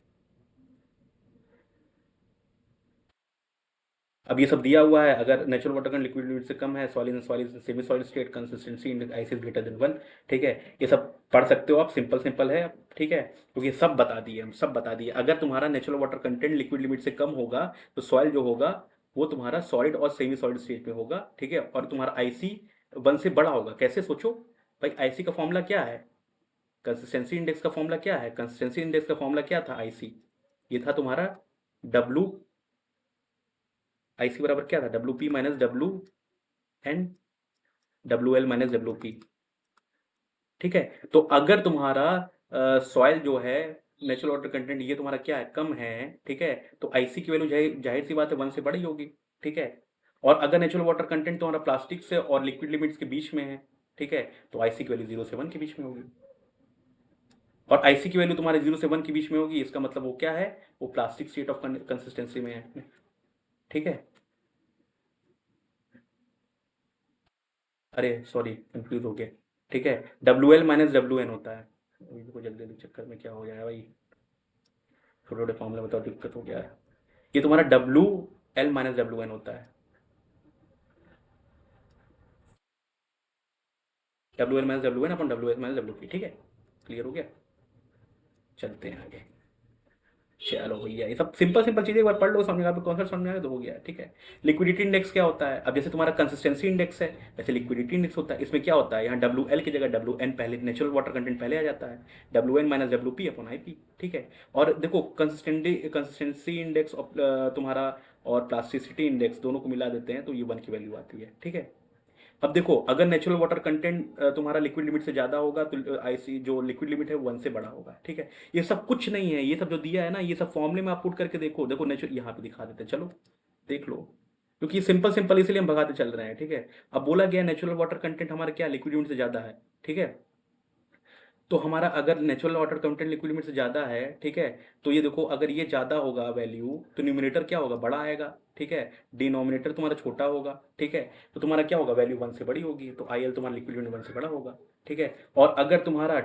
अब ये सब दिया हुआ है, अगर natural water content liquid limit से कम है, solid semi solid state consistency index IC greater than 1, ठीक है। ये सब पढ़ सकते हो आप, सिंपल सिंपल है, ठीक है। क्योंकि ये सब बता दिए, हम सब बता दिए। अगर तुम्हारा natural water content liquid limit से कम होगा तो सॉइल जो होगा वो तुम्हारा सॉलिड और सेमी सॉलिड स्टेट में होगा, ठीक है। और तुम्हारा IC 1 से बड़ा होगा। कैसे, सोचो भाई, IC का फॉर्मूला क्या है, कंसिस्टेंसी इंडेक्स का फॉर्मूला क्या है, कंसिस्टेंसी इंडेक्स का फॉर्मूला क्या था IC, ये था तुम्हारा डब्लू, IC बराबर क्या था, WP minus WN, WL minus WP, ठीक है। तो अगर तुम्हारा सॉइल जो है नेचुरल वाटर कंटेंट ये तुम्हारा क्या है, कम है, ठीक है, तो IC की वैल्यू जाहिर सी बात है 1 से बड़ी होगी, ठीक है। और अगर नेचुरल वाटर कंटेंट तुम्हारा प्लास्टिक से और लिक्विड लिमिट्स के बीच में है, ठीक है, तो IC की वैल्यू 0 से 1 के बीच में होगी। और IC की वैल्यू तुम्हारे 0 से 1 के बीच में होगी, इसका मतलब वो क्या है, वो प्लास्टिक स्टेट ऑफ कंसिस्टेंसी में है, ठीक है। अरे सॉरी, कंफ्यूज हो गया, ठीक है। WL माइनस WN होता है, को जल्दी जल्दी चक्कर में क्या हो जाए भाई, छोटे छोटे फॉर्मूले बताओ, दिक्कत हो गया है। ये तुम्हारा WL माइनस WN होता है, WL माइनस WN अपन WS माइनस WP, ठीक है। क्लियर हो गया, चलते हैं आगे। चलो भैया, ये सब सिंपल सिंपल चीजें एक बार पढ़ लो, समझ में कॉन्सेप्ट समझ में आया तो हो गया, ठीक है। लिक्विडिटी इंडेक्स क्या होता है, अब जैसे तुम्हारा कंसिस्टेंसी इंडेक्स है वैसे लिक्विडिटी इंडेक्स होता है। इसमें क्या होता है, यहाँ WL की जगह WN पहले, नेचुरल वाटर कंटेंट पहले आ जाता है, WN minus WP upon IP, ठीक है। और देखो कंसिस्टेंसी इंडेक्स तुम्हारा और प्लास्टिसिटी इंडेक्स दोनों को मिला देते हैं तो ये 1 की वैल्यू आती है, ठीक है। अब देखो, अगर नेचुरल वाटर कंटेंट तुम्हारा लिक्विड लिमिट से ज़्यादा होगा तो IC जो लिक्विड लिमिट है वो 1 से बड़ा होगा, ठीक है। ये सब कुछ नहीं है, ये सब जो दिया है ना, ये सब फॉर्मूले में आप पुट करके देखो, देखो नेचुरल यहाँ पे दिखा देते हैं, चलो देख लो। क्योंकि सिंपल सिंपल इसलिए हम भगाते चल रहे हैं, ठीक है। अब बोला गया नेचुरल वाटर कंटेंट हमारा क्या लिक्विड लिमिट से ज़्यादा है, ठीक है। तो हमारा अगर natural water content liquid limit से ज़्यादा है, ठीक है, तो ये देखो अगर ये ज़्यादा होगा वैल्यू तो न्यूमिनेटर क्या होगा, बड़ा आएगा, ठीक है। डिनोमिनेटर तुम्हारा छोटा होगा, ठीक है। तो तुम्हारा क्या होगा, वैल्यू 1 से बड़ी होगी, तो IL तुम्हारा लिक्विड लिमिट 1 से बड़ा होगा, ठीक है। और अगर तुम्हारा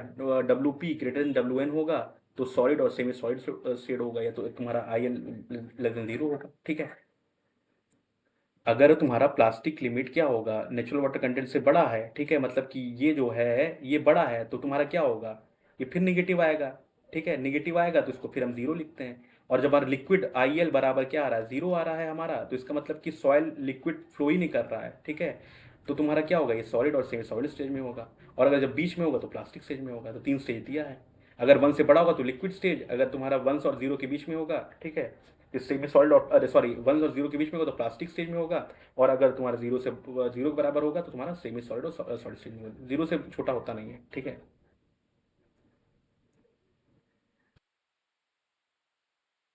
WP ग्रेटर देन WN होगा तो सॉलिड और सेमी सॉलिड स्टेट होगा, या तो तुम्हारा IL लेस देन 0 होगा, ठीक है। अगर तुम्हारा प्लास्टिक लिमिट क्या होगा, नेचुरल वाटर कंटेंट से बड़ा है, ठीक है, मतलब कि ये जो है ये बड़ा है, तो तुम्हारा क्या होगा, ये फिर निगेटिव आएगा, ठीक है। निगेटिव आएगा तो इसको फिर हम जीरो लिखते हैं। और जब हमारा लिक्विड IL बराबर क्या आ रहा है, जीरो आ रहा है हमारा, तो इसका मतलब कि सॉइल लिक्विड फ्लो ही नहीं कर रहा है, ठीक है। तो तुम्हारा क्या होगा, ये सॉलिड और सेमी सॉलिड स्टेज में होगा। और अगर जब बीच में होगा तो प्लास्टिक स्टेज में होगा। तो 3 स्टेज दिया है। अगर 1 से बड़ा होगा तो लिक्विड स्टेज, अगर तुम्हारा 1 और 0 के बीच में होगा, ठीक है, इससे में सॉलिड और अरे सॉरी 1 और 0 के बीच में होगा तो प्लास्टिक स्टेज में होगा। और अगर तुम्हारा 0 के बराबर होगा तो तुम्हारा सेमी सॉलिड और सॉलिड स्टेज में होगा। 0 से छोटा होता नहीं है, ठीक है।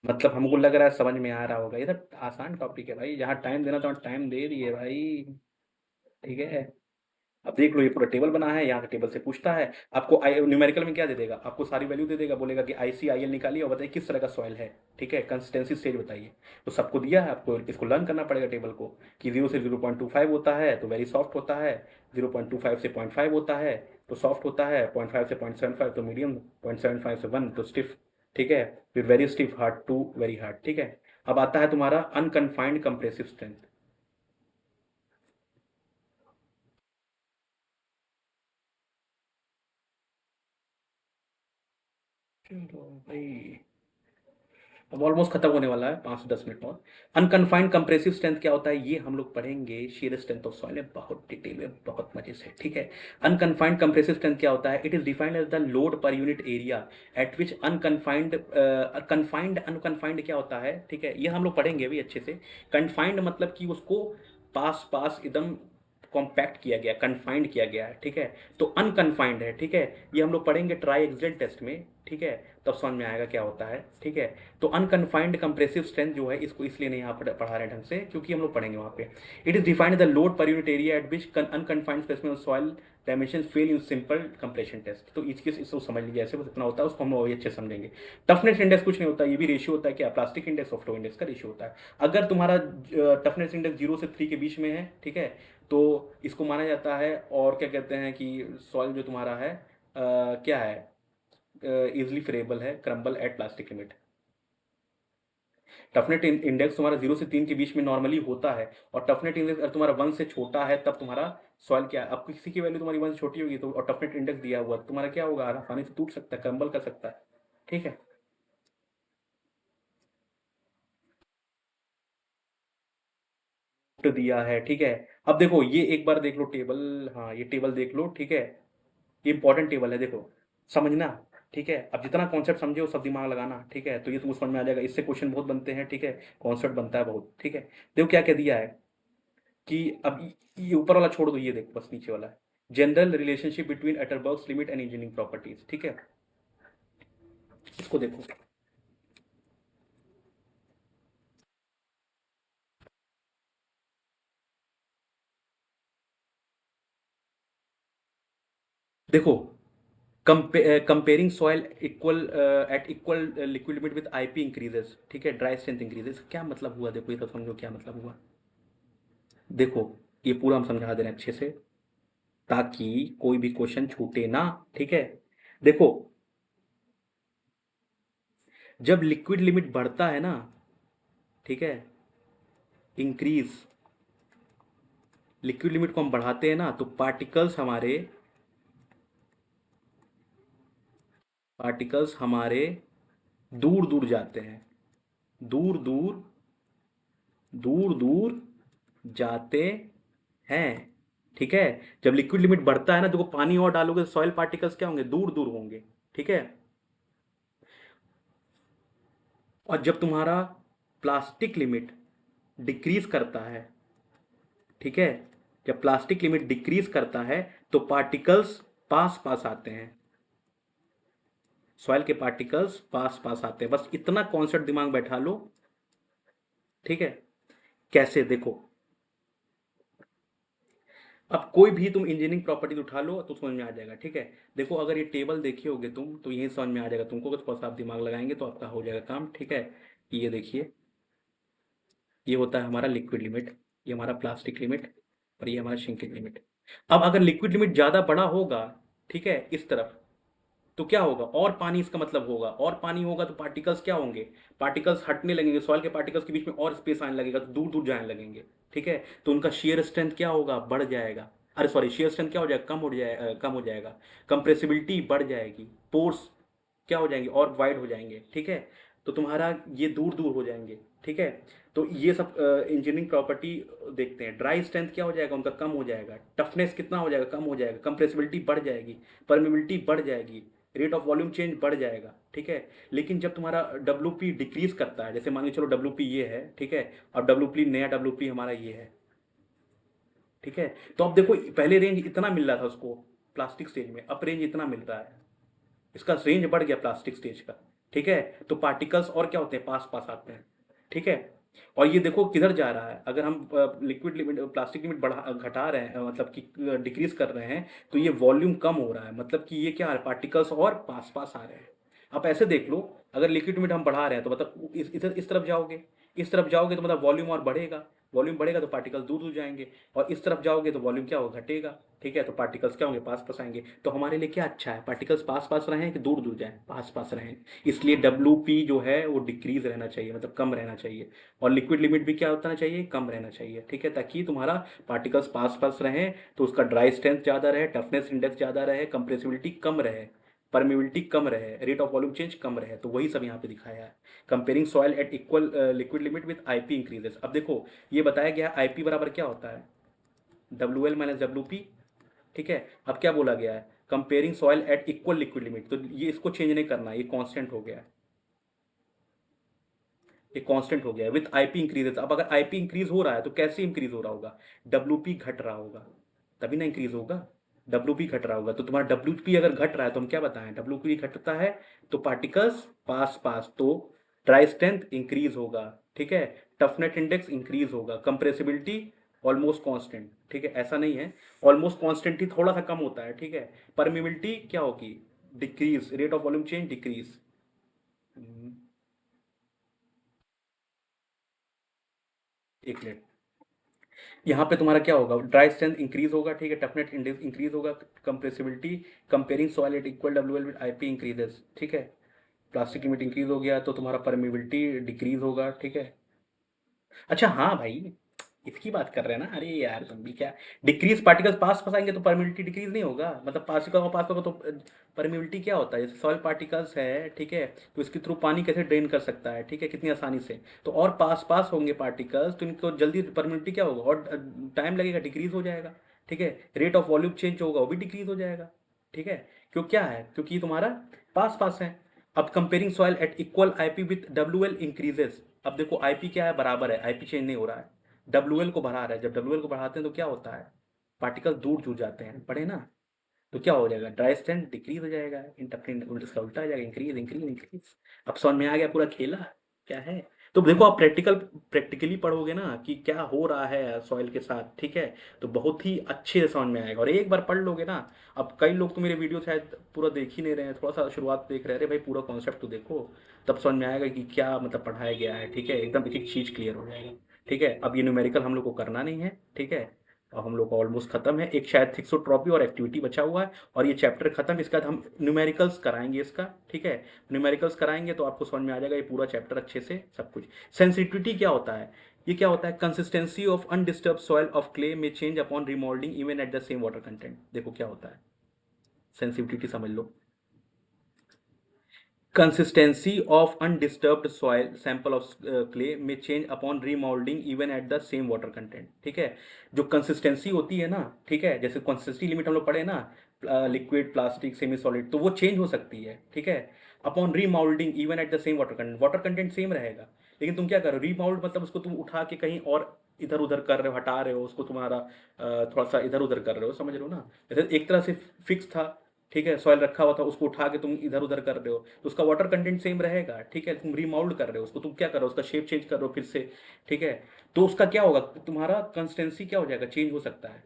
मतलब हमको लग रहा है समझ में आ रहा होगा, ये तो आसान टॉपिक है भाई, जहाँ टाइम देना तो टाइम दे दिए भाई, ठीक है। अब देख लो, ये पूरा टेबल बना है, यहाँ के टेबल से पूछता है आपको, न्यूमेरिकल में क्या दे देगा, आपको सारी वैल्यू दे देगा, बोलेगा कि IC IL निकालिए और बताइए किस तरह का सॉइल है, ठीक है, कंसिस्टेंसी स्टेज बताइए। तो सबको दिया है, आपको इसको लर्न करना पड़ेगा टेबल को, कि 0 से 0.25 होता है तो वेरी सॉफ्ट होता है, 0.25 से 0.5 होता है तो सॉफ्ट होता है, 0.5 से 0.75 तो मीडियम, 0.75 से 1 तो स्टिफ, ठीक है। फिर very stiff hard to very hard, ठीक है। अब आता है तुम्हारा अनकन्फाइंड कंप्रेसिव स्ट्रेंथ। चलो भाई, अब ऑलमोस्ट खत्म होने वाला है, 5 से 10 मिनट और। अनकन्फाइंड कंप्रेसिव स्ट्रेंथ क्या होता है ये हम लोग पढ़ेंगे शियर स्ट्रेंथ ऑफ सॉइल में बहुत डिटेल में, बहुत मजे से, ठीक है। अनकन्फाइंड कंप्रेसिव स्ट्रेंथ क्या होता है, it is defined as the load per unit area at which unconfined, confined unconfined क्या होता है, ठीक है, ये हम लोग पढ़ेंगे अभी अच्छे से। कन्फाइंड मतलब कि उसको पास पास एकदम कॉम्पैक्ट किया गया, कन्फाइंड किया गया है, ठीक है। तो अनकन्फाइंड है, ठीक है, ये हम लोग पढ़ेंगे ट्राई एक्सियल टेस्ट में, ठीक है। तब समझ में आएगा क्या होता है, ठीक है। तो अनकन्फाइंड कंप्रेसिव स्ट्रेंथ जो है, इसको इसलिए नहीं यहाँ पर पढ़ा रहे ढंग से, क्योंकि हम लोग पढ़ेंगे वहाँ पे। It is defined the load per unit area at which unconfined specimen of soil dimension fail in simple compression test. तो इसको समझ लीजिए, ऐसे बस इतना होता है, उसको हम लोग अच्छे समझेंगे। टफनेस इंडेक्स कुछ नहीं होता, ये भी रेशियो होता है, क्या, प्लास्टिक इंडेक्स और फ्लो इंडेक्स का रेशियो होता है। अगर तुम्हारा टफनेस इंडेक्स 0 से 3 के बीच में है, ठीक है, तो इसको माना जाता है, और क्या कहते हैं कि सॉइल जो तुम्हारा है क्या है, इजिली फ्रेबल है, crumble at plastic limit. Toughness index तुम्हारा 0 से 3 के बीच में नॉर्मली होता है, और टफनेट इंडेक्स अगर तुम्हारा 1 से छोटा है तब तुम्हारा सॉइल क्या है। अब किसी की वैल्यू तुम्हारी 1 से छोटी होगी तो, और टफनेट इंडेक्स दिया हुआ, तो तुम्हारा क्या होगा, आसानी से टूट सकता है, क्रम्बल कर सकता है, ठीक है। तो दिया है, ठीक है। अब देखो ये एक बार देख लो टेबल, हाँ ये टेबल देख लो, ठीक है। ये इंपॉर्टेंट टेबल है, देखो, समझना, ठीक है। अब जितना कॉन्सेप्ट समझे वो सब दिमाग लगाना, ठीक है, तो ये तुमको समझ में आ जाएगा। इससे क्वेश्चन बहुत बनते हैं, ठीक है, कॉन्सेप्ट बनता है बहुत, ठीक है। देखो क्या क्या दिया है कि अब ये ऊपर वाला छोड़ दो, ये देखो बस नीचे वाला है, general relationship between Atterberg's limit and engineering properties, ठीक है। इसको देखो, देखो, comparing soil equal at equal liquid limit with IP increases, ठीक है, ड्राई स्ट्रेंथ इंक्रीजेस। क्या मतलब हुआ, देखो ये तो समझो क्या मतलब हुआ। देखो ये पूरा हम समझा दे रहे हैं अच्छे से, ताकि कोई भी क्वेश्चन छूटे ना, ठीक है। देखो, जब लिक्विड लिमिट बढ़ता है ना, ठीक है, इंक्रीज, लिक्विड लिमिट को हम बढ़ाते हैं ना, तो पार्टिकल्स हमारे दूर दूर जाते हैं, दूर दूर, दूर दूर जाते हैं, ठीक है। जब लिक्विड लिमिट बढ़ता है ना, देखो पानी और डालोगे तो सॉइल पार्टिकल्स क्या होंगे, दूर दूर होंगे, ठीक है। और जब तुम्हारा प्लास्टिक लिमिट डिक्रीज करता है, ठीक है, जब प्लास्टिक लिमिट डिक्रीज करता है, तो पार्टिकल्स पास पास आते हैं, सॉइल के पार्टिकल्स पास पास आते हैं। बस इतना कॉन्सेप्ट दिमाग बैठा लो, ठीक है। कैसे, देखो, अब कोई भी तुम इंजीनियरिंग प्रॉपर्टीज उठा लो तो समझ में आ जाएगा, ठीक है। देखो अगर ये टेबल देखे होगे तुम, तो यही समझ में आ जाएगा तुमको, कि थोड़ा सा आप दिमाग लगाएंगे तो आपका हो जाएगा काम, ठीक है। ये देखिए, ये होता है हमारा लिक्विड लिमिट, ये हमारा प्लास्टिक लिमिट, और ये हमारा श्रिंकेज लिमिट। अब अगर लिक्विड लिमिट ज़्यादा बड़ा होगा, ठीक है, इस तरफ, तो क्या होगा, और पानी इसका मतलब होगा, और पानी होगा तो पार्टिकल्स क्या होंगे, पार्टिकल्स हटने लगेंगे, सॉइल के पार्टिकल्स के बीच में और स्पेस आने लगेगा, तो दूर दूर जाने लगेंगे, ठीक है। तो उनका शेयर स्ट्रेंथ क्या होगा, बढ़ जाएगा। अरे सॉरी, शेयर स्ट्रेंथ क्या हो जाएगा, कम हो जाएगा। कंप्रेसिबिलिटी बढ़ जाएगी, पोर्स क्या हो जाएंगे, और वाइड हो जाएंगे, ठीक है। तो तुम्हारा ये दूर दूर हो जाएंगे, ठीक है। तो ये सब इंजीनियरिंग प्रॉपर्टी देखते हैं। ड्राई स्ट्रेंथ क्या हो जाएगा, उनका कम हो जाएगा। टफनेस कितना हो जाएगा, कम हो जाएगा। कंप्रेसिबिलिटी बढ़ जाएगी, परमेबिलिटी बढ़ जाएगी, रेट ऑफ वॉल्यूम चेंज बढ़ जाएगा, ठीक है। लेकिन जब तुम्हारा डब्ल्यू पी डिक्रीज करता है, जैसे मान के चलो डब्ल्यू पी ये है, ठीक है, और डब्ल्यू पी, नया डब्ल्यू पी हमारा ये है, ठीक है। तो अब देखो, पहले रेंज इतना मिल रहा था उसको प्लास्टिक स्टेज में, अब रेंज इतना मिल रहा है, इसका रेंज बढ़ गया प्लास्टिक स्टेज का, ठीक है। तो पार्टिकल्स और क्या होते हैं, पास पास आते हैं, ठीक है। और ये देखो किधर जा रहा है, अगर हम लिक्विड लिमिट, प्लास्टिक लिमिट बढ़ा घटा रहे हैं, मतलब कि डिक्रीज कर रहे हैं, तो ये वॉल्यूम कम हो रहा है, मतलब कि ये क्या है, पार्टिकल्स और पास पास आ रहे हैं। आप ऐसे देख लो, अगर लिक्विड लिमिट हम बढ़ा रहे हैं तो मतलब इस तरफ जाओगे, इस तरफ जाओगे तो मतलब वॉल्यूम और बढ़ेगा, वॉल्यूम बढ़ेगा तो पार्टिकल दूर दूर जाएंगे, और इस तरफ जाओगे तो वॉल्यूम क्या होगा, घटेगा, ठीक है। तो पार्टिकल्स क्या होंगे, पास पास आएंगे। तो हमारे लिए क्या अच्छा है, पार्टिकल्स पास पास रहें कि दूर दूर जाएं, पास पास रहें। इसलिए डब्ल्यू पी जो है वो डिक्रीज रहना चाहिए, मतलब कम रहना चाहिए। और लिक्विड लिमिट भी क्या होना चाहिए, कम रहना चाहिए, ठीक है, ताकि तुम्हारा पार्टिकल्स पास पास रहें, तो उसका ड्राई स्ट्रेंथ ज़्यादा रहे, टफनेस इंडेक्स ज़्यादा रहे, कंप्रेसिबिलिटी कम रहे, परमिबिलिटी कम रहे, रेट ऑफ वॉल्यूम चेंज कम रहे। तो वही सब यहाँ पे दिखाया है। Comparing soil eight equal liquid limit with IP increases. अब देखो, ये बताया गया आईपी बराबर क्या होता है, W L minus W P, ठीक है। अब क्या बोला गया है, comparing soil eight equal liquid limit, तो ये इसको चेंज नहीं करना, ये कांस्टेंट हो गया है, ये कांस्टेंट हो गया है विथ आईपी इंक्रीजेस। अब अगर आईपी इंक्रीज हो रहा है तो कैसे इंक्रीज हो रहा होगा, डब्ल्यू पी घट रहा होगा, तभी ना इंक्रीज होगा, डब्ल्यू घट रहा होगा, तो तुम्हारा डब्ल्यू अगर घट रहा है तो हम क्या बताएं, डब्ल्यू घटता है तो पार्टिकल्स पास पास, तो ड्राई स्ट्रेंथ इंक्रीज होगा, ठीक है, टफनेस इंडेक्स इंक्रीज होगा, कंप्रेसिबिलिटी ऑलमोस्ट कांस्टेंट, ठीक है, ऐसा नहीं है, ऑलमोस्ट कांस्टेंट ही थोड़ा सा कम होता है, ठीक है, परमिबिलिटी क्या होगी, decrease, rate of volume change decrease. एक मिनट, यहाँ पे तुम्हारा क्या होगा, ड्राई स्ट्रेंथ इंक्रीज होगा, ठीक है, टफनेस इंडेक्स इंक्रीज होगा, compressibility comparing soil eight equal WL with IP increases, ठीक है, प्लास्टिक लिमिट इंक्रीज हो गया तो तुम्हारा परमिबिलिटी डिक्रीज होगा, ठीक है। अच्छा हाँ भाई, इसकी बात कर रहे हैं ना, अरे यार तुम भी क्या, डिक्रीज पार्टिकल्स पास पास आएंगे तो परमिबिलिटी डिक्रीज नहीं होगा, मतलब पार्टिकल का पास होगा तो परमिबिलिटी क्या होता है, जैसे सॉइल पार्टिकल्स है, ठीक है, तो इसके थ्रू पानी कैसे ड्रेन कर सकता है, ठीक है, कितनी आसानी से, तो और पास पास होंगे पार्टिकल्स तो इनको जल्दी परमिबिलिटी क्या होगा, और टाइम लगेगा, डिक्रीज हो जाएगा, ठीक है, रेट ऑफ वॉल्यूम चेंज होगा वो भी डिक्रीज हो जाएगा, ठीक है, क्यों क्या है, क्योंकि ये तुम्हारा पास पास है। अब comparing soil eight equal IP with WL increases, अब देखो आईपी क्या है, बराबर है, आईपी चेंज नहीं हो रहा है, डब्ल्यूएल को बढ़ा रहा है, जब डब्ल्यूएल को बढ़ाते हैं तो क्या होता है, पार्टिकल दूर दूर जाते हैं, पढ़े ना, तो क्या हो जाएगा, ड्राई स्ट्रेंथ डिक्रीज हो जाएगा, इंटरप्रेट उल्टा उल्टा आ जाएगा, इंक्रीज इंक्रीज इंक्रीज। अब समझ में आ गया पूरा खेला क्या है। तो देखो आप प्रैक्टिकली पढ़ोगे ना कि क्या हो रहा है सॉइल के साथ, ठीक है, तो बहुत ही अच्छे से समझ में आएगा, और एक बार पढ़ लोगे ना, अब कई लोग तो मेरे वीडियो शायद पूरा देख ही नहीं रहे हैं, थोड़ा सा शुरुआत देख रहे हैं, अरे भाई पूरा कॉन्सेप्ट तो देखो, तब समझ में आएगा कि क्या मतलब पढ़ाया गया है, ठीक है, एकदम एक एक चीज क्लियर हो जाएगा, ठीक है। अब ये न्यूमेरिकल हम लोग को करना नहीं है, ठीक है, और हम लोग का ऑलमोस्ट खत्म है, एक शायद थिक्सोट्रॉपी और एक्टिविटी बचा हुआ है, और ये चैप्टर खत्म, इसके बाद हम न्यूमेरिकल्स कराएंगे इसका, ठीक है, न्यूमेरिकल्स कराएंगे तो आपको समझ में आ जाएगा ये पूरा चैप्टर अच्छे से सब कुछ। सेंसिटिविटी क्या होता है, ये क्या होता है, consistency of undisturbed soil of clay में change upon remoulding even at the same water content, देखो क्या होता है, सेंसिटिविटी समझ लो, consistency of undisturbed soil sample of clay may change upon remolding even at the same water content, ठीक है, जो कंसिस्टेंसी होती है ना, ठीक है, जैसे कंसिस्टेंसी लिमिट हम लोग पढ़े ना, लिक्विड प्लास्टिक सेमी सॉलिड, तो वो चेंज हो सकती है, ठीक है, upon remoulding even at the same water content, water content same रहेगा, लेकिन तुम क्या कर रहे हो, रीमाउल्ड मतलब उसको तुम उठा के कहीं और इधर उधर कर रहे हो, हटा रहे हो उसको, तुम्हारा थोड़ा सा इधर उधर कर रहे हो, समझ रहे हो ना, जैसे एक तरह से फिक्स था, ठीक है, सॉइल रखा हुआ था, उसको उठा के तुम इधर उधर कर रहे हो तो उसका वाटर कंटेंट सेम रहेगा, ठीक है, तुम रीमाउल्ड कर रहे हो उसको, तुम क्या कर रहे हो, उसका शेप चेंज कर रहे हो फिर से, ठीक है, तो उसका क्या होगा, तुम्हारा कंसिस्टेंसी क्या हो जाएगा, चेंज हो सकता है,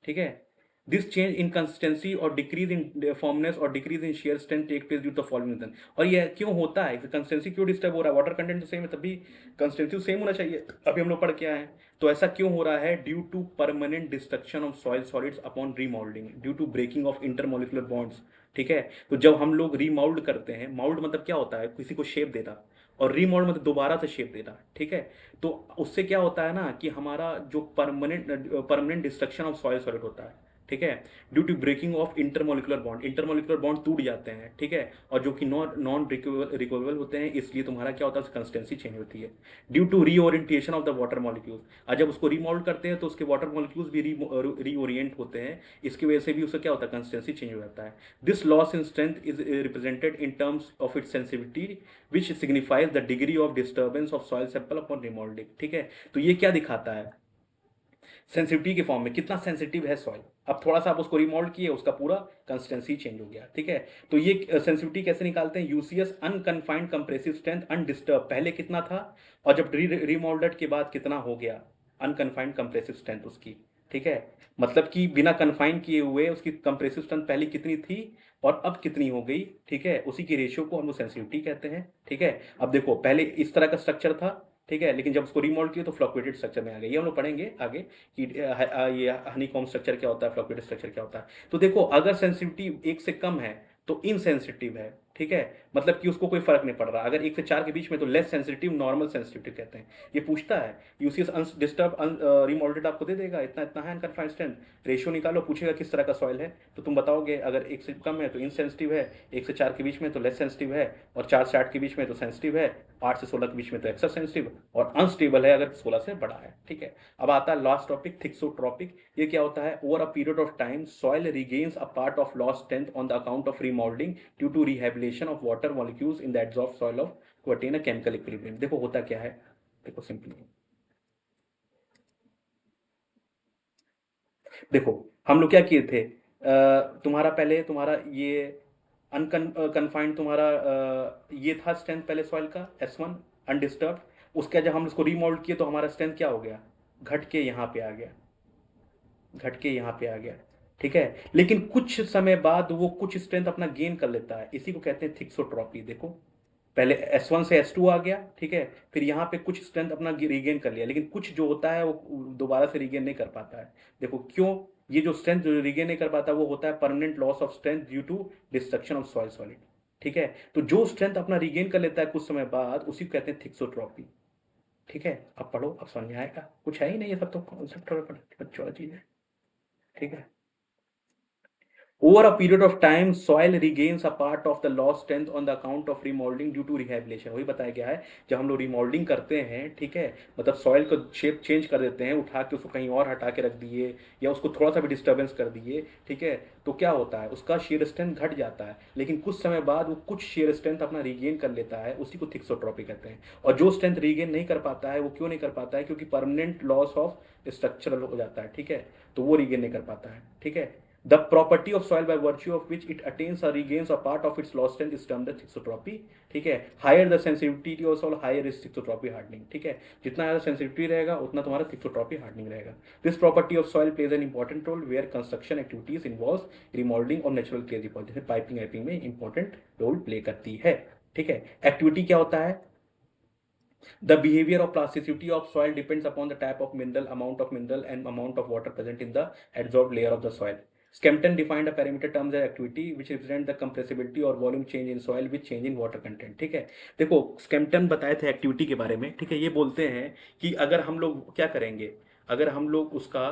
ठीक है, दिस चेंज इन कंसिस्टेंसी और डिक्रीज इन फॉर्मनेस और decrease in shear strength take place due to following reason, और ये क्यों होता है, कंसिस्टेंसी क्यों डिस्टर्ब हो रहा है, वाटर कंटेंट तो सेम है तभी कंसिस्टेंसी सेम होना चाहिए, अभी हम लोग पढ़ के आए हैं, तो ऐसा क्यों हो रहा है, due to permanent destruction of soil solids upon remoulding due to breaking of intermolecular bonds, ठीक है, तो जब हम लोग रीमाउल्ड करते हैं, माउल्ड मतलब क्या होता है, किसी को शेप देना, और रीमोल्ड मतलब दोबारा से शेप देना, ठीक है, तो उससे क्या होता है ना कि हमारा जो permanent destruction of soil solid होता है, ठीक है, due to breaking of intermolecular bond टूट जाते हैं, ठीक है, और जो कि नॉन नॉन रिकवेबल होते हैं, इसलिए तुम्हारा क्या होता है, कंसिस्टेंसी चेंज होती है, due to reorientation of the water molecules, और जब उसको रीमोल्ड करते हैं तो उसके वाटर मॉलिक्यूल्स भी रीओरिएंट होते हैं, इसकी वजह से भी उसका क्या होता है, कंसिस्टेंसी चेंज हो जाता है, this loss in strength is represented in terms of its sensitivity which signifies the degree of disturbance of soil sample upon remoulding, ठीक है, तो ये क्या दिखाता है, सेंसिटिविटी के फॉर्म में कितना सेंसिटिव है सॉइल, अब थोड़ा सा आप उसको रिमोल्ड किए, उसका पूरा कंसिस्टेंसी चेंज हो गया, ठीक है, तो ये सेंसिटिविटी कैसे निकालते हैं, UCS unconfined compressive strength undisturb, पहले कितना था, और जब रिमोल्डेड के बाद कितना हो गया, अनकन्फाइंड कंप्रेसिव स्ट्रेंथ उसकी, ठीक है, मतलब कि बिना कन्फाइन किए हुए उसकी कंप्रेसिव स्ट्रेंथ पहले कितनी थी और अब कितनी हो गई, ठीक है, उसी की रेशियो को हम लोग सेंसिटिविटी कहते हैं, ठीक है। अब देखो पहले इस तरह का स्ट्रक्चर था, ठीक है, लेकिन जब उसको रिमोल्ड किया तो फ्लक्चुएटेड स्ट्रक्चर में आ गया, ये हम लोग पढ़ेंगे आगे कि ये हनीकॉम्ब स्ट्रक्चर क्या होता है, फ्लक्चुएटेड स्ट्रक्चर क्या होता है, तो देखो अगर सेंसिटिविटी 1 से कम है तो इनसेंसिटिव है, ठीक है, मतलब कि उसको कोई फर्क नहीं पड़ रहा, अगर 1 से 4 के बीच में तो लेस सेंसिटिव, नॉर्मल सेंसिटिविटी कहते हैं, ये पूछता है यूसीएस अनडिस्टर्ब रिमोल्डेड आपको दे देगा, इतना इतना है अनकन्फाइंड स्ट्रेंथ, रेशियो निकालो, पूछेगा किस तरह का सॉइल है, तो तुम बताओगे अगर 1 से कम है तो इनसेंसिटिव है, 1 से 4 के बीच में तो लेस सेंसिटिव है, और 4 से 8 के बीच में तो सेंसिटिव है, 8 से 16 के बीच में तो एक्स्ट्रा सेंसिटिव, और अनस्टेबल है अगर 16 से बड़ा है, ठीक है। अब आता है लास्ट टॉपिक, थिक्सोट्रॉपिक, ये क्या होता है, over a period of time soil regains a part of lost strength on the account of remoulding due to rehabilitation of water molecules in the adsorbed soil of to attain a chemical equilibrium, देखो होता क्या है, देखो सिंपली, देखो हम लोग क्या किए थे, तुम्हारा पहले तुम्हारा ये अनकन कन्फाइंड तुम्हारा ये था स्ट्रेंथ पहले सॉइल का S1 अनडिस्टर्ब। उसके जब हम इसको रीमोल्ड किए तो हमारा स्ट्रेंथ क्या हो गया, घट के यहाँ पे आ गया, घट के यहाँ पे आ गया। ठीक है, लेकिन कुछ समय बाद वो कुछ स्ट्रेंथ अपना गेन कर लेता है, इसी को कहते हैं थिक्सोट्रॉपी। देखो पहले S1 से S2 आ गया, ठीक है, फिर यहाँ पे कुछ स्ट्रेंथ अपना रीगेन कर लिया, लेकिन कुछ जो होता है वो दोबारा से रीगेन नहीं कर पाता है। देखो क्यों, ये जो स्ट्रेंथ जो रीगेन नहीं कर पाता वो होता है permanent loss of strength due to destruction of soil solid. ठीक है, तो जो स्ट्रेंथ अपना रीगेन कर लेता है कुछ समय बाद उसी को कहते हैं थिक्सोट्रॉपी। ठीक है, अब पढ़ो, अब समझ में आएगा, कुछ है ही नहीं, ये सब तो कॉन्सेप्ट बच्चों वाली चीज है। ठीक है, over a period of time soil regains a part of the lost strength on the account of remodeling due to rehabilitation। वही बताया गया है, जब हम लोग रिमोल्डिंग करते हैं, ठीक है, मतलब सॉइल को शेप चेंज कर देते हैं, उठा के उसको कहीं और हटा के रख दिए या उसको थोड़ा सा भी डिस्टर्बेंस कर दिए, ठीक है, तो क्या होता है उसका शेयर स्ट्रेंथ घट जाता है, लेकिन कुछ समय बाद वो कुछ शेयर स्ट्रेंथ अपना रीगेन कर लेता है, उसी को थिक्सोट्रॉपी कहते हैं। और जो स्ट्रेंथ रीगेन नहीं कर पाता है वो क्यों नहीं कर पाता है, क्योंकि परमानेंट लॉस ऑफ स्ट्रक्चरल हो जाता है। ठीक है, तो वो रीगेन नहीं कर पाता है। ठीक है, the property of soil by virtue of which it attains or regains a part of its lost strength is termed as thixotropy। ठीक है, higher the sensitivity of soil higher is thixotropy hardening। ठीक है, जितना ज़्यादा sensitivity रहेगा उतना तुम्हारा thixotropy hardening रहेगा। This property of soil plays an important role where construction activities involves remodeling और natural clay deposit, जैसे पाइपिंग में important role play करती है। ठीक है, एक्टिविटी क्या होता है, the behavior of plasticity of soil depends upon the type of mineral, amount of mineral and amount of water present in the adsorbed layer of the soil। Skempton defined a parameter terms as activity which represent the compressibility or volume change in soil with change in water content। ठीक है, देखो स्केम्पटन बताए थे एक्टिविटी के बारे में। ठीक है, ये बोलते हैं कि अगर हम लोग क्या करेंगे, अगर हम लोग उसका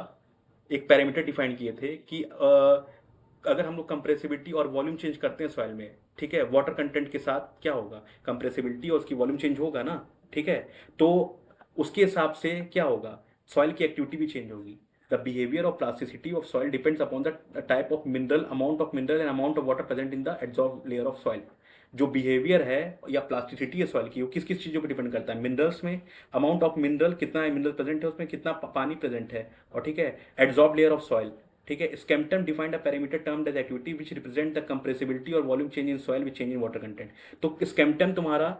एक पैरामीटर डिफाइन किए थे कि अगर हम लोग कंप्रेसिबिलिटी और वॉल्यूम चेंज करते हैं सॉइल में, ठीक है, वाटर कंटेंट के साथ क्या होगा, कंप्रेसिबिलिटी और उसकी वॉल्यूम चेंज होगा ना। ठीक है, तो उसके हिसाब से क्या होगा, सॉइल की एक्टिविटी भी चेंज होगी। The behaviour of plasticity of soil depends upon the type of mineral, amount of mineral and amount of water present in the adsorb layer of soil. जो बिहेवियर है या प्लास्टिसिटी है सॉइल की, वो किस किस चीज़ों पर डिपेंड करता है, मिनरल्स में, अमाउंट ऑफ मिनरल कितना है, मिनरल प्रेजेंट है उसमें, कितना पानी प्रेजेंट है, और ठीक है, एडसॉर्ब लेयर ऑफ सॉइल। ठीक है, Skempton defined a parameter termed as activity which represent the compressibility और volume change in soil which change in water content. तो स्केम्पटन तुम्हारा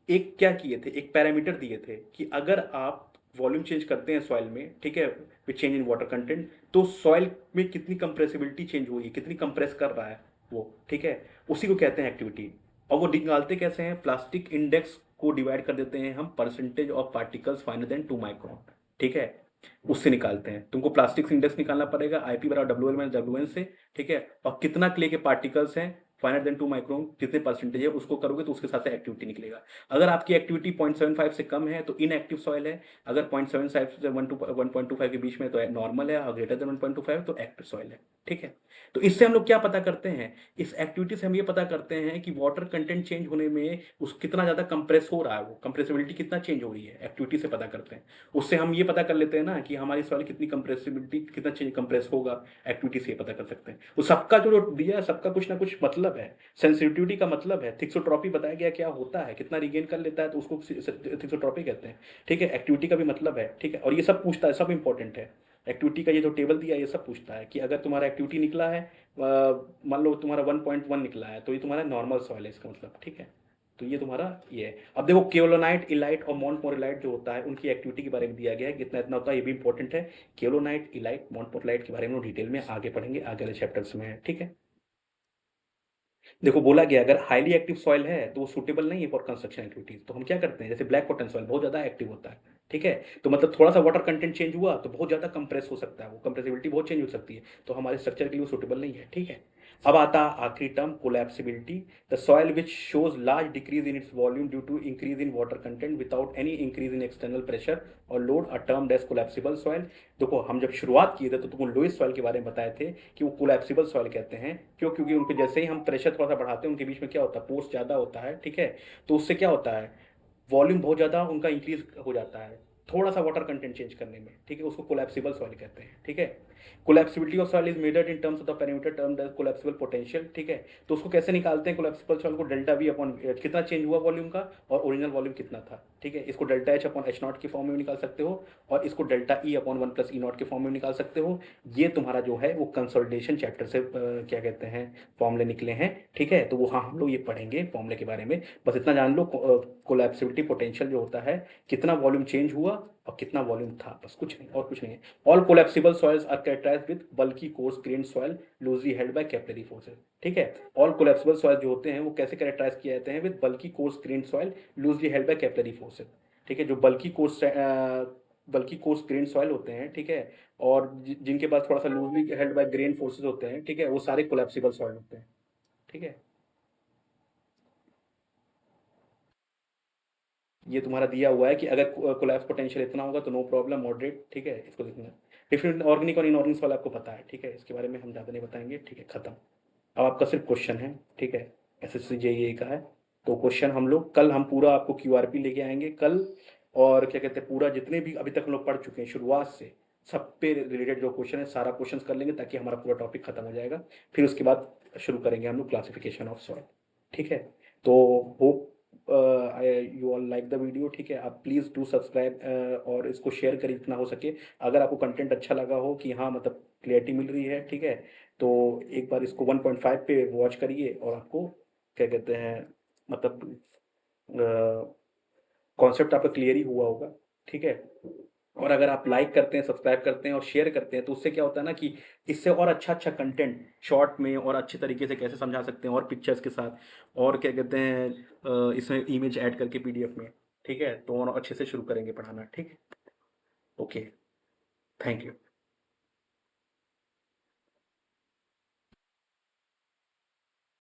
एक क्या किए थे, एक पैरामीटर दिए थे कि अगर आप वॉल्यूम चेंज करते हैं सॉइल में, ठीक है, विच चेंज इन वाटर कंटेंट, तो सॉइल में कितनी कंप्रेसिबिलिटी चेंज हुई है, कितनी कंप्रेस कर रहा है वो। ठीक है, उसी को कहते हैं एक्टिविटी। और वो निकालते कैसे हैं, प्लास्टिक इंडेक्स को डिवाइड कर देते हैं हम percentage of particles finer than 2 micron. ठीक है, उससे निकालते हैं, तुमको प्लास्टिक इंडेक्स निकालना पड़ेगा, आईपी बराबर W L minus W N से। ठीक है, और कितना क्ले के पार्टिकल्स हैं फाइनर देन 2 माइक्रोन, कितने परसेंटेज है उसको करोगे तो उसके साथ से एक्टिविटी निकलेगा। अगर आपकी एक्टिविटी 0.75 से कम है तो इनएक्टिव सॉइल है, अगर 0.75 से 1.25 के बीच में तो नॉर्मल है, और ग्रेटर देन 1.25 तो एक्टिव सॉइल है। ठीक है, तो इससे हम लोग क्या पता करते हैं, इस एक्टिविटी से हम ये पता करते हैं कि वाटर कंटेंट चेंज होने में उस कितना ज़्यादा कंप्रेस हो रहा है, वो कंप्रेसिबिलिटी कितना चेंज हो रही है, एक्टिविटी से पता करते हैं। उससे हम ये पता कर लेते हैं ना कि हमारी सॉइल कितनी कंप्रेसिबिलिटी, कितना चेंज कंप्रेस होगा, एक्टिविटी से ये पता कर सकते हैं। वो सबका जो दिया है सबका कुछ ना कुछ मतलब है। सेंसिटिविटी का मतलब है, थिक्सोट्रॉपी बताया गया क्या होता है, कितना रिगेन कर लेता है तो उसको थिक्सोट्रॉपी कहते हैं। ठीक है, एक्टिविटी का भी मतलब है। ठीक है, और ये सब पूछता है, सब इंपॉर्टेंट है। एक्टिविटी का ये जो टेबल दिया है ये सब पूछता है कि अगर तुम्हारा एक्टिविटी निकला है, मान लो तुम्हारा 1.1 निकला है, तो ये तुम्हारा नॉर्मल सॉइल है इसका मतलब। ठीक है, तो ये तुम्हारा ये है। अब देखो केओलोनाइट, इलाइट और मोंटमोरेलाइट जो होता है उनकी एक्टिविटी के बारे में दिया गया है, कितना इतना होता है ये भी इंपॉर्टेंट है। केओलोनाइट, इलाइट, मोंटमोरेलाइट के बारे में डिटेल में आगे पढ़ेंगे, आगे वाले चैप्टर्स में। ठीक है, देखो बोला गया अगर हाईली एक्टिव सॉइल है तो वो सूटेबल नहीं है फॉर कंस्ट्रक्शन एक्टिविटीज, तो हम क्या करते हैं, जैसे ब्लैक कॉटन सॉइल बहुत ज्यादा एक्टिव होता है। ठीक है, तो मतलब थोड़ा सा वाटर कंटेंट चेंज हुआ तो बहुत ज्यादा कंप्रेस हो सकता है, वो कंप्रेसिबिलिटी बहुत चेंज हो सकती है, तो हमारे स्ट्रक्चर के लिए वो सूटेबल नहीं है। ठीक है, अब आता आखिरी term collapsibility. The soil which shows large decrease in its volume due to increase in water content without any increase in external pressure और load a term as collapsible soil. देखो हम जब शुरुआत किए थे तो तुमको लोएस्ट सॉइल के बारे में बताए थे कि वो कोलैप्सिबल सॉइल कहते हैं, क्यों, क्योंकि उनके जैसे ही हम प्रेशर थोड़ा सा बढ़ाते हैं उनके बीच में क्या होता है, फोर्स ज़्यादा होता है। ठीक है, तो उससे क्या होता है, वॉल्यूम बहुत ज़्यादा उनका इंक्रीज हो जाता है, थोड़ा सा वाटर कंटेंट चेंज करने में, ठीक है, उसको कोलैप्सिबल सॉइल कहते हैं, ठीक है। Collapsibility of soil is measured in terms of the parameter term the collapsible potential, ठीक है। तो उसको कैसे निकालते हैं कोलैप्सिबल सॉइल को, डेल्टा वी अपॉन कितना चेंज हुआ वॉल्यूम का और ओरिजिनल वॉल्यूम कितना था, ठीक है। इसको delta H upon H not के फॉर्म में निकाल सकते हो और इसको delta E upon one plus E not के फॉर्म में निकाल सकते हो। ये तुम्हारा जो है वो कंसोलिडेशन चैप्टर से क्या कहते हैं फॉर्मूले निकले हैं, ठीक है। तो वो हाँ हम लोग ये पढ़ेंगे फॉर्मूले के बारे में। बस इतना जान लो कोलैप्सिबिलिटी पोटेंशियल जो होता है, कितना वॉल्यूम चेंज हुआ और कितना वॉल्यूम था, बस कुछ नहीं और कुछ नहीं है। All collapsible soils are characterised with bulky coarse grained soil loosely held by capillary forces, ठीक है। ऑल कोलैप्सिबल सॉइल जो होते हैं वो कैसे कैरेक्टराइज किए जाते हैं, with bulky coarse grained soil loosely held by capillary forces, ठीक है। जो बल्कि कोर्स ग्रेन सॉइल होते हैं, ठीक है, और जिनके पास थोड़ा सा loosely held bye grain forces होते हैं, ठीक है, वो सारे कोलैप्सिबल सॉइल होते हैं, ठीक है। ये तुम्हारा दिया हुआ है कि अगर कोलैप्स पोटेंशियल इतना होगा तो नो प्रॉब्लम मॉडरेट, ठीक है, इसको लिखना। डिफरेंट ऑर्गेनिक और इनऑर्गेनिक सॉइल आपको पता है, ठीक है, इसके बारे में हम ज़्यादा नहीं बताएंगे, ठीक है, खत्म। अब आपका सिर्फ क्वेश्चन है, ठीक है, एसएससी जेईई का है। तो क्वेश्चन हम लोग कल हम पूरा आपको क्यूआरपी लेके आएंगे कल, और क्या कहते हैं पूरा जितने भी अभी तक हम लोग पढ़ चुके हैं शुरुआत से सब पे रिलेटेड जो क्वेश्चन है सारा क्वेश्चन कर लेंगे ताकि हमारा पूरा टॉपिक खत्म हो जाएगा। फिर उसके बाद शुरू करेंगे हम लोग क्लासिफिकेशन ऑफ सॉइल, ठीक है। तो hope you all like the video, ठीक है। आप प्लीज़ डू सब्सक्राइब और इसको शेयर करिए जितना हो सके। अगर आपको कंटेंट अच्छा लगा हो कि हाँ मतलब क्लियरिटी मिल रही है, ठीक है, तो एक बार इसको 1.5 पे वॉच करिए और आपको क्या कहते हैं मतलब कॉन्सेप्ट आपका क्लियर ही हुआ होगा, ठीक है। और अगर आप लाइक करते हैं, सब्सक्राइब करते हैं और शेयर करते हैं तो उससे क्या होता है ना कि इससे और अच्छा अच्छा कंटेंट शॉर्ट में और अच्छे तरीके से कैसे समझा सकते हैं और पिक्चर्स के साथ और क्या कहते हैं इसमें इमेज ऐड करके पीडीएफ में, ठीक है, तो और अच्छे से शुरू करेंगे पढ़ाना, ठीक है। Okay, thank you.